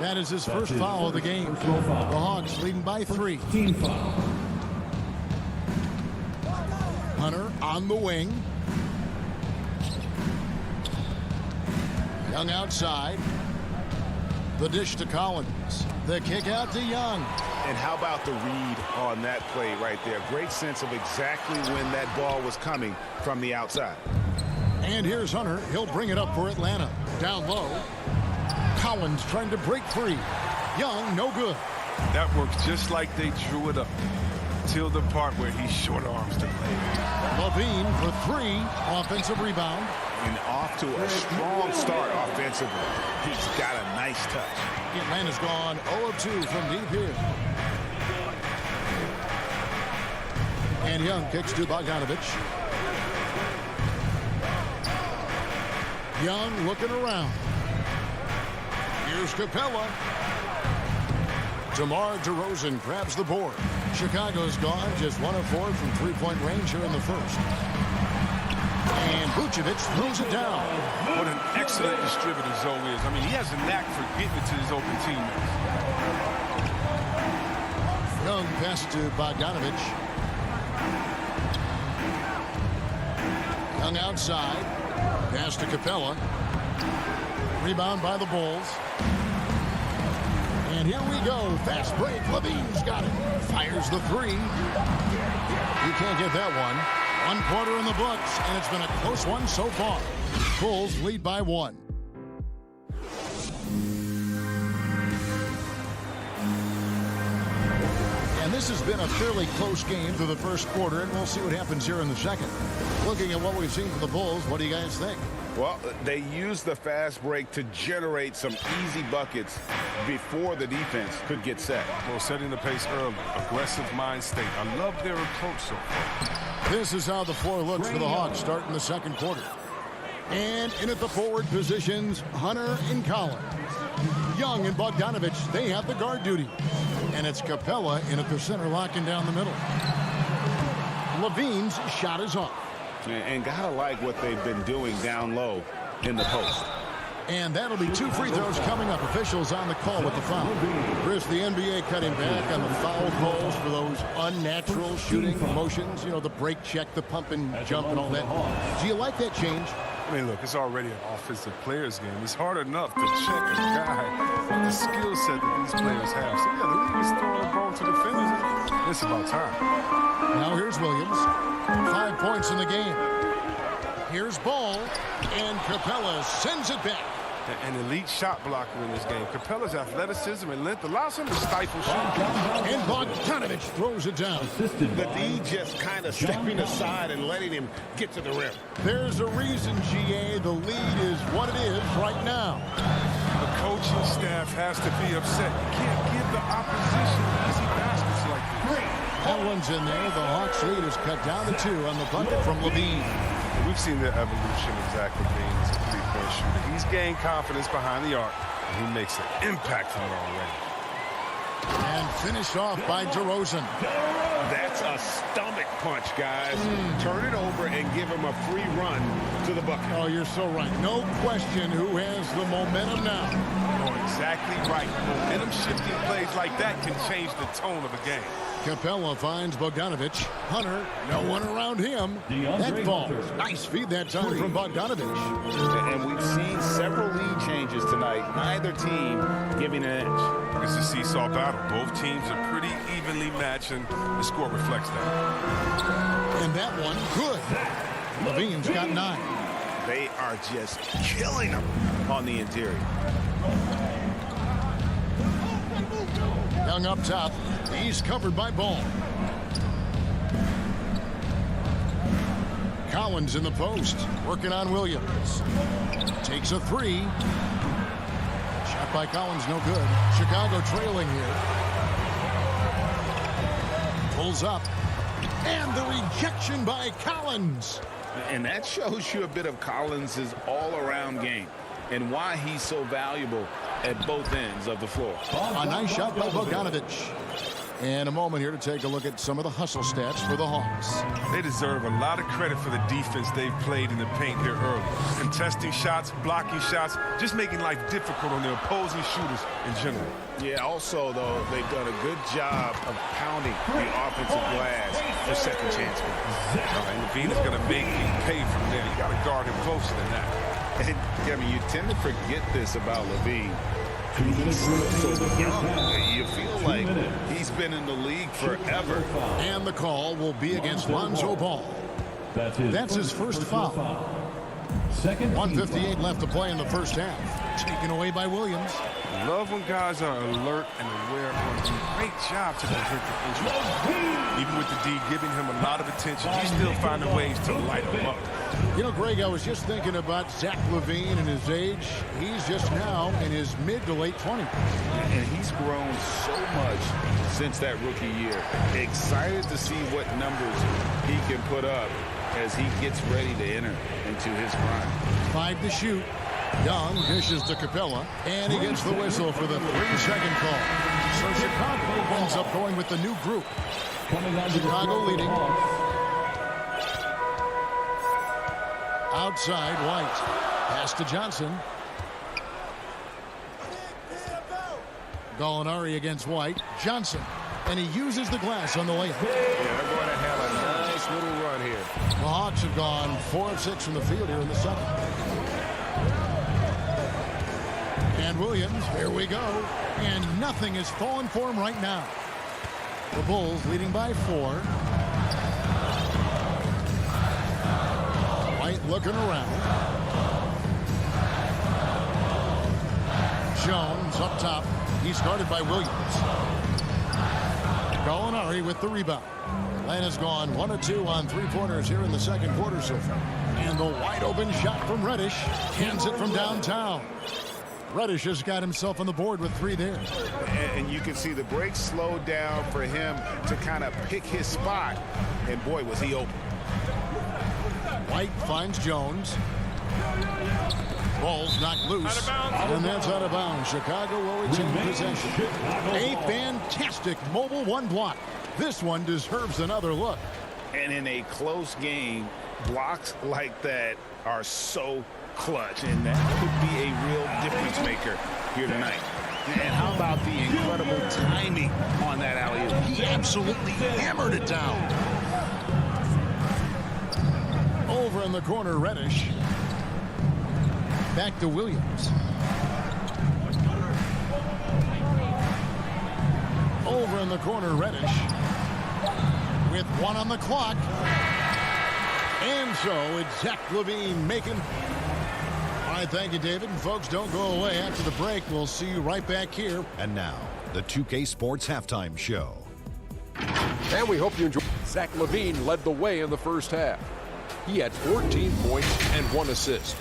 That is his first foul of the game. The Hawks leading by 3. Hunter on the wing. Young outside. The dish to Collins. The kick out to Young. And how about the read on that play right there? Great sense of exactly when that ball was coming from the outside. And here's Hunter. He'll bring it up for Atlanta. Down low. Collins trying to break free. Young, no good. That works just like they drew it up. Till the part where he short arms the play. Levine for 3. Offensive rebound. And off to a strong start offensively. He's got a nice touch. Atlanta's gone 0 of 2 from deep here. And Young kicks to Bogdanovich. Young looking around. Here's Capella. DeMar DeRozan grabs the board. Chicago's gone just 1 of 4 from three-point range here in the first. And Vucevic throws it down. What an excellent distributor Zoe is. I mean, he has a knack for getting it to his open teammates. Young pass to Bogdanovich. Young outside. Pass to Capella. Rebound by the Bulls. And here we go. Fast break. Levine's got it. Fires the three. You can't get that one. 1 quarter in the books, and it's been a close one so far. Bulls lead by 1. And this has been a fairly close game through the first quarter, and we'll see what happens here in the second. Looking at what we've seen from the Bulls, what do you guys think? Well, they used the fast break to generate some easy buckets before the defense could get set. Well, setting the pace early, aggressive mind state. I love their approach so far. This is how the floor looks for the Hawks starting the second quarter. And in at the forward positions, Hunter and Collins. Young and Bogdanovich, they have the guard duty. And it's Capella in at the center, locking down the middle. Levine's shot is off. And gotta like what they've been doing down low in the post. And that'll be 2 free throws coming up. Officials on the call with the foul. Chris, the NBA cutting back on the foul calls for those unnatural shooting motions. You know, the break check, the pump and jump and all that. Do you like that change? I mean, look, it's already an offensive player's game. It's hard enough to check a guy with the skill set that these players have. So, yeah, the league is throwing the ball to defenders. It's about time. Now here's Williams. 5 points in the game. Here's Ball, and Capella sends it back. An elite shot blocker in this game. Capella's athleticism and length allows him to stifle shots. And Bogdanovich throws it down. The D just kind of stepping aside and letting him get to the rim. There's a reason, GA, the lead is what it is right now. The coaching staff has to be upset. You can't give the opposition easy baskets like this. That one's in there. The Hawks lead is cut down to 2 on the bucket from Levine. We've seen the evolution of Zach Levine as a three-point shooter. He's gained confidence behind the arc, and he makes an impact from it already. And finished off by DeRozan. That's a stomach punch, guys. Turn it over and give him a free run to the bucket. Oh, you're so right. No question who has the momentum now. You're exactly right. Momentum-shifting plays like that can change the tone of a game. Capella finds Bogdanovich. Hunter, no one around him. That ball. Nice feed that time from Bogdanovich. And we've seen several lead changes tonight. Neither team giving an edge. It's a seesaw battle. Both teams are pretty evenly matched, and the score reflects that. And that one, good. Levine's got 9. They are just killing them on the interior. Young up top. He's covered by Ball. Collins in the post, working on Williams. Takes a 3. Shot by Collins, no good. Chicago trailing here. Pulls up. And the rejection by Collins. And that shows you a bit of Collins' all-around game and why he's so valuable at both ends of the floor. A nice shot by Bogdanovich. And a moment here to take a look at some of the hustle stats for the Hawks. They deserve a lot of credit for the defense they've played in the paint here early. Contesting shots, blocking shots, just making life difficult on the opposing shooters in general. Yeah, also, though, they've done a good job of pounding the offensive glass for second chance points. And Levine is going to make you pay from there. You got to guard him closer than that. And, I mean, you tend to forget this about Levine. He's so young. You feel like he's been in the league forever. And the call will be against Lonzo Ball. That's his first foul. 1:58 left to play in the first half. Taken away by Williams. I love when guys are alert and aware of him. Great job to prevent the injury. Even with the D giving him a lot of attention, he's still finding ways to light him up. You know, Greg, I was just thinking about Zach LaVine and his age. He's just now in his mid to late 20s. And he's grown so much since that rookie year. Excited to see what numbers he can put up as he gets ready to enter into his prime. 5 to shoot. Young dishes to Capella, and he gets the whistle for the 3-second call. So Chicago ends up going with the new group. Chicago leading. Outside, White. Pass to Johnson. Gallinari against White. Johnson and he uses the glass on the layup. Yeah, they're going to have a nice little run here. The Hawks have gone 4 of 6 from the field here in the second. And Williams, here we go. And nothing is falling for him right now. The Bulls leading by 4. White looking around. Jones up top. He's guarded by Williams. Gallinari with the rebound. Atlanta's gone 1 of 2 on 3-pointers here in the second quarter so far. And the wide open shot from Reddish. Hands it from downtown. Reddish has got himself on the board with 3 there. And you can see the break slowed down for him to kind of pick his spot. And boy, was he open. White finds Jones. Ball's knocked loose. And that's out of bounds. Chicago will retain possession. A fantastic mobile 1 block. This one deserves another look. And in a close game, blocks like that are so clutch, and that could be a real difference maker here tonight. And how about the incredible timing on that alley-oop? He absolutely hammered it down. Over in the corner, Reddish. Back to Williams. Over in the corner, Reddish. With 1 on the clock. And so it's Zach LaVine making. All right, thank you, David. And folks, don't go away. After the break, we'll see you right back here. And now, the 2K Sports Halftime Show. And we hope you enjoy. Zach LaVine led the way in the first half. He had 14 points and 1 assist.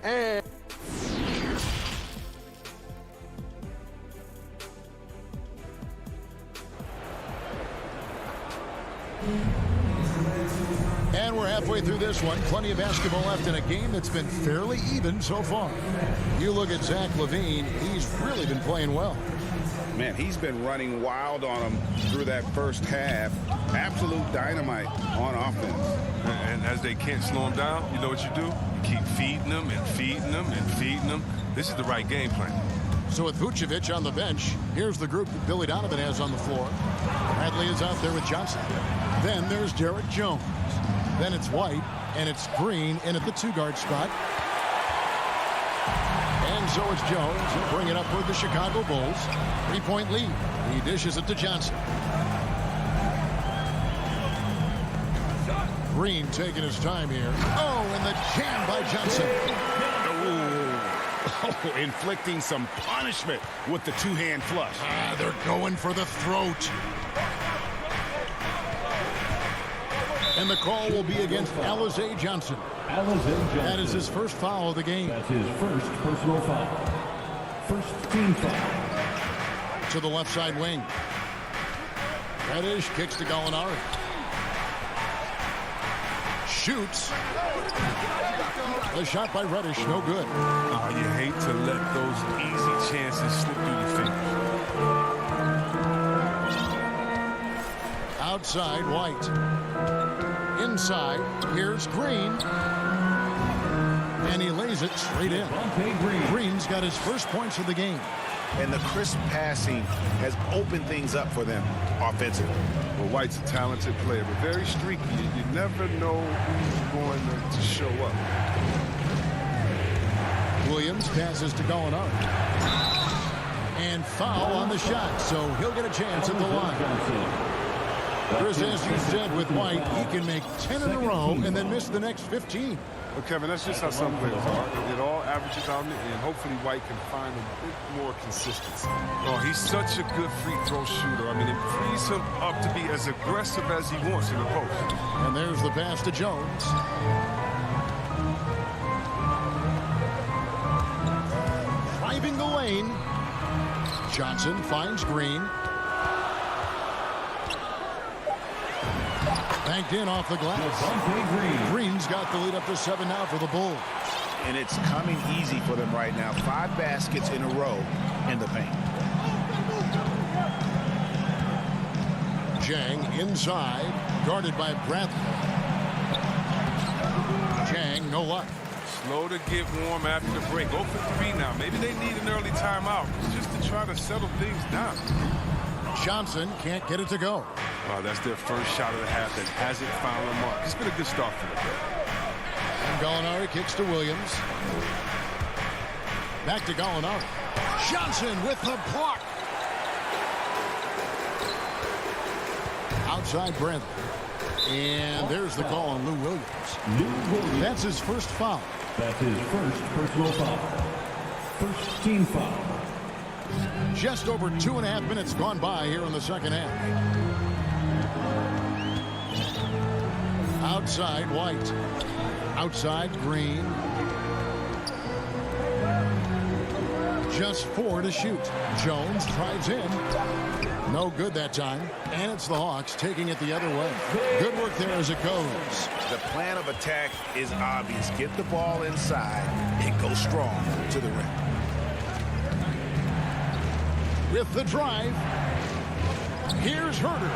And we're halfway through this one. Plenty of basketball left in a game that's been fairly even so far. You look at Zach LaVine, he's really been playing well. Man, he's been running wild on him through that first half. Absolute dynamite on offense. And as they can't slow him down, you know what you do? You keep feeding them and feeding them and feeding them. This is the right game plan. So with Vucevic on the bench, here's the group that Billy Donovan has on the floor. Bradley is out there with Johnson. Then there's Derek Jones. Then it's White, and it's Green in at the 2-guard spot. And so it's Jones. He'll bring it up with the Chicago Bulls. 3-point lead. He dishes it to Johnson. Green taking his time here. Oh, and the jam by Johnson. Oh, inflicting some punishment with the 2-hand flush. They're going for the throat. And the call will be against Alizé Johnson. That is his first foul of the game. That's his first personal foul. First team foul. To the left side wing. Reddish kicks to Gallinari. Shoots. The shot by Reddish, no good. Oh, you hate to let those easy chances slip through your fingers. Outside, White. Inside, here's Green. And he lays it straight in. Green's got his first points of the game. And the crisp passing has opened things up for them offensively. Well, White's a talented player, but very streaky. You never know who's going to show up. Williams passes to Gallinari. And foul on the shot, so he'll get a chance at the line. Chris, as you said with White, he can make 10 in a row and then miss the next 15. Well, Kevin, that's just how some players are. It all averages out, and hopefully White can find a bit more consistency. Oh, he's such a good free throw shooter. I mean, it frees him up to be as aggressive as he wants in the post. And there's the pass to Jones. Driving the lane. Johnson finds Green. Banked in off the glass. Green's got the lead up to 7 now for the Bulls. And it's coming easy for them right now. 5 baskets in a row in the paint. Jang inside, guarded by Bradley. Jang, no luck. Slow to get warm after the break. 0 for 3 now. Maybe they need an early timeout just to try to settle things down. Johnson can't get it to go. Wow, that's their first shot of the half that hasn't found a mark. It's been a good start for them. And Gallinari kicks to Williams. Back to Gallinari. Johnson with the block. Outside Brent. And there's the call on Lou Williams. That's his first foul. That's his first personal foul. First team foul. Just over 2.5 minutes gone by here in the second half. Outside White. Outside Green. Just 4 to shoot. Jones drives in. No good that time. And it's the Hawks taking it the other way. Good work there as it goes. The plan of attack is obvious. Get the ball inside and go strong to the rim. With the drive, here's Herter.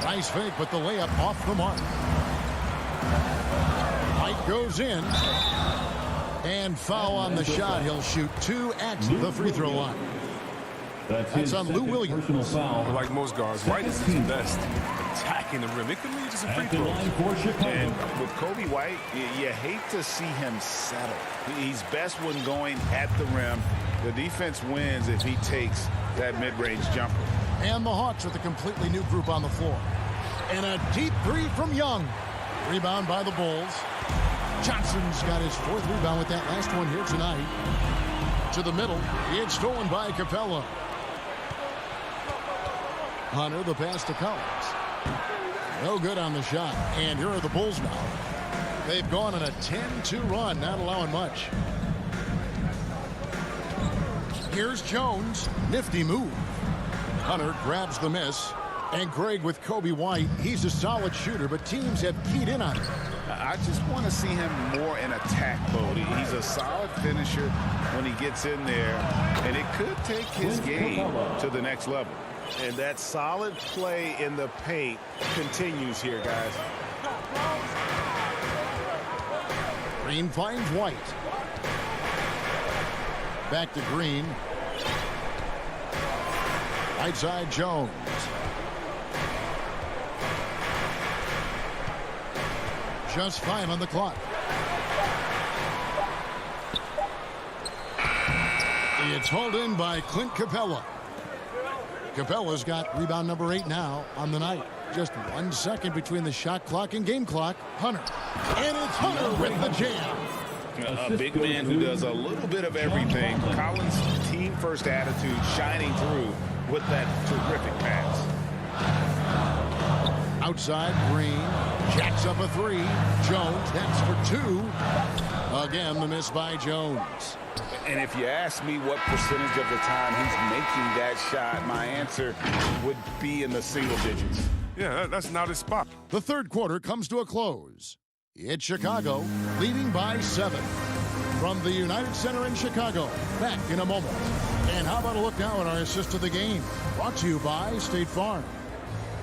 Nice fake, but the layup off the mark. White goes in. And foul on the shot. He'll shoot 2 at the free throw line. That's on Lou Williams. Like most guards, White is his best attacking the rim. It can lead to some free throws. And with Kobe White, you hate to see him settle. He's best when going at the rim. The defense wins if he takes that mid-range jumper. And the Hawks with a completely new group on the floor. And a deep 3 from Young. Rebound by the Bulls. Johnson's got his 4th rebound with that last one here tonight. To the middle. It's stolen by Capella. Hunter, the pass to Collins. No good on the shot. And here are the Bulls now. They've gone on a 10-2 run, not allowing much. Here's Jones. Nifty move. Hunter grabs the miss. And Greg with Kobe White, he's a solid shooter, but teams have keyed in on him. I just want to see him more in attack mode. He's a solid finisher when he gets in there, and it could take his game to the next level. And that solid play in the paint continues here, guys. Green finds White. Back to Green. Right side Jones. Just 5 on the clock. It's hauled in by Clint Capella. Capella's got rebound number 8 now on the night. Just 1 second between the shot clock and game clock. Hunter. And it's Hunter with the jam. A big man who does a little bit of everything. Collins' team-first attitude shining through with that terrific pass. Outside Green. Jacks up a 3. Jones, that's for 2. Again, the miss by Jones. And if you ask me what percentage of the time he's making that shot, my answer would be in the single digits. Yeah, that's not his spot. The third quarter comes to a close. It's Chicago leading by 7. From the United Center in Chicago, back in a moment. And how about a look now at our assist of the game? Brought to you by State Farm.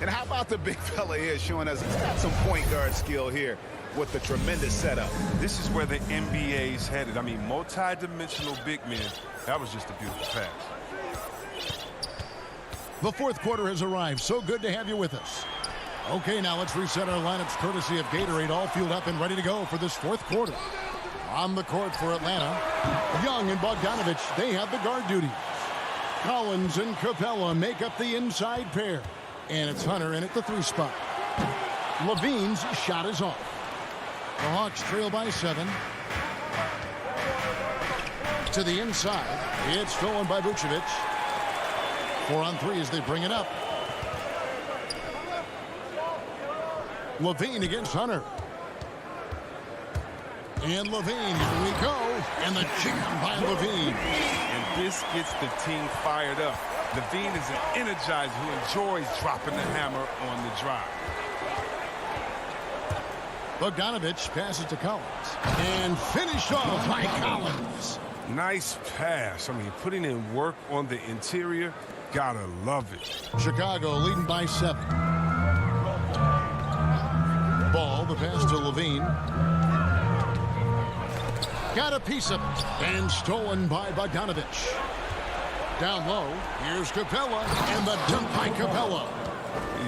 And how about the big fella here showing us he's got some point guard skill here with the tremendous setup. This is where the NBA's headed. I mean, multi-dimensional big men. That was just a beautiful pass. The fourth quarter has arrived. So good to have you with us. Okay, now let's reset our lineups courtesy of Gatorade, all fueled up and ready to go for this fourth quarter. On the court for Atlanta, Young and Bogdanovich, they have the guard duties. Collins and Capella make up the inside pair. And it's Hunter in at the 3 spot. Levine's shot is off. The Hawks trail by 7. To the inside. It's stolen by Vucevic. 4 on 3 as they bring it up. Levine against Hunter. And Levine, here we go. And the jam by Levine. And this gets the team fired up. Levine is an energizer who enjoys dropping the hammer on the drive. Bogdanovich passes to Collins. And finished off by Collins. Nice pass. I mean, putting in work on the interior. Gotta love it. Chicago leading by 7. Ball, the pass to Levine. Got a piece of it. And stolen by Bogdanovich. Down low, here's Capella, and the dunk by Capella.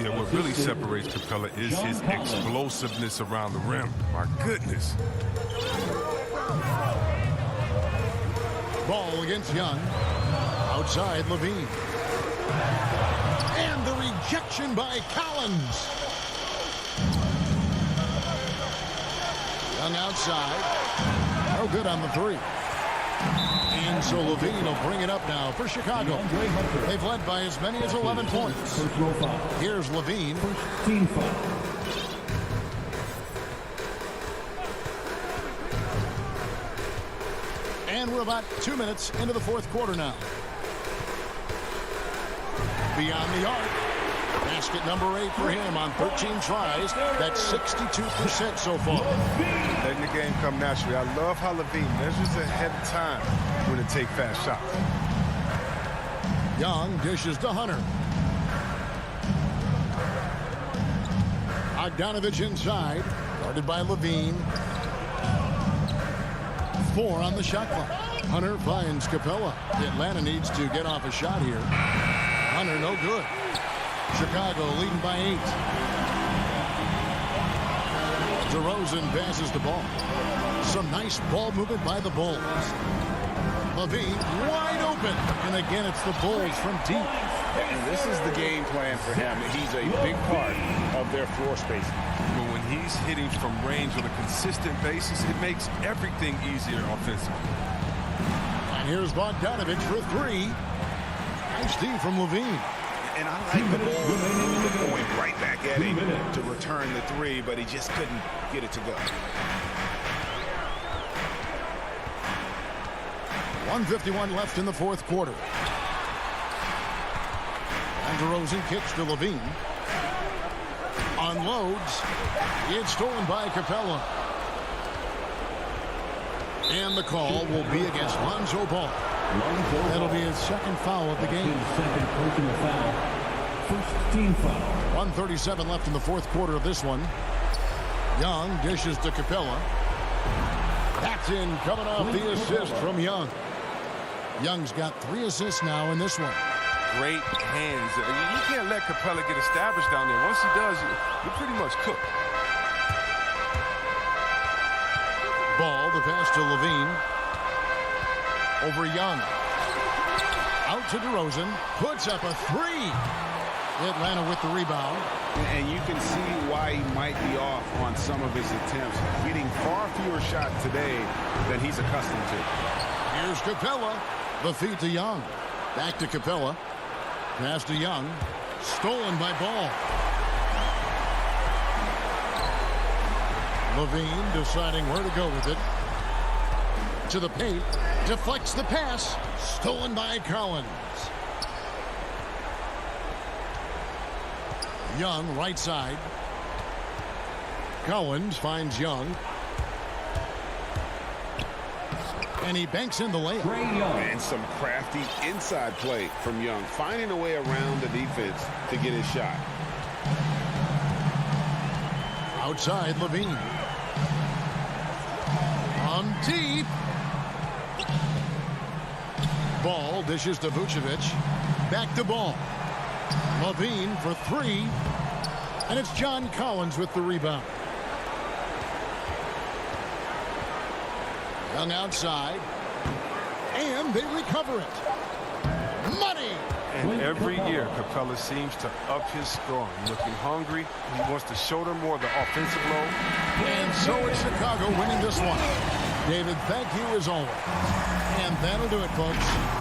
Yeah, what really separates Capella is his explosiveness around the rim. My goodness. Ball against Young. Outside, Levine. And the rejection by Collins. Young outside. No good on the three. And so Levine will bring it up now for Chicago. They've led by as many as 11 points. Here's Levine. Team foul. And we're about 2 minutes into the fourth quarter now. Beyond the arc. Basket number 8 for him on 13 tries. That's 62% so far. Letting the game come naturally. I love how Levine measures ahead of time when to take fast shots. Young dishes to Hunter. Bogdanovich inside. Guarded by Levine. 4 on the shot clock. Hunter finds Capella. Atlanta needs to get off a shot here. Hunter no good. Chicago leading by 8. DeRozan passes the ball. Some nice ball movement by the Bulls. Levine wide open. And again, it's the Bulls from deep. And this is the game plan for him. He's a big part of their floor spacing. But when he's hitting from range on a consistent basis, it makes everything easier offensively. And here's Bogdanovich for 3. Nice D from Levine. And I like the ball going right back at him to return the 3, but he just couldn't get it to go. 1:51 left in the fourth quarter. And DeRozan kicks to Levine. Unloads. It's stolen by Capella. And the call will be against Lonzo Ball. That'll be his second foul of the game. Second personal foul. First team foul. 1:37 left in the fourth quarter of this one. Young dishes to Capella. That's in, coming off the assist from Young. Young's got 3 assists now in this one. Great hands. You can't let Capella get established down there. Once he does, you're pretty much cooked. Ball, the pass to Levine. Over Young. Out to DeRozan. Puts up a 3. Atlanta with the rebound. And you can see why he might be off on some of his attempts. Getting far fewer shots today than he's accustomed to. Here's Capella. The feed to Young. Back to Capella. Pass to Young. Stolen by Ball. Levine deciding where to go with it. To the paint. Deflects the pass. Stolen by Collins. Young, right side. Collins finds Young. And he banks in the layup. And some crafty inside play from Young. Finding a way around the defense to get his shot. Outside, Levine. On deep. Ball dishes to Vucevic. Back to Ball. Levine for 3. And it's John Collins with the rebound. Young outside. And they recover it. Money! And every year, Capella seems to up his scoring. Looking hungry. He wants to shoulder more of the offensive load. And so it's Chicago winning this one. David, thank you as always. And that'll do it, folks.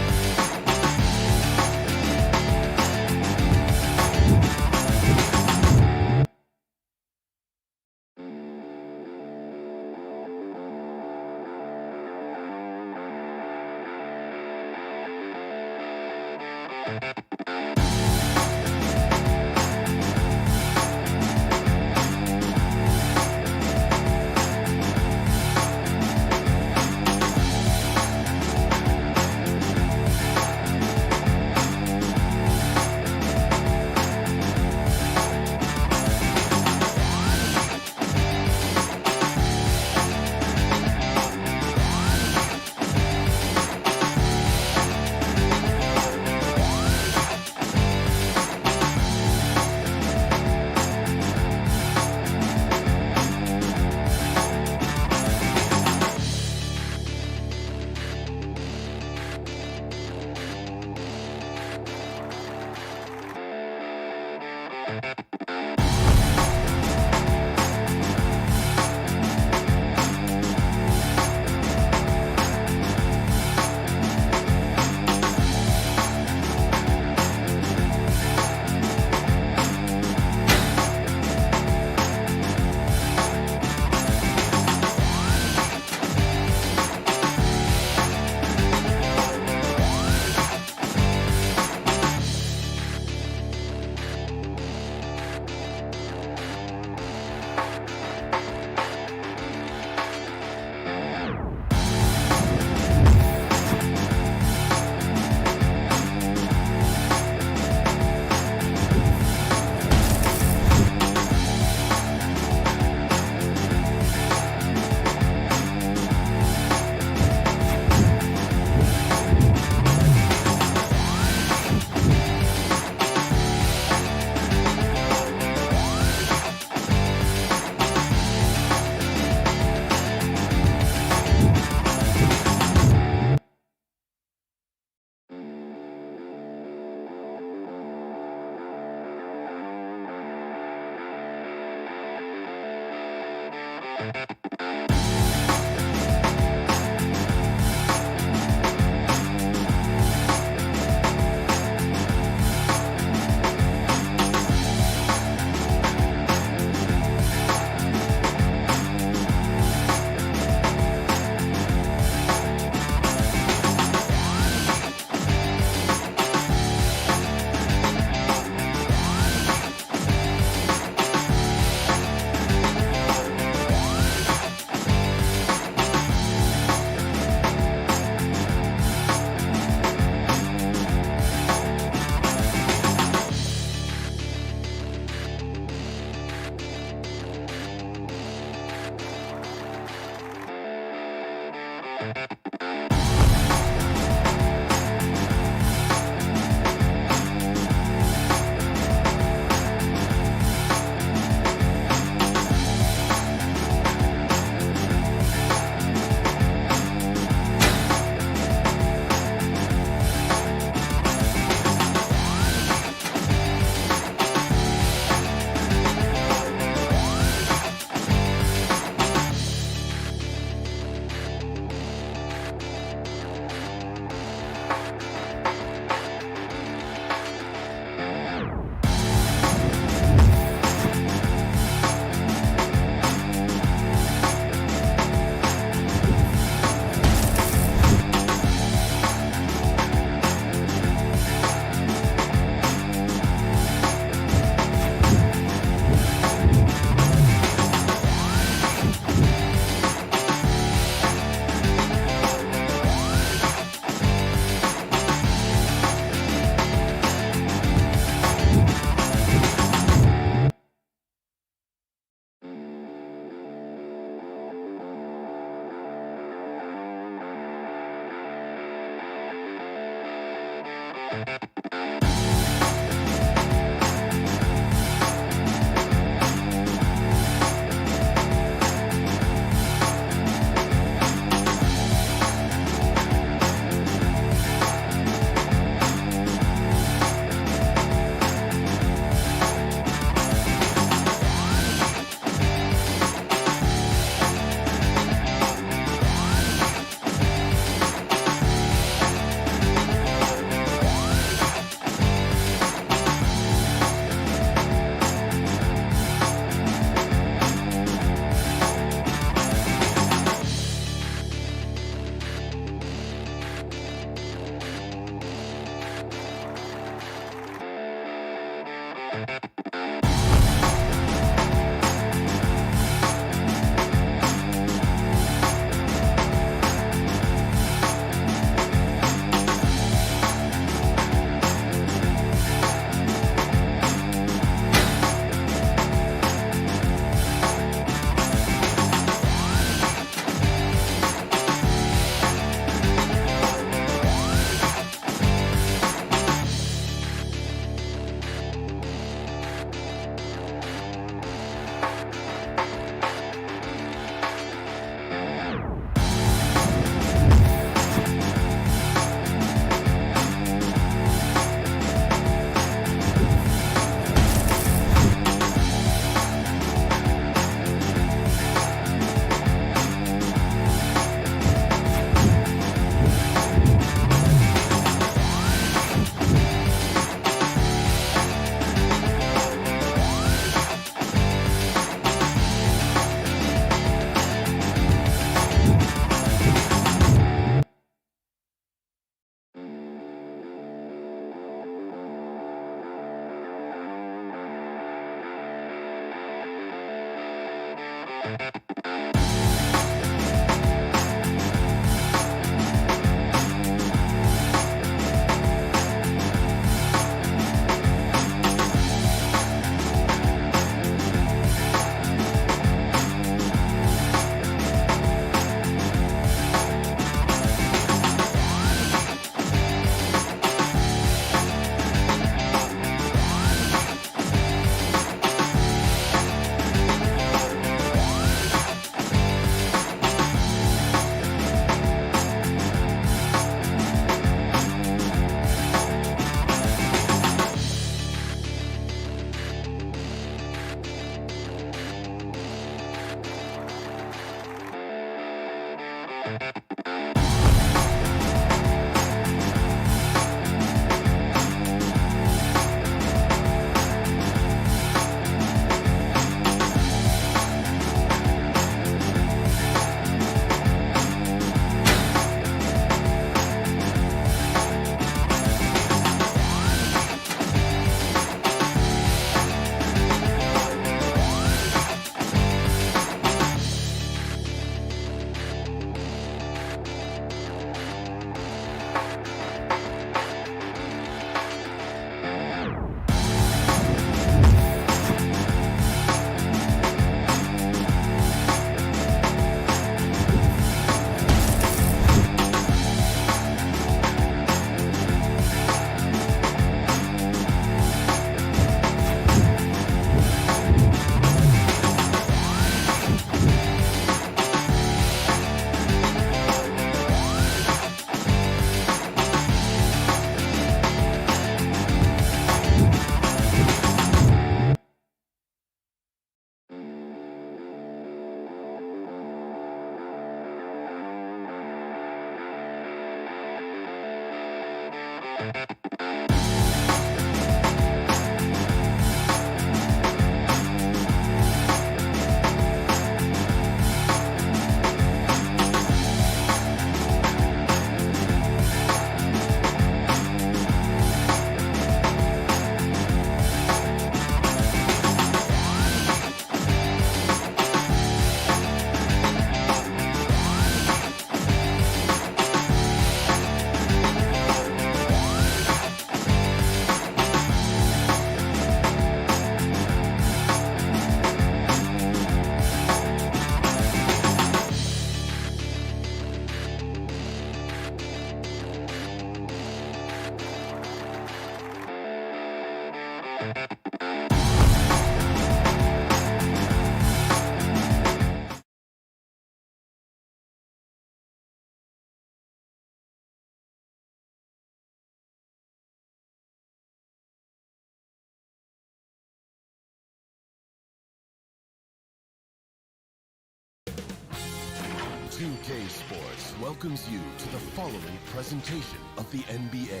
2K Sports welcomes you to the following presentation of the NBA.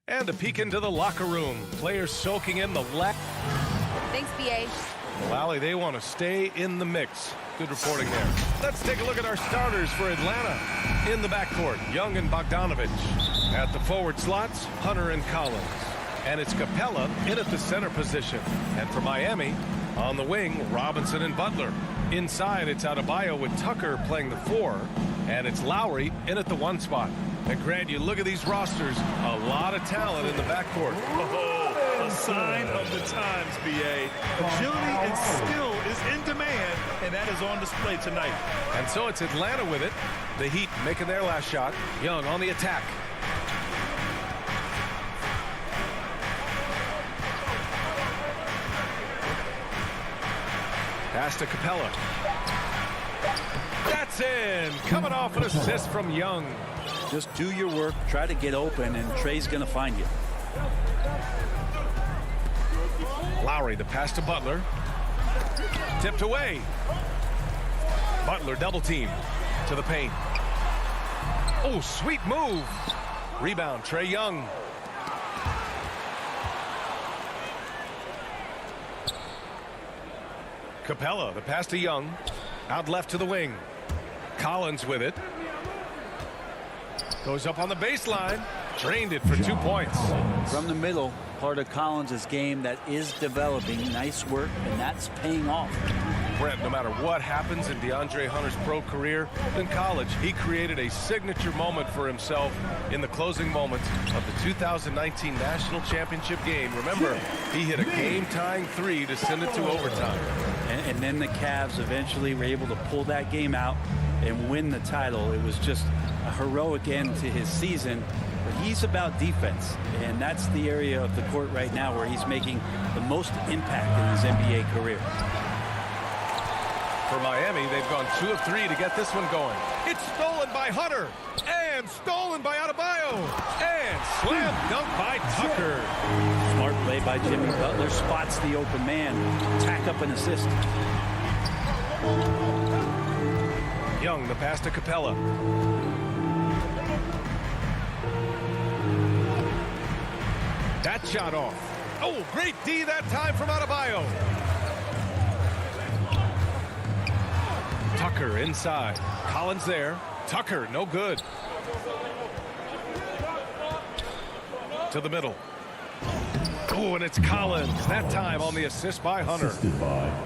And a peek into the locker room. Players soaking in the Thanks, BA. Lally, they want to stay in the mix. Good reporting there. Let's take a look at our starters for Atlanta. In the backcourt, Young and Bogdanovich. At the forward slots, Hunter and Collins. And it's Capella in at the center position. And for Miami, on the wing, Robinson and Butler. Inside, it's Adebayo with Tucker playing the 4. And it's Lowry in at the 1 spot. And Grant, you look at these rosters, a lot of talent in the backcourt. Oh, a sign of the times, BA. Agility and skill is in demand, and that is on display tonight. And so it's Atlanta with it. The Heat making their last shot. Young on the attack. Pass to Capella. That's in. Coming off an assist from Young. Just do your work, try to get open, and Trey's going to find you. Lowry, the pass to Butler. Tipped away. Butler double team to the paint. Oh, sweet move. Rebound, Trae Young. Capella, the pass to Young. Out left to the wing. Collins with it. Goes up on the baseline. Drained it for 2 points. From the middle, part of Collins' game that is developing. Nice work, and that's paying off. Brent, no matter what happens in DeAndre Hunter's pro career, in college, he created a signature moment for himself in the closing moments of the 2019 National Championship game. Remember, he hit a game-tying 3 to send it to overtime. And then the Cavs eventually were able to pull that game out and win the title. It was just a heroic end to his season. But he's about defense, and that's the area of the court right now where he's making the most impact in his NBA career. For Miami, they've gone 2 of 3 to get this one going. It's stolen by Hunter, and stolen by Adebayo, and slam dunk by Tucker. Smart play by Jimmy. Butler spots the open man, tack up an assist. Young, the pass to Capella. That shot off. Oh, great D that time from Adebayo. Tucker inside. Collins there. Tucker, no good. To the middle. Oh, and it's Collins. That time on the assist by Hunter.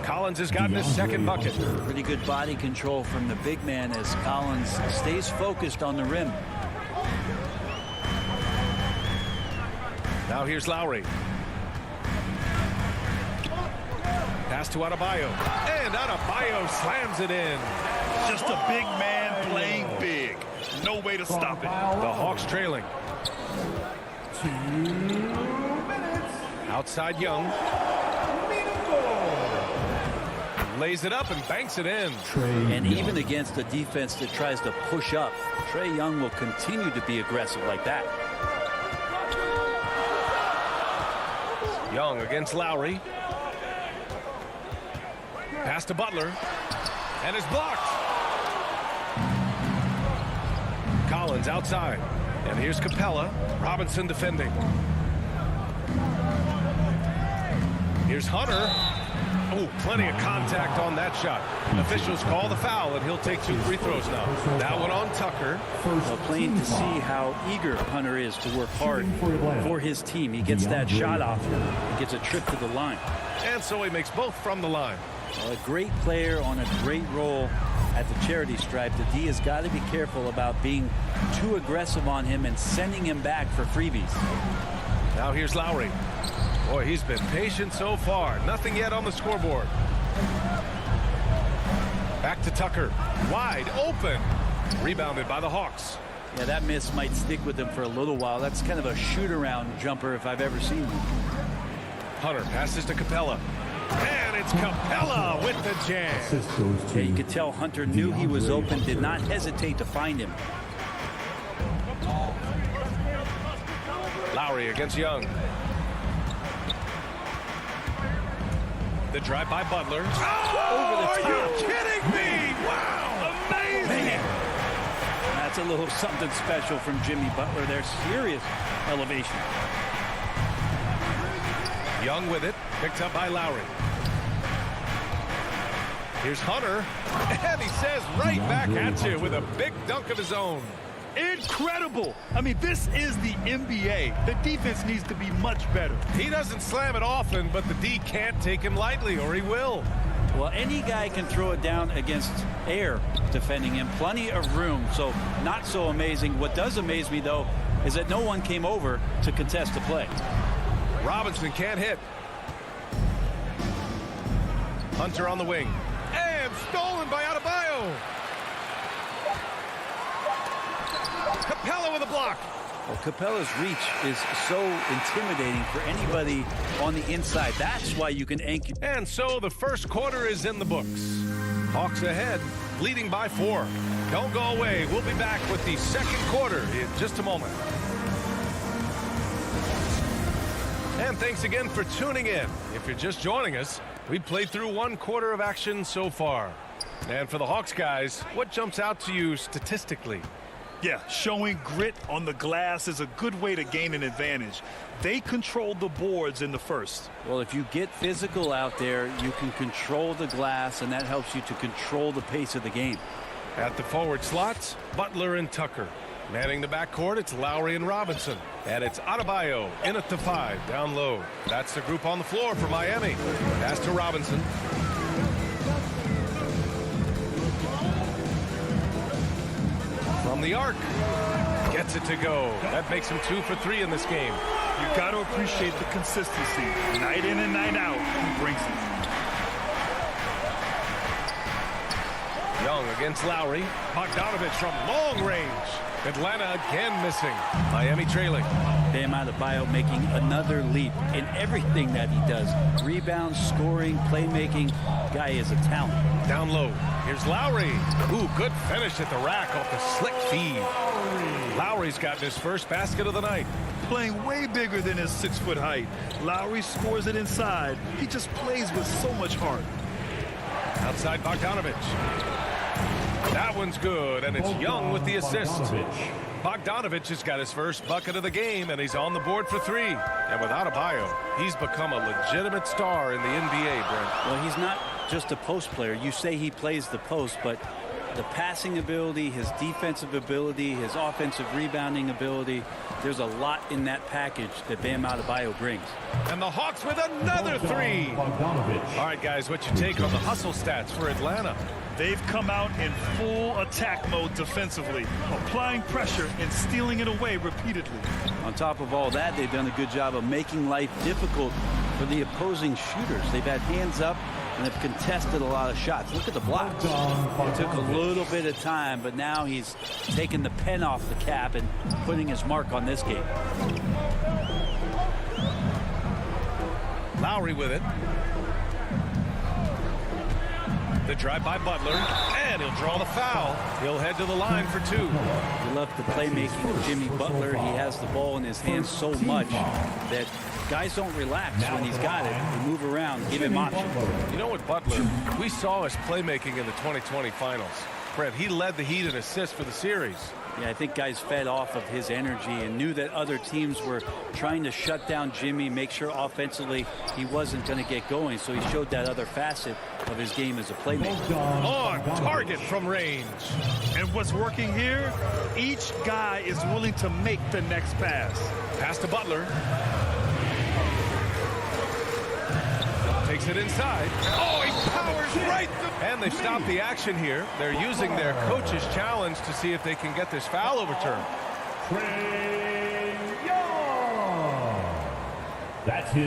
Collins has gotten his second bucket. Pretty good body control from the big man as Collins stays focused on the rim. Now here's Lowry. Pass to Adebayo. And Adebayo slams it in. Just a big man playing big. No way to stop it. The Hawks trailing. 2 minutes. Outside Young. Lays it up and banks it in. And even against a defense that tries to push up, Trae Young will continue to be aggressive like that. Young against Lowry. Pass to Butler. And is blocked. Robins outside. And here's Capella. Robinson defending. Here's Hunter. Oh, plenty of contact on that shot. Officials call the foul, and he'll take 2 free throws now. That one on Tucker. Well, plain to see how eager Hunter is to work hard for his team. He gets that shot off. He gets a trip to the line. And so he makes both from the line. Well, a great player on a great role at the charity stripe. The D has got to be careful about being too aggressive on him and sending him back for freebies. Now here's Lowry. Boy, he's been patient so far. Nothing yet on the scoreboard. Back to Tucker. Wide open. Rebounded by the Hawks. Yeah, that miss might stick with him for a little while. That's kind of a shoot-around jumper if I've ever seen one. Hunter passes to Capella. And it's Capella with the jam. Yeah, you could tell Hunter knew he was open, did not hesitate to find him. Lowry against Young. The drive by Butler. Oh, over the top. Are you kidding me? Wow. Amazing. That's a little something special from Jimmy Butler. There's serious elevation. Young with it. Picked up by Lowry. Here's Hunter. And he says right back at you with a big dunk of his own. Incredible. I mean, this is the NBA. The defense needs to be much better. He doesn't slam it often, but the D can't take him lightly, or he will. Well, any guy can throw it down against air defending him. Plenty of room, so not so amazing. What does amaze me, though, is that no one came over to contest the play. Robinson can't hit. Hunter on the wing. And stolen by Adebayo. Capella with a block. Well, Capella's reach is so intimidating for anybody on the inside. That's why you can anchor. And so the first quarter is in the books. Hawks ahead, leading by 4. Don't go away. We'll be back with the second quarter in just a moment. And thanks again for tuning in. If you're just joining us, we've played through 1 quarter of action so far. And for the Hawks guys, what jumps out to you statistically? Yeah, showing grit on the glass is a good way to gain an advantage. They controlled the boards in the first. Well, if you get physical out there, you can control the glass, and that helps you to control the pace of the game. At the forward slots, Butler and Tucker. Manning the backcourt, it's Lowry and Robinson. And it's Adebayo in at the 5, down low. That's the group on the floor for Miami. Pass to Robinson. From the arc. Gets it to go. That makes him 2 for 3 in this game. You got to appreciate the consistency. Night in and night out, he brings it. Young against Lowry. Bogdanovich from long range. Atlanta again missing. Miami trailing. Bam Adebayo making another leap in everything that he does. Rebounds, scoring, playmaking. Guy is a talent. Down low. Here's Lowry. Ooh, good finish at the rack off the slick feed. Lowry's gotten his first basket of the night. Playing way bigger than his 6-foot height. Lowry scores it inside. He just plays with so much heart. Outside Bogdanovich. That one's good, and it's Young with the assist. Bogdanovich has got his first bucket of the game, and he's on the board for 3. And with Adebayo, he's become a legitimate star in the NBA, Brent. Well, he's not just a post player. You say he plays the post, but the passing ability, his defensive ability, his offensive rebounding ability, there's a lot in that package that Bam Adebayo brings. And the Hawks with another 3. All right, guys, what's your take on the hustle stats for Atlanta? They've come out in full attack mode defensively, applying pressure and stealing it away repeatedly. On top of all that, they've done a good job of making life difficult for the opposing shooters. They've had hands up and have contested a lot of shots. Look at the blocks. It took a little bit of time, but now he's taking the pen off the cap and putting his mark on this game. Lowry with it. The drive by Butler, and he'll draw the foul. He'll head to the line for 2. You love the playmaking of Jimmy Butler. He has the ball in his hands so much that guys don't relax when he's got it. They move around, give him options. You know what, Butler, we saw his playmaking in the 2020 finals. Brett, he led the Heat in assists for the series. Yeah, I think guys fed off of his energy and knew that other teams were trying to shut down Jimmy, make sure offensively he wasn't going to get going. So he showed that other facet of his game as a playmaker. On target from range. And what's working here, each guy is willing to make the next pass. Pass to Butler. Takes it inside. Oh, he powers right through. And they stop the action here. They're using their coach's challenge to see if they can get this foul overturned.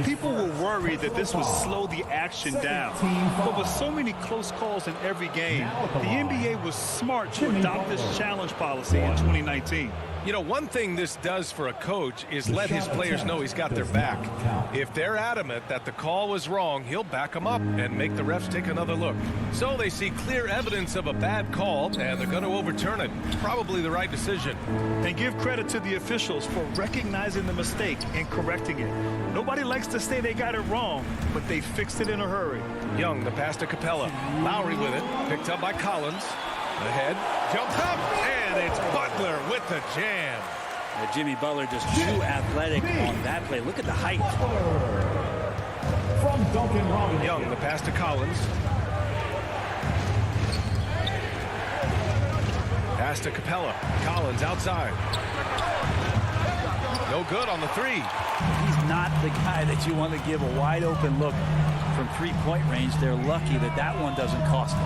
People were worried that this would slow the action down. But with so many close calls in every game, the NBA was smart to adopt this challenge policy in 2019. You know, one thing this does for a coach is let his players know he's got their back. If they're adamant that the call was wrong, he'll back them up and make the refs take another look. So they see clear evidence of a bad call, and they're going to overturn it. Probably the right decision. And give credit to the officials for recognizing the mistake and correcting it. Nobody likes to say they got it wrong, but they fixed it in a hurry. Young, the pass to Capella. Lowry with it. Picked up by Collins. Ahead. Jumped up. And it's Butler with the jam. Jimmy Butler just too athletic on that play. Look at the height. From Duncan Robinson. Young, the pass to Collins. Pass to Capella. Collins outside. No good on the three. He's not the guy that you want to give a wide open look from three-point range. They're lucky that that one doesn't cost them.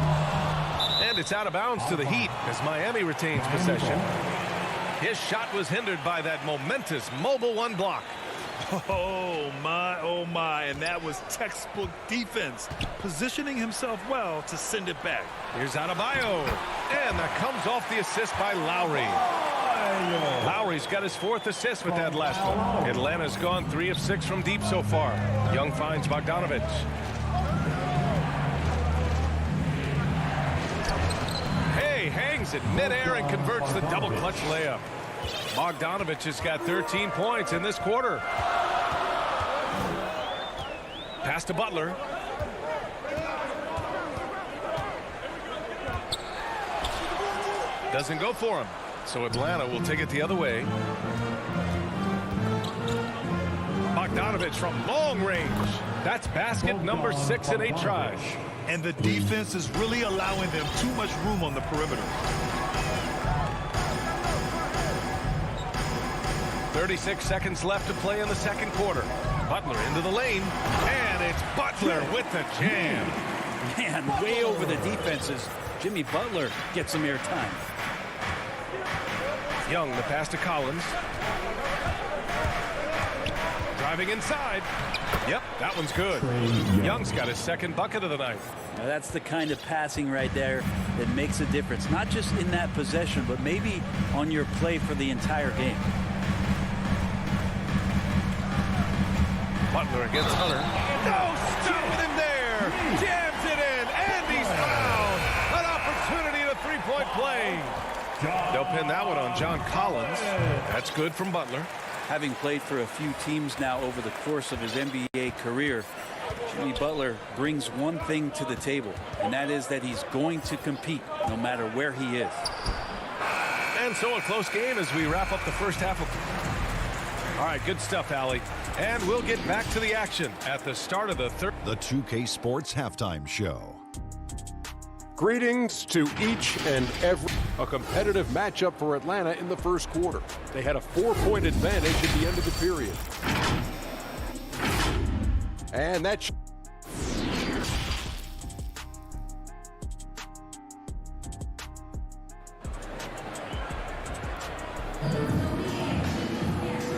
And it's out of bounds to the Heat as Miami retains possession. His shot was hindered by that momentous mobile one block. Oh my, and that was textbook defense, positioning himself well to send it back. Here's Adebayo, and that comes off the assist by Lowry. Lowry's got his fourth assist with that last one. Atlanta's gone 3 of 6 from deep so far. Young finds Bogdanovich. Hangs it midair and converts the double clutch layup. Bogdanovich has got 13 points in this quarter. Pass to Butler. Doesn't go for him. So Atlanta will take it the other way. Bogdanovich from long range. That's basket number 6 in 8 tries. And the defense is really allowing them too much room on the perimeter. 36 seconds left to play in the second quarter. Butler into the lane, and it's Butler with the jam. Man, way over the defenses. Jimmy Butler gets some airtime. Young, the pass to Collins. Driving inside. Yep, that one's good. Young's got his second bucket of the night. Now that's the kind of passing right there that makes a difference, not just in that possession, but maybe on your play for the entire game. Butler against Hunter. No, stop with him there. Jams it in, and he's fouled. An opportunity to three-point play. They'll pin that one on John Collins. That's good from Butler. Having played for a few teams now over the course of his NBA career, Jimmy Butler brings one thing to the table, and that is that he's going to compete no matter where he is. And so a close game as we wrap up the first half of... All right, good stuff, Allie. And we'll get back to the action at the start of the third. The 2K Sports Halftime Show. Greetings to each and every. A competitive matchup for Atlanta in the first quarter. They had a 4-point advantage at the end of the period. And that's...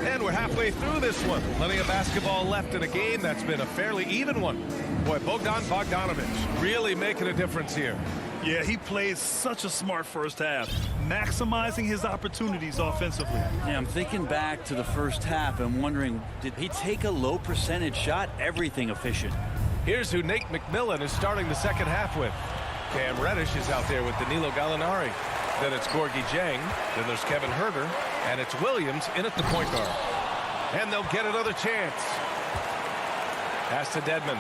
And we're halfway through this one. Plenty of basketball left in a game that's been a fairly even one. Boy, Bogdanovich really making a difference here. Yeah, he played such a smart first half, maximizing his opportunities offensively. Yeah, I'm thinking back to the first half and wondering, did he take a low percentage shot? Everything efficient. Here's who Nate McMillan is starting the second half with. Cam Reddish is out there with Danilo Gallinari. Then it's Gorgie Jang. Then there's Kevin Huerter. And it's Williams in at the point guard. And they'll get another chance. Pass to Dedmon.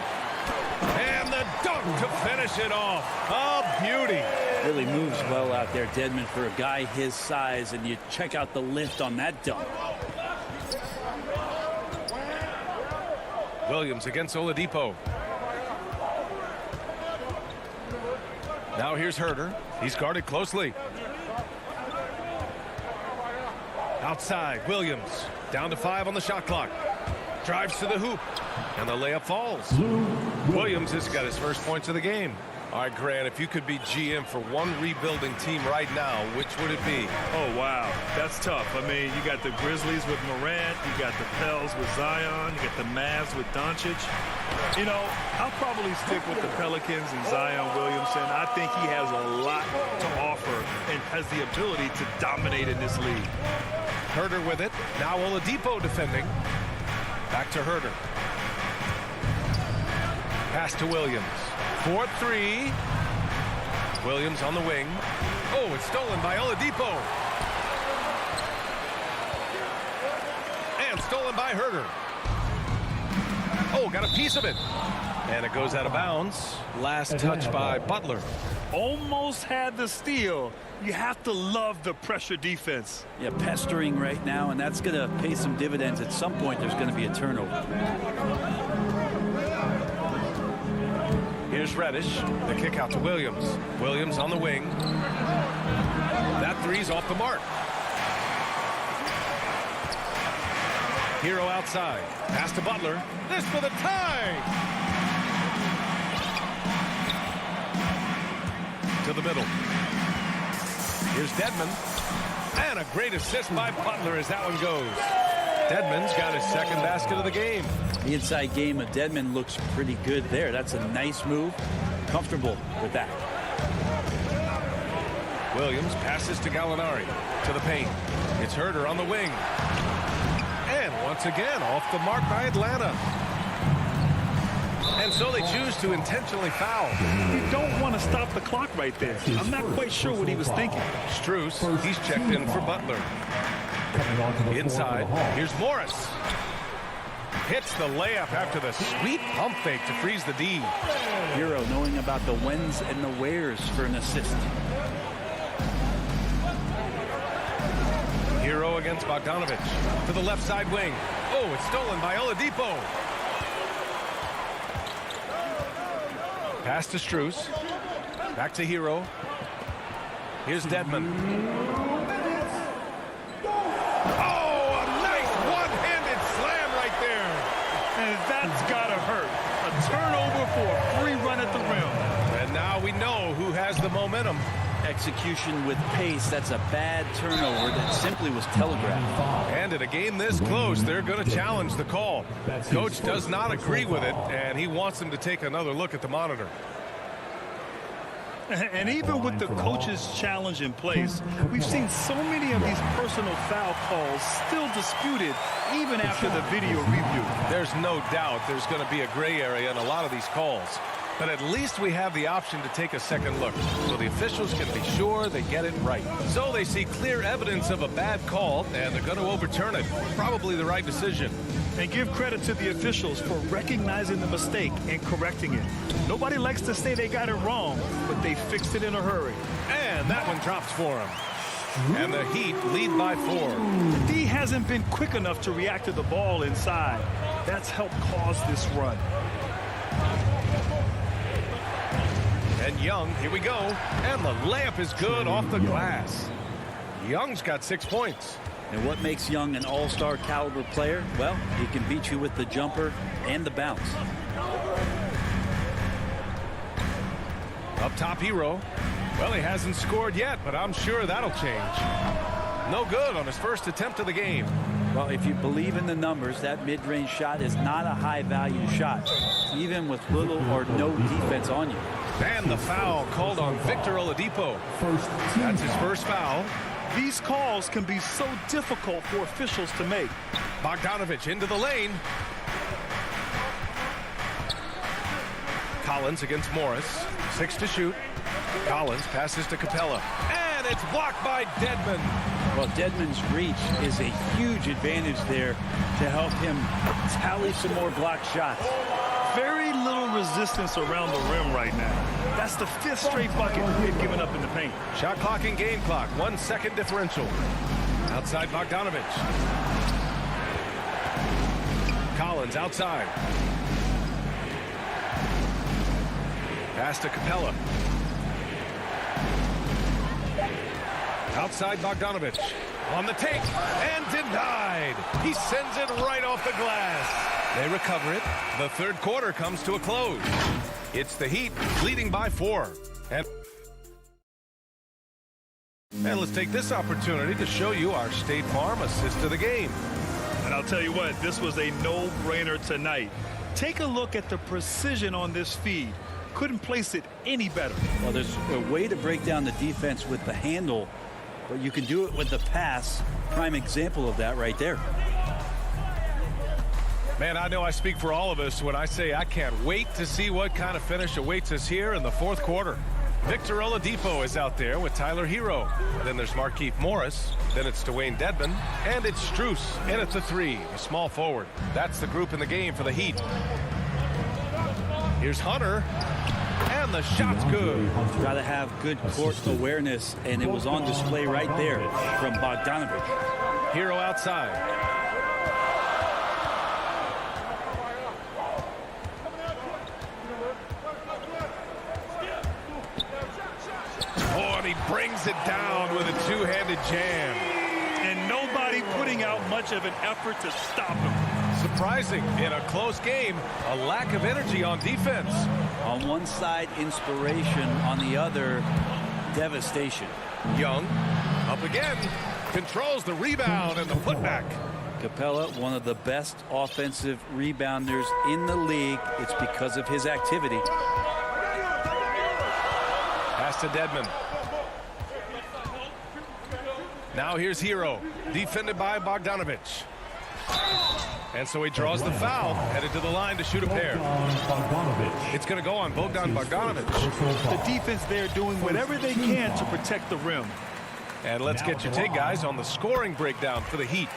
And the dunk to finish it off. A beauty. Really moves well out there, Dedmon, for a guy his size, and you check out the lift on that dunk. Williams against Oladipo. Now here's Herter. He's guarded closely. Outside, Williams. Down to 5 on the shot clock. Drives to the hoop. And the layup falls. Williams has got his first points of the game. All right, Grant, if you could be GM for one rebuilding team right now, which would it be? Oh, wow. That's tough. I mean, you got the Grizzlies with Morant. You got the Pels with Zion. You got the Mavs with Doncic. You know, I'll probably stick with the Pelicans and Zion Williamson. I think he has a lot to offer and has the ability to dominate in this league. Herter with it. Now Oladipo defending. Back to Herter. Pass to Williams. 4-3. Williams on the wing. Oh, it's stolen by Oladipo. And stolen by Herter. Oh, got a piece of it. And it goes out of bounds. Last touch by Butler. Almost had the steal. You have to love the pressure defense. Yeah, pestering right now, and that's going to pay some dividends. At some point, there's going to be a turnover. Here's Reddish. The kick out to Williams. Williams on the wing. That three's off the mark. Hero outside. Pass to Butler. This for the tie. To the middle. Here's Dedmon. And a great assist by Butler as that one goes. Dedmon's got his second basket of the game. The inside game of Dedmon looks pretty good there. That's a nice move. Comfortable with that. Williams passes to Gallinari. To the paint. It's Herter on the wing. And once again, off the mark by Atlanta. And so they choose to intentionally foul. You don't want to stop the clock right there. I'm not quite sure what he was thinking. Strus, he's checked in for Butler. Inside, here's Morris. Hits the layup after the sweet pump fake to freeze the D. Hero knowing about the whens and the wheres for an assist. Hero against Bogdanovich. To the left side wing. Oh, it's stolen by Oladipo. Pass to Strus. Back to Hero. Here's Dedmon. Oh, a nice one-handed slam right there. And that's got to hurt. A turnover for a free run at the rim. And now we know who has the momentum. Execution with pace. That's a bad turnover that simply was telegraphed. And in a game this close, they're going to challenge the call. Coach does not agree with it, and he wants them to take another look at the monitor. And even with the coach's challenge in place, we've seen so many of these personal foul calls still disputed even after the video review. There's no doubt there's going to be a gray area in a lot of these calls. But at least we have the option to take a second look, so the officials can be sure they get it right. So they see clear evidence of a bad call, and they're going to overturn it. Probably the right decision. And give credit to the officials for recognizing the mistake and correcting it. Nobody likes to say they got it wrong, but they fixed it in a hurry. And that one drops for him. And the Heat lead by 4. D hasn't been quick enough to react to the ball inside. That's helped cause this run. And Young, here we go. And the layup is good off the glass. Young's got 6 points. And what makes Young an all-star caliber player? Well, he can beat you with the jumper and the bounce. Up top, Hero. Well, he hasn't scored yet, but I'm sure that'll change. No good on his first attempt of the game. Well, if you believe in the numbers, that mid-range shot is not a high-value shot, even with little or no defense on you. And the foul called on Victor Oladipo. That's his first foul. These calls can be so difficult for officials to make. Bogdanovich into the lane. Collins against Morris. 6 to shoot. Collins passes to Capella. And it's blocked by Dedmon. Well, Dedmon's reach is a huge advantage there to help him tally some more blocked shots. Very little resistance around the rim right now. That's the 5th straight bucket they've given up in the paint. Shot clock and game clock. 1 second differential. Outside Bogdanovich. Collins outside. Pass to Capella. Outside Bogdanovich. On the take. And denied. He sends it right off the glass. They recover it. The third quarter comes to a close. It's the Heat leading by 4. And let's take this opportunity to show you our State Farm assist of the game. And I'll tell you what, this was a no-brainer tonight. Take a look at the precision on this feed. Couldn't place it any better. Well, there's a way to break down the defense with the handle, but you can do it with the pass. Prime example of that right there. Man, I know I speak for all of us when I say I can't wait to see what kind of finish awaits us here in the fourth quarter. Victor Oladipo is out there with Tyler Hero. Then there's Markieff Morris. Then it's Dwayne Dedmon. And it's Strus in at the 3, a small forward. That's the group in the game for the Heat. Here's Hunter. And the shot's good. Got to have good court awareness, and it was on display right there from Bogdanovich. Hero outside. He brings it down with a two-handed jam. And nobody putting out much of an effort to stop him. Surprising in a close game, a lack of energy on defense. On one side, inspiration. On the other, devastation. Young, up again, controls the rebound and the putback. Capella, one of the best offensive rebounders in the league. It's because of his activity. Pass to Dedmon. Now here's Hero, defended by Bogdanovich. And so he draws the foul, headed to the line to shoot a pair. It's going to go on Bogdan Bogdanovich. The defense there doing whatever they can to protect the rim. And let's get your take, guys, on the scoring breakdown for the Heat.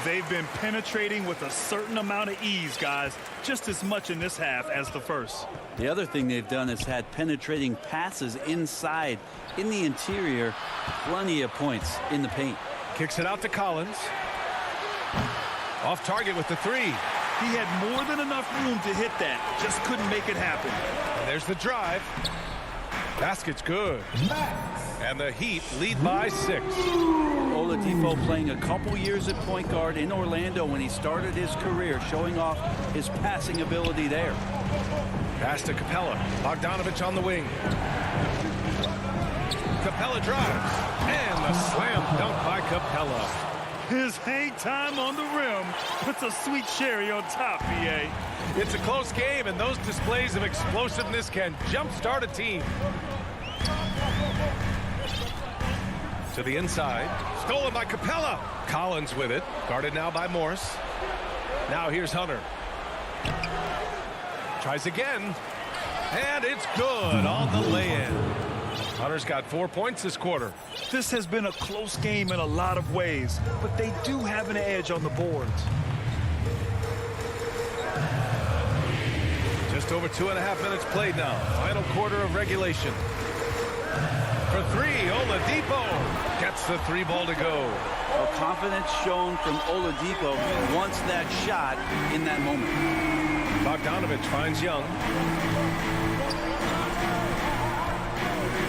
They've been penetrating with a certain amount of ease, guys, just as much in this half as the first. The other thing they've done is had penetrating passes inside, in the interior, plenty of points in the paint. Kicks it out to Collins. Off target with the 3. He had more than enough room to hit that, just couldn't make it happen. And there's the drive. Basket's good. And the Heat lead by 6. Oladipo playing a couple years at point guard in Orlando when he started his career, showing off his passing ability there. Pass to Capella. Bogdanovich on the wing. Capella drives. And the slam dunk by Capella. His hang time on the rim puts a sweet cherry on top, BA. It's a close game, and those displays of explosiveness can jumpstart a team. To the inside. Stolen by Capella. Collins with it. Guarded now by Morris. Now here's Hunter. Tries again. And it's good on the lay-in. Hunter's got 4 points this quarter. This has been a close game in a lot of ways, but they do have an edge on the boards. Just over 2.5 minutes played now. Final quarter of regulation. For 3, Oladipo gets the 3 ball to go. Well, confidence shown from Oladipo. He wants that shot in that moment. Bogdanovich finds Young.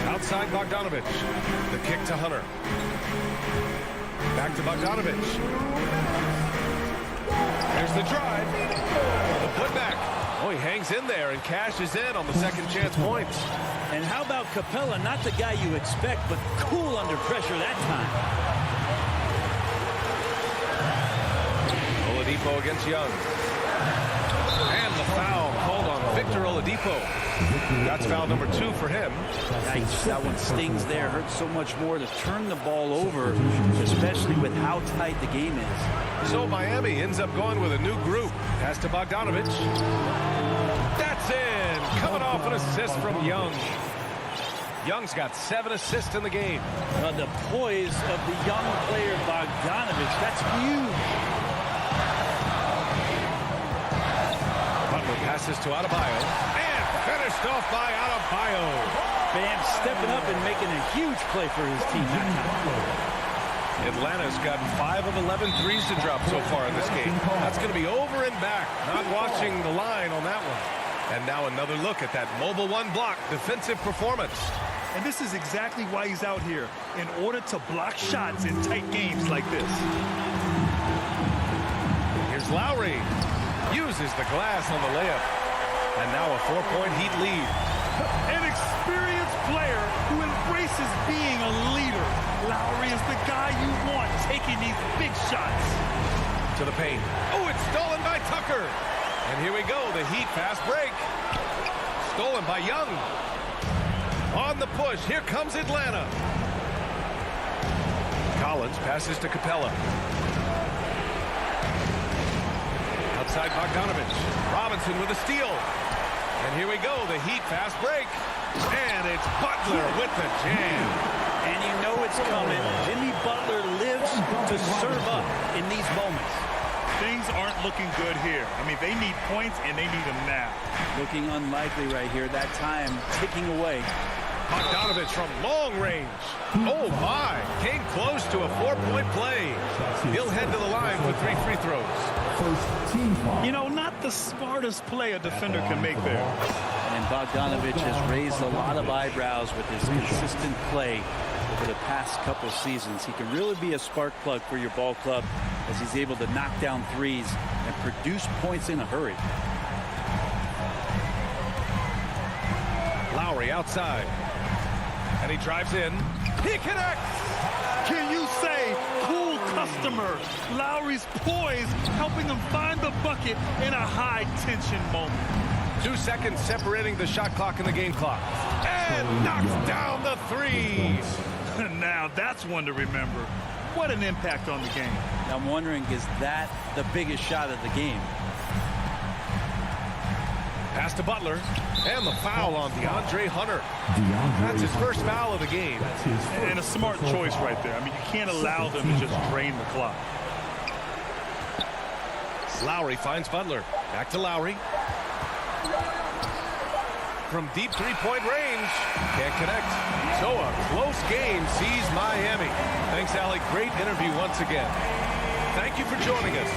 Outside Bogdanovich. The kick to Hunter. Back to Bogdanovich. There's the drive. The putback. Oh, he hangs in there and cashes in on the second chance points. And how about Capella? Not the guy you expect, but cool under pressure that time. Oladipo against Young. And the foul called on Victor Oladipo. That's foul number 2 for him. Yikes, that one stings there. Hurts so much more to turn the ball over, especially with how tight the game is. So Miami ends up going with a new group. Pass to Bogdanovich. That's in. Coming off an assist from Young. Young's got 7 assists in the game. The poise of the young player Bogdanovich, that's huge. Butler passes to Adebayo. And Finished off by Adebayo. Bam stepping up and making a huge play for his team that time. Atlanta's got 5 of 11 threes to drop so far in this game. That's going to be over and back. Not watching the line on that one. And now another look at that mobile one block defensive performance. And this is exactly why he's out here, in order to block shots in tight games like this. Here's Lowry. Uses the glass on the layup. And now a 4-point Heat lead. An experienced player who embraces being a leader. Lowry is the guy you want taking these big shots. To the paint. Oh, it's stolen by Tucker. And here we go, the Heat fast break. Stolen by Young. On the push, here comes Atlanta. Collins passes to Capella. Outside Bogdanovich. Robinson with a steal. And here we go, the Heat fast break. And it's Butler with the jam. And you know it's coming. Jimmy Butler lives to serve up in these moments. Things aren't looking good here. I mean, they need points, and they need them now. Looking unlikely right here. That time ticking away. Bogdanovich from long range. Oh, my. Came close to a 4-point play. He'll head to the line for 3 free throws. You know, not the smartest play a defender can make there. And Bogdanovich has raised a lot of eyebrows with his consistent play over the past couple seasons. He can really be a spark plug for your ball club as he's able to knock down threes and produce points in a hurry. Lowry outside. And he drives in. He connects! Can you say cool customer? Lowry's poise helping him find the bucket in a high-tension moment. 2 seconds separating the shot clock and the game clock. And knocks down the three. Now that's one to remember. What an impact on the game. I'm wondering, is that the biggest shot of the game? Pass to Butler. And the foul on DeAndre Hunter. That's his first foul of the game. And a smart choice right there. I mean, you can't allow them to just drain the clock. Lowry finds Butler. Back to Lowry. From deep three-point range. Can't connect. So a close game sees Miami. Thanks, Alec. Great interview once again. Thank you for joining us.